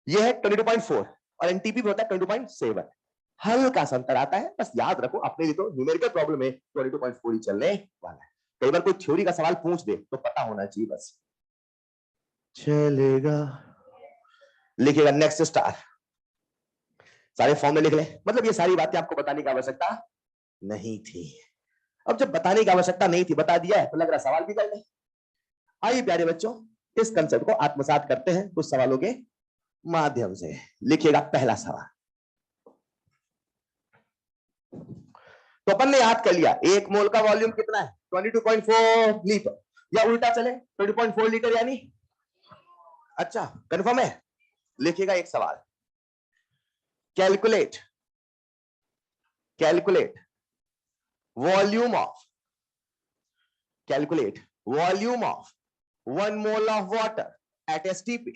ये है 22.4 और एनटीपी भी होता है 22.7, हल्का सा अंतर आता है, बस याद रखो अपने लिए तो न्यूमेरिकल प्रॉब्लम में 22.4 ही चलने वाला है। कई बार कोई थ्योरी का सवाल पूछ दे तो पता होना चाहिए, बस चलेगा। लिखेगा नेक्स्ट स्टार, सारे फॉर्म में लिख ले, मतलब ये सारी बातें आपको बताने की आवश्यकता नहीं थी। अब जब बताने की आवश्यकता नहीं थी, बता दिया है, तो लग रहा सवाल भी कर ले। आइए प्यारे बच्चों इस कंसेप्ट को आत्मसात करते हैं कुछ सवालों के माध्यम से। लिखिएगा पहला सवाल। तो अपन ने याद कर लिया एक मोल का वॉल्यूम कितना है 22.4 लीटर, या उल्टा चले 20.4 लीटर यानी, अच्छा कंफर्म है। लिखिएगा एक सवाल, calculate volume of 1 mole of water at STP.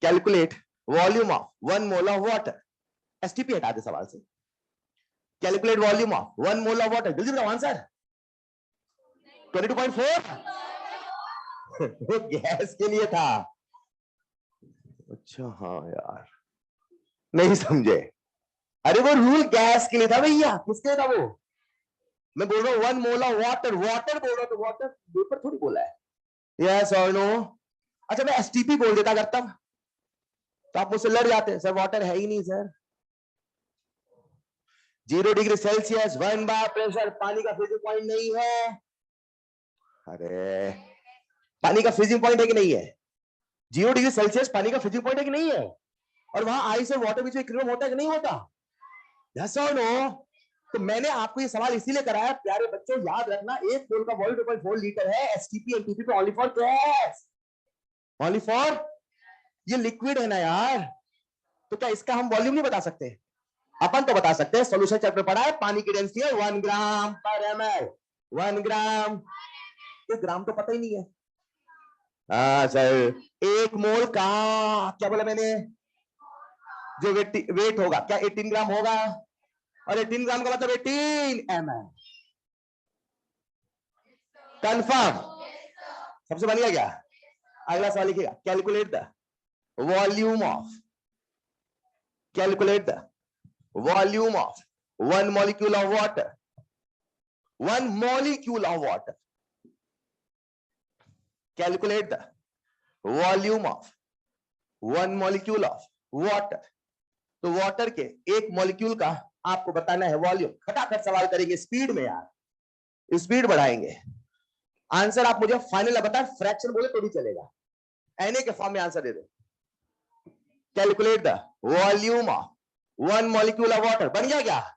Calculate volume of 1 mole of water. STP हटा दे सवाल से। Calculate volume of 1 mole of water. जल्दी बताओ आंसर। 22.4 वो गैस के लिए था। अच्छा हाँ यार नहीं समझे, अरे वो रूल गैस के लिए था भैया, किसके लिए था वो? मैं बोल रहा हूँ 1 mole of water, वाटर बोल रहा हूँ तो वाटर वेपर थोड़ी बोला है। यस और नो? अच्छा मैं एसटीपी बोल देता अगर तब तो आप मुझसे लड़ जाते, सर वाटर है ही नहीं सर। 0 डिग्री सेल्सियस 1 बार प्रेशर, पानी का फ्रीजिंग पॉइंट नहीं है। अरे पानी का फ्रीजिंग पॉइंट है कि नहीं है? 0 डिग्री सेल्सियस पानी का फ्रीजिंग पॉइंट है कि नहीं है? और वहां आइस और वाटर बीच में इक्विलिब्रियम होता है कि नहीं होता? यस और नो? तो मैंने आपको ये सवाल इसीलिए कराया प्यारे बच्चों, याद रखना एक मोल का वॉल्यूम 2.4 लीटर है, एसटीपी एनटीपी पे only for gas, only for, ये लिक्विड है ना यार, तो क्या इसका हम वॉल्यूम नहीं बता सकते? अपन तो बता सकते हैं, सॉल्यूशन चैप्टर पढ़ा है, पानी की डेंसिटी है 1 ग्राम पर एमएल, 1 ग्राम, एक ग्राम तो पता ही नहीं है। हाँ सर, एक मोल का क्या बोला मैंने, जो वेट होगा क्या 18 ग्राम होगा, और 18 ग्राम का मतलब 18 ml। कंफर्म? सबसे बढ़िया क्या अगला सवाल लिखिएगा, calculate the volume of, calculate the volume of 1 molecule of water, 1 molecule of water, calculate the volume of 1 molecule of water. तो वाटर के एक मॉलिक्यूल का आपको बताना है वॉल्यूम। फटाफट सवाल करेंगे स्पीड में यार, स्पीड बढ़ाएंगे। आंसर आप मुझे फाइनल बताएं, फ्रैक्शन बोले तो भी चलेगा, एनए के फॉर्म में आंसर दे दो। Calculate the volume of 1 molecule of water, बन गया क्या?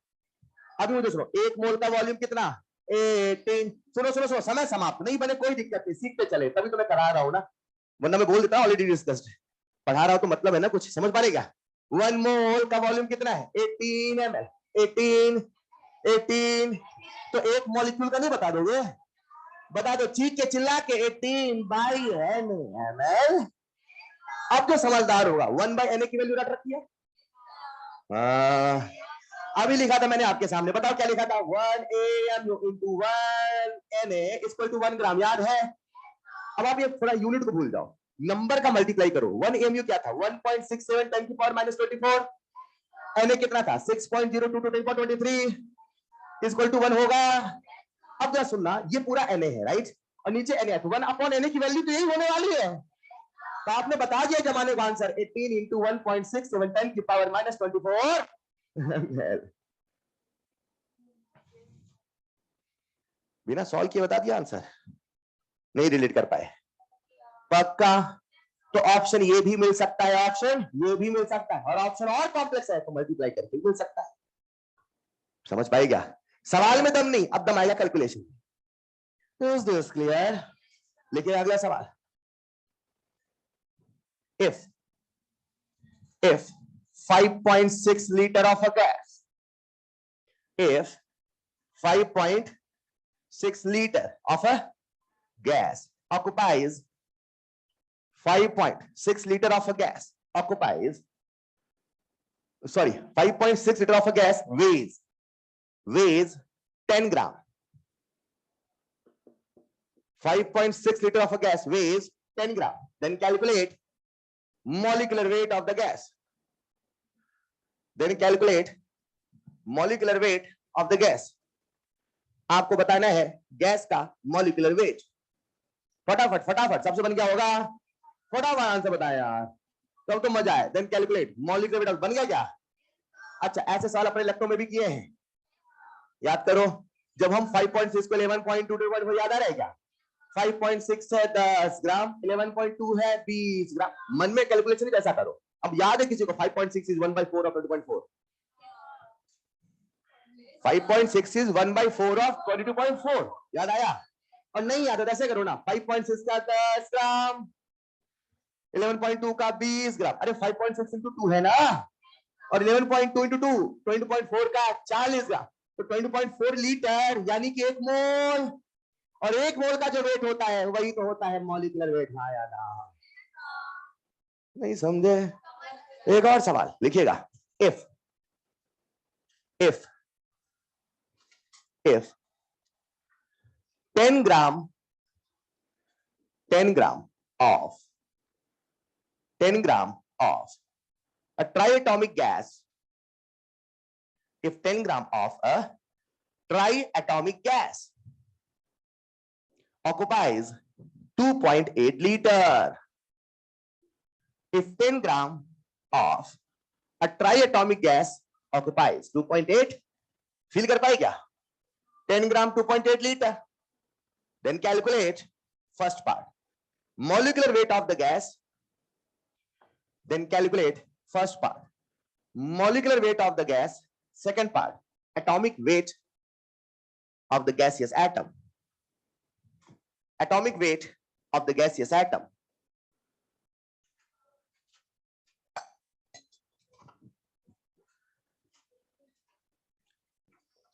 अभी मुझे सुनो, एक मोल का वॉल्यूम कितना? 18। सुनो सुनो सुनो, समय समाप्त, नहीं बने कोई दिक्कत नहीं, सीखते चले, तभी तो मैं करा रहा हूं ना, वरना मैं बोल देता ऑलरेडी डिस्कस्ड। पढ़ा रहा हूं तो मतलब है ना, कुछ समझ पाएगा। 1 मोल का वॉल्यूम कितना है? 18 ml। 18 तो एक मॉलिक्यूल का नहीं बता दोगे? बता दो चीख के चिल्ला के, 18/n/ml। अब जो समझदार होगा 1/n की वैल्यू रख रखी है। अभी लिखा था मैंने आपके सामने, बताओ क्या लिखा था? 1 AMU into 1 NA = 1 ग्राम, याद है? अब आप ये थोड़ा यूनिट को भूल जाओ, नंबर का मल्टीप्लाई करो। 1 AMU क्या था? 1.67 10 की पावर -24। NA कितना था? 6.02 10 की पावर 23 = 1 होगा। अब जरा सुनना, ये पूरा NA है, राइट? और नीचे NA है, 1/NA की वैल्यू तो यही होने वाली है। तो आपने बता दिया जमाने का आंसर, 18 into 1.67 10 की पावर -24। बिना सॉल्व किए बता दिया आंसर, नहीं रिलेट कर पाए। पक्का? तो ऑप्शन ये भी मिल सकता है, ऑप्शन ये भी मिल सकता है, और ऑप्शन और कॉम्प्लेक्स है तो मल्टीप्लाई करके मिल सकता है। समझ पाएगा? सवाल में दम नहीं, अब दम आएगा कैलकुलेशन। Is this clear? लेकिन अगला सवाल, if 5.6 liter of a gas, if 5.6 liter of a gas occupies 5.6 liter of a gas occupies, sorry, 5.6 liter of a gas weighs 10 gram. 5.6 liter of a gas weighs 10 gram. Then calculate molecular weight of the gas. Then calculate molecular weight of the gas. आपको बताना है gas का molecular weight. फटाफट फटाफट, सबसे बन गया होगा, फटाफट आंसर बताया यार, तब तो मजा है। देन कैलकुलेट मॉलिक्यूलर वेट, बन गया क्या? अच्छा, ऐसे सवाल अपने इलेक्ट्रो में भी किए हैं, याद करो। जब हम 5.6 को 11.2 याद आ रहा है क्या? 5.6 है 10 ग्राम, 11.2 है 20 ग्राम। मन में कैलकुलेशन कैसा करो। अब याद है किसी को 5.6 is 1/4 of 20.4? 5.6 is 1/4 of 22.4, याद आया? और नहीं याद है तो ऐसे करो ना, 5.6 का 10 ग्राम, 11.2 का 20 ग्राम। अरे 5.6 into 2 है ना, और 11.2 into 2 20.4 का 40 ग्राम, तो 20.4 लीटर यानी कि 1 मोल। और 1 मोल का जो वेट होता है वही तो होता है मॉलिक्यूलर वेट। हाँ या ना? नहीं समझे? एक और सवाल लिखिएगा, if 10 gram of a triatomic gas, if 10 gram of a triatomic gas occupies 2.8 liter, if 10 gram of a triatomic gas occupies 2.8, feel कर पाए क्या? 10 gram 2.8 liter. Then calculate first part, molecular weight of the gas. Then calculate first part, molecular weight of the gas. Second part, atomic weight of the gaseous atom. Atomic weight of the gaseous atom.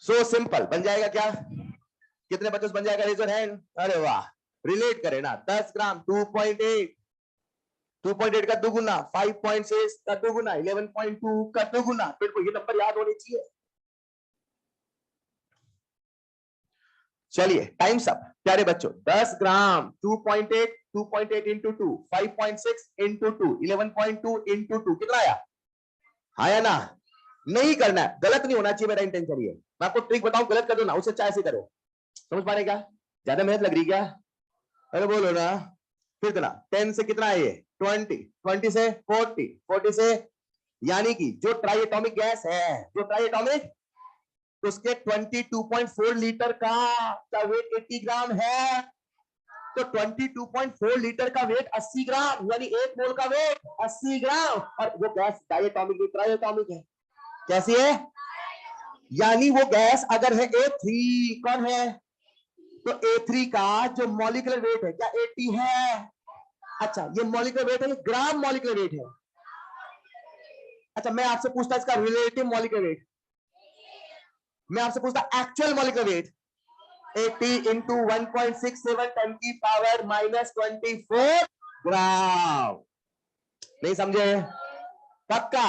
So simple, बन जाएगा क्या? कितने बच्चों से बन जाएगा? Raise your hand. अरे वाह, रिलेट करें ना। 10 ग्राम 2.8 का दुगुना, 5.6 का दुगुना, 11.2 का दुगुना। फिर को ये नंबर याद होने चाहिए। चलिए, टाइम्स अप। प्यारे बच्चों 10 ग्राम 2.8 2.8 इंटू 2 5.6 इंटू 2 11.2 इंटू 2 कितना आया? हाँ या ना? नहीं करना है, गलत नहीं होना चाहिए, मेरा इंटेंशन ये। मैं आपको ट्रिक बताऊं, गलत कर दो ना, उससे अच्छा ऐसे करो। समझ पा रहे क्या? ज्यादा मेहनत लग रही क्या? अरे बोलो ना। फिर कितना? 10 से कितना है ये? 20 20 से 40 40 से, यानी कि जो ट्राई एटॉमिक गैस है, जो ट्राई एटॉमिक, उसके 22.4 लीटर का वेट 80 ग्राम है, तो 22.4 लीटर का वेट 80 ग्राम, यानी एक मोल का वेट 80 ग्राम। और वो गैस डायटोमिक नहीं ट्राइएटॉमिक है। कैसी है? यानी वो गैस अगर है A3, कौन है? तो A3 का जो मॉलिक्यूलर वेट है क्या 80 है? अच्छा, ये मॉलिक्यूलर वेट है, ग्राम मॉलिक्यूलर वेट है। अच्छा, मैं आपसे पूछता इसका रिलेटिव मॉलिक्यूलर वेट, मैं आपसे पूछता एक्चुअल मॉलिक्यूलर वेट, 80 इंटू 1.67 10 की पावर -24 ग्राम। नहीं समझे? पक्का?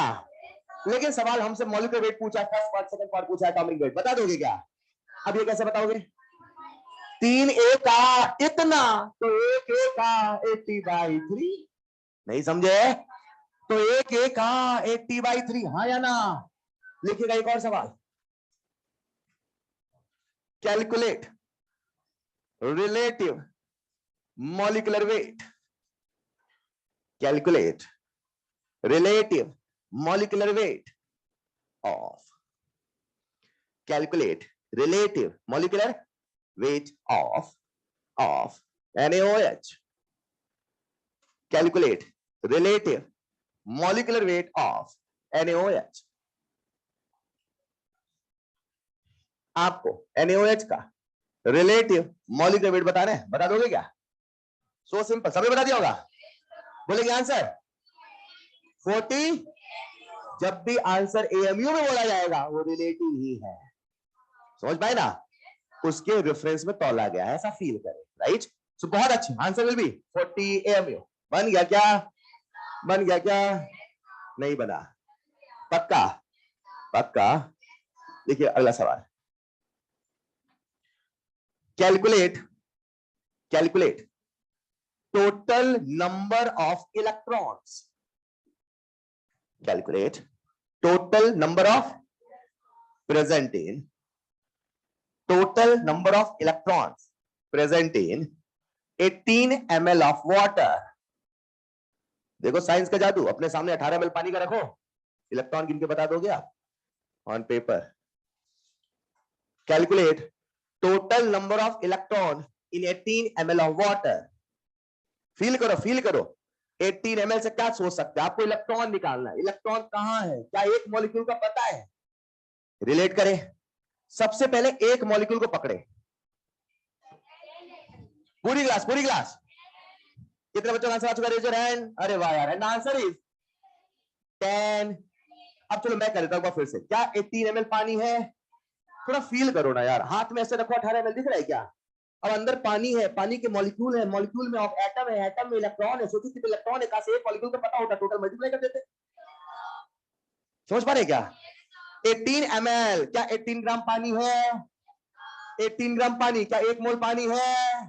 लेकिन सवाल हमसे मॉलिक्यूलर वेट पूछा, फर्स्ट पार्ट सेकंड पार्ट पूछा, एटॉमिक वेट बता दोगे क्या? अब ये कैसे बताओगे? 3A का इतना, तो 1A का 80/3। नहीं समझे? तो 1A का 80/3, हाँ या ना? लिखिएगा एक और सवाल, calculate relative molecular weight, calculate relative molecular weight of, calculate relative molecular weight of NaOH, calculate relative molecular weight of NaOH। आपको NaOH का रिलेटिव मॉलिक्यूलर वेट बताना है, बता दोगे क्या? सो सिंपल, सबने बता दिया होगा, बोलेंगे आंसर 40। जब भी आंसर AMU में बोला जाएगा वो रिलेटिव ही है, समझ पाए ना? उसके रेफरेंस में तौला गया है, ऐसा फील करें, राइट? सो बहुत अच्छे, आंसर विल बी 40 AMU। बन गया क्या? बन गया क्या? नहीं बना? पक्का? पक्का? देखिए अगला सवाल, calculate total number of electrons, calculate total number of present in total number of electrons present in 18 ml of water। देखो साइंस का जादू, अपने सामने 18 ml पानी का रखो, इलेक्ट्रॉन गिन के बता दोगे आप on paper. Calculate total number of electron in 18 ml of water. Feel करो, फील करो, 18 ml से क्या सोच सकते हैं? आपको इलेक्ट्रॉन निकालना है, इलेक्ट्रॉन कहां है? क्या एक मॉलिक्यूल का पता है? रिलेट करें, सबसे पहले एक मॉलिक्यूल को पकड़े, पूरी ग्लास, पूरी ग्लास। कितने बच्चों का आंसर आ चुका? Raise your hand. अरे वाह यार, एंड आंसर इज 10। अब चलो मैं कर देता हूं फिर से, क्या 18 ml पानी है? थोड़ा फील करो ना यार, हाथ में ऐसे रखो, 18 ml दिख रहा है क्या? अब अंदर पानी है, पानी के मॉलिक्यूल है, मॉलिक्यूल में एटम है, एटम में इलेक्ट्रॉन है। सोचो कितने इलेक्ट्रॉन है, कहां से एक मॉलिक्यूल का पता होता, टोटल मल्टीप्लाई कर देते। समझ पा रहे क्या? 18 ml, क्या 18 ग्राम पानी है? 18 ग्राम पानी, क्या एक मोल पानी है?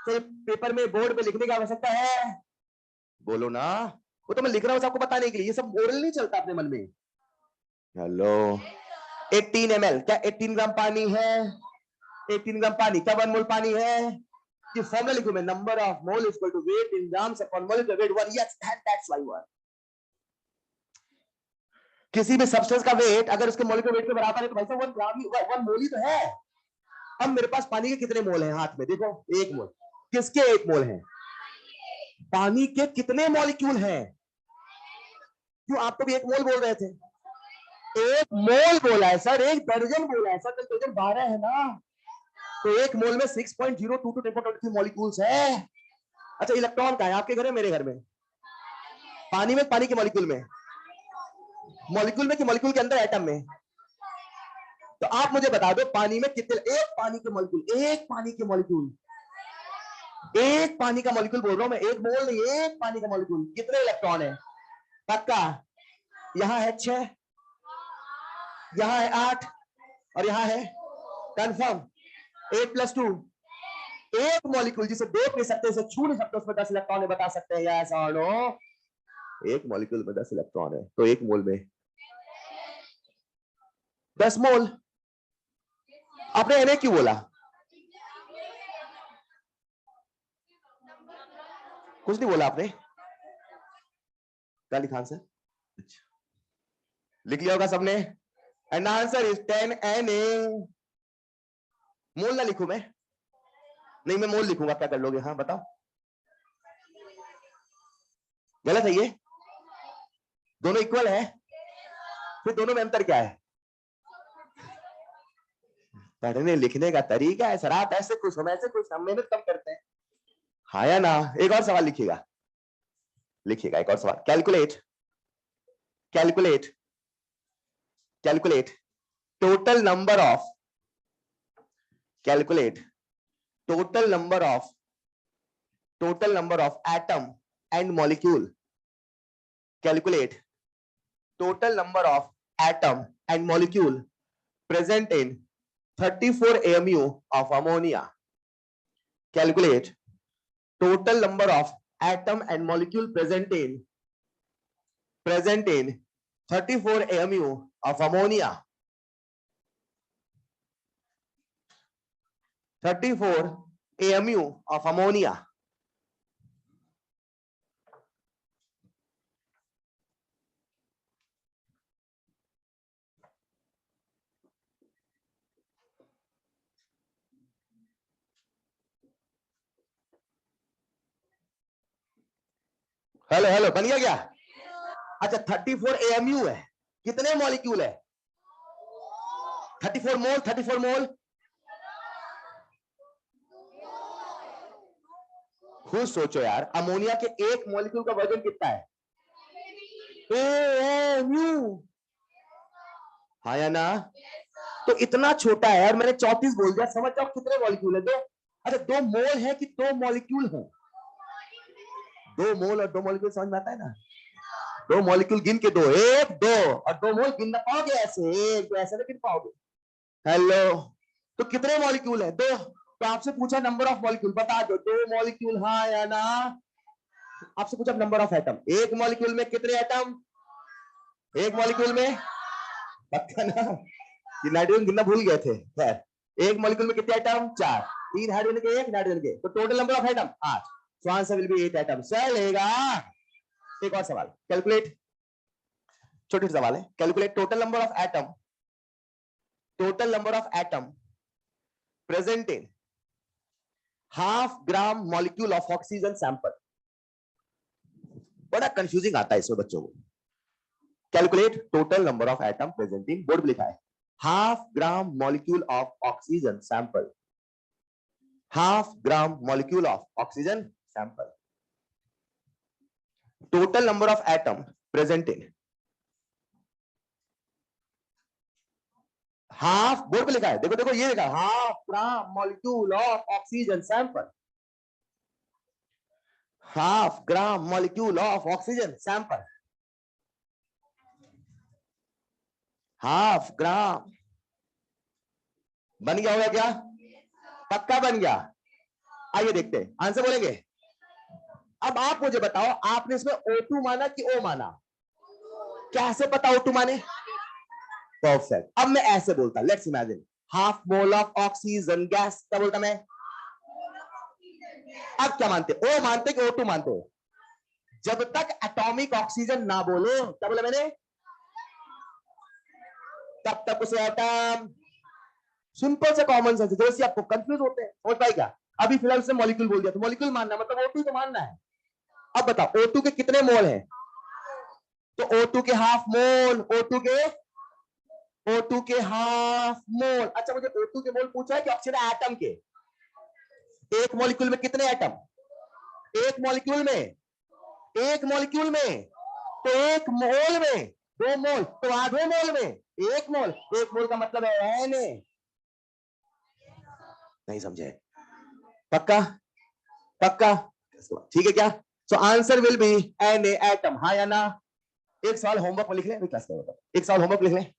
तो पेपर में बोर्ड पे लिखने की आवश्यकता है? बोलो ना। वो तो मैं लिख रहा हूं आपको बताने के लिए, ये सब ओरल नहीं चलता अपने मन में। हेलो, 18 ml, क्या 18 ग्राम पानी है? 18 ग्राम पानी, क्या 1 मोल पानी है? ये फॉर्मूला लिखूं मैं, number of mole equal to weight in grams upon molecular weight 1। Yes, that's why 1। किसी भी सब्सटेंस का वेट अगर उसके मॉलिक्यूलर वेट के बराबर है तो भाई साहब 1 ग्राम ही, 1 मोल ही तो है। अब मेरे पास पानी के कितने मोल हैं हाथ में? देखो 1 मोल। किसके 1 मोल हैं? पानी के कितने मॉलिक्यूल हैं? क्यों, आप तो भी 1 मोल बोल रहे थे। 1 मोल बोला है सर, 1 दर्जन बोला है सर, तो दर्जन 12 है ना, तो 1 मोल में 6.022 10 to 23 मॉलिक्यूल्स है। अच्छा, इलेक्ट्रॉन का है आपके घर में, मेरे घर में? पानी में, पानी के मॉलिक्यूल में, मॉलिक्यूल में कि मॉलिक्यूल के अंदर, एटम में? तो आप मुझे बता दो पानी में कितने, एक पानी के मॉलिक्यूल, एक पानी के मॉलिक्यूल, एक पानी का मॉलिक्यूल बोल रहा हूं मैं, एक मोल नहीं, एक पानी का मॉलिक्यूल, कितने इलेक्ट्रॉन है? पक्का? यहां है 6, यहां है 8 और यहां है कंफर्म 8 + 2 एक मॉलिक्यूल जिसे देख नहीं सकते, उसे छू नहीं सकते, उसमें 10 इलेक्ट्रॉन है, बता सकते हैं यस और नो? एक मॉलिक्यूल में 10 इलेक्ट्रॉन है, तो एक मोल में 10 मोल। आपने एनए क्यों बोला? कुछ नहीं बोला आपने, क्या लिखा आंसर? अच्छा, लिख लिया होगा सबने। And answer is 10 Na। मोल ना लिखूं मैं? नहीं, मैं मोल लिखूंगा, क्या कर लोगे? हाँ बताओ, गलत है ये? दोनों इक्वल है, फिर दोनों में अंतर क्या है? पढ़ने लिखने का तरीका है सर, आप ऐसे खुश हो, ऐसे खुश, हम मेहनत कम करते हैं। हाँ या ना? एक और सवाल लिखिएगा, लिखिएगा एक और सवाल। Calculate, calculate, calculate total number of, calculate total number of, total number of atom and molecule, calculate total number of atom and molecule present in 34 AMU of ammonia, calculate total number of atom and molecule present in 34 AMU of ammonia, 34 AMU of ammonia। Hello hello, बन गया क्या? अच्छा, 34 AMU है, कितने molecule है? 34 मोल, 34 मोल। खुद सोचो यार, अमोनिया के एक मॉलिक्यूल का वजन कितना है? AMU, हाँ या ना? तो इतना छोटा है और मैंने 34 बोल दिया, समझ जाओ कितने मॉलिक्यूल है? दो। अच्छा, 2 मोल है कि 2 मॉलिक्यूल है? 2 मोल और 2 मॉलिक्यूल समझ में आता है ना? 2 मॉलिक्यूल गिन के दो, 1 2, और 2 मोल गिन ना पाओगे ऐसे, एक दो ऐसे नहीं गिन पाओगे। हेलो, तो कितने मॉलिक्यूल है? 2। तो आपसे पूछा नंबर ऑफ मॉलिक्यूल, बता दो 2 मॉलिक्यूल, हाँ या ना? आपसे पूछा नंबर ऑफ एटम, एक मॉलिक्यूल में कितने एटम? एक मॉलिक्यूल में, पक्का ना? ये नाइट्रोजन गिनना भूल गए थे। खैर, एक मॉलिक्यूल में कितने एटम? 4, 3 हाइड्रोजन के, 1 नाइट्रोजन के, तो total number of atom 8। So answer will B 8 atom. चलेगा। एक और सवाल, कैलकुलेट, छोटे सवाल है, calculate total number of atom, total number of atom present in half gram molecule of oxygen sample. बड़ा कंफ्यूजिंग आता है इसमें बच्चों को। Calculate total number of atom present in, board लिखा है, half gram molecule of oxygen sample, half gram molecule of oxygen sample, total number of atom present in half, board पे लिखा है, देखो देखो ये लिखा, half gram molecule of oxygen sample, half gram molecule of oxygen sample, half gram. बन गया होगा क्या? पक्का बन गया। आइए देखते हैं, आंसर बोलेंगे। अब आप मुझे बताओ, आपने इसमें O2 माना कि O माना? कैसे पता O2 माने? परफेक्ट। अब मैं ऐसे बोलता, let's imagine half mole of oxygen gas, क्या बोलता मैं? अब क्या मानते, O मानते कि O2 मानते हो? जब तक एटॉमिक ऑक्सीजन ना बोलो, क्या बोला मैंने? तब तक उसे एटम। सिंपल से कॉमन सेंस, जैसे आपको कंफ्यूज होते हैं, समझ पाए क्या? अभी फिलहाल से मॉलिक्यूल बोल दिया, तो मॉलिक्यूल मानना मतलब O2 तो मानना है। अब बताओ O2 के कितने मोल हैं? तो O2 के हाफ मोल, O2 के हाफ मोल। अच्छा, मुझे O2 के मोल पूछा है कि ऑक्सीजन एटम के? एक मॉलिक्यूल में कितने एटम? एक मॉलिक्यूल में, एक मॉलिक्यूल में, तो एक मोल में 2 मोल, तो आधे मोल में 1 मोल, 1 मोल का मतलब है Na। नहीं समझे? पक्का? पक्का? ठीक है क्या? So answer will B Na atom, हाँ या ना? एक सवाल होमवर्क में लिख लें, क्लास में बताओ, एक सवाल होमवर्क लिख लें।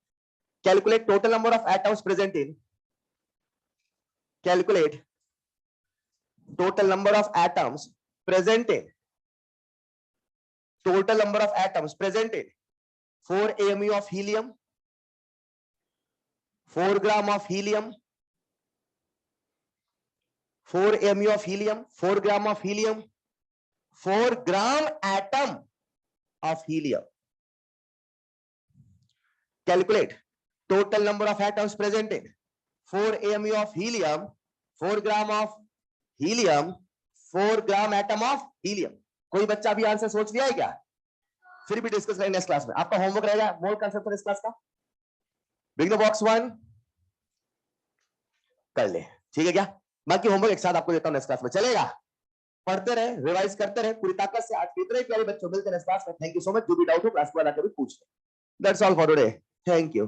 Calculate total number of atoms present in, calculate total number of atoms presented, total number of atoms presented, 4 AMU of helium, 4 gram of helium, 4 AMU of helium, 4 gram of helium, 4 gram atom of helium. Calculate total number of atoms presented, 4 AMU of helium, 4 gram of helium, 4 gram atom of helium. कोई बच्चा अभी answer सोच लिया है क्या? फिर भी discuss करेंगे नेक्स्ट क्लास में. आपका होमवर्क रहेगा मोर कंसेप्ट इस क्लास का. बिग द बॉक्स 1 कर ले, ठीक है क्या? बाकी होमवर्क एक साथ आपको देता हूं नेक्स्ट क्लास में, चलेगा? पढ़ते रहे, रिवाइज करते रहे पूरी ताकत से. आज कितने प्यारे बच्चों, मिलते हैं नेक्स्ट क्लास में. Thank you so much. जो भी डाउट हो क्लास के बाद आकर भी पूछ ले. That's all for today. Thank you.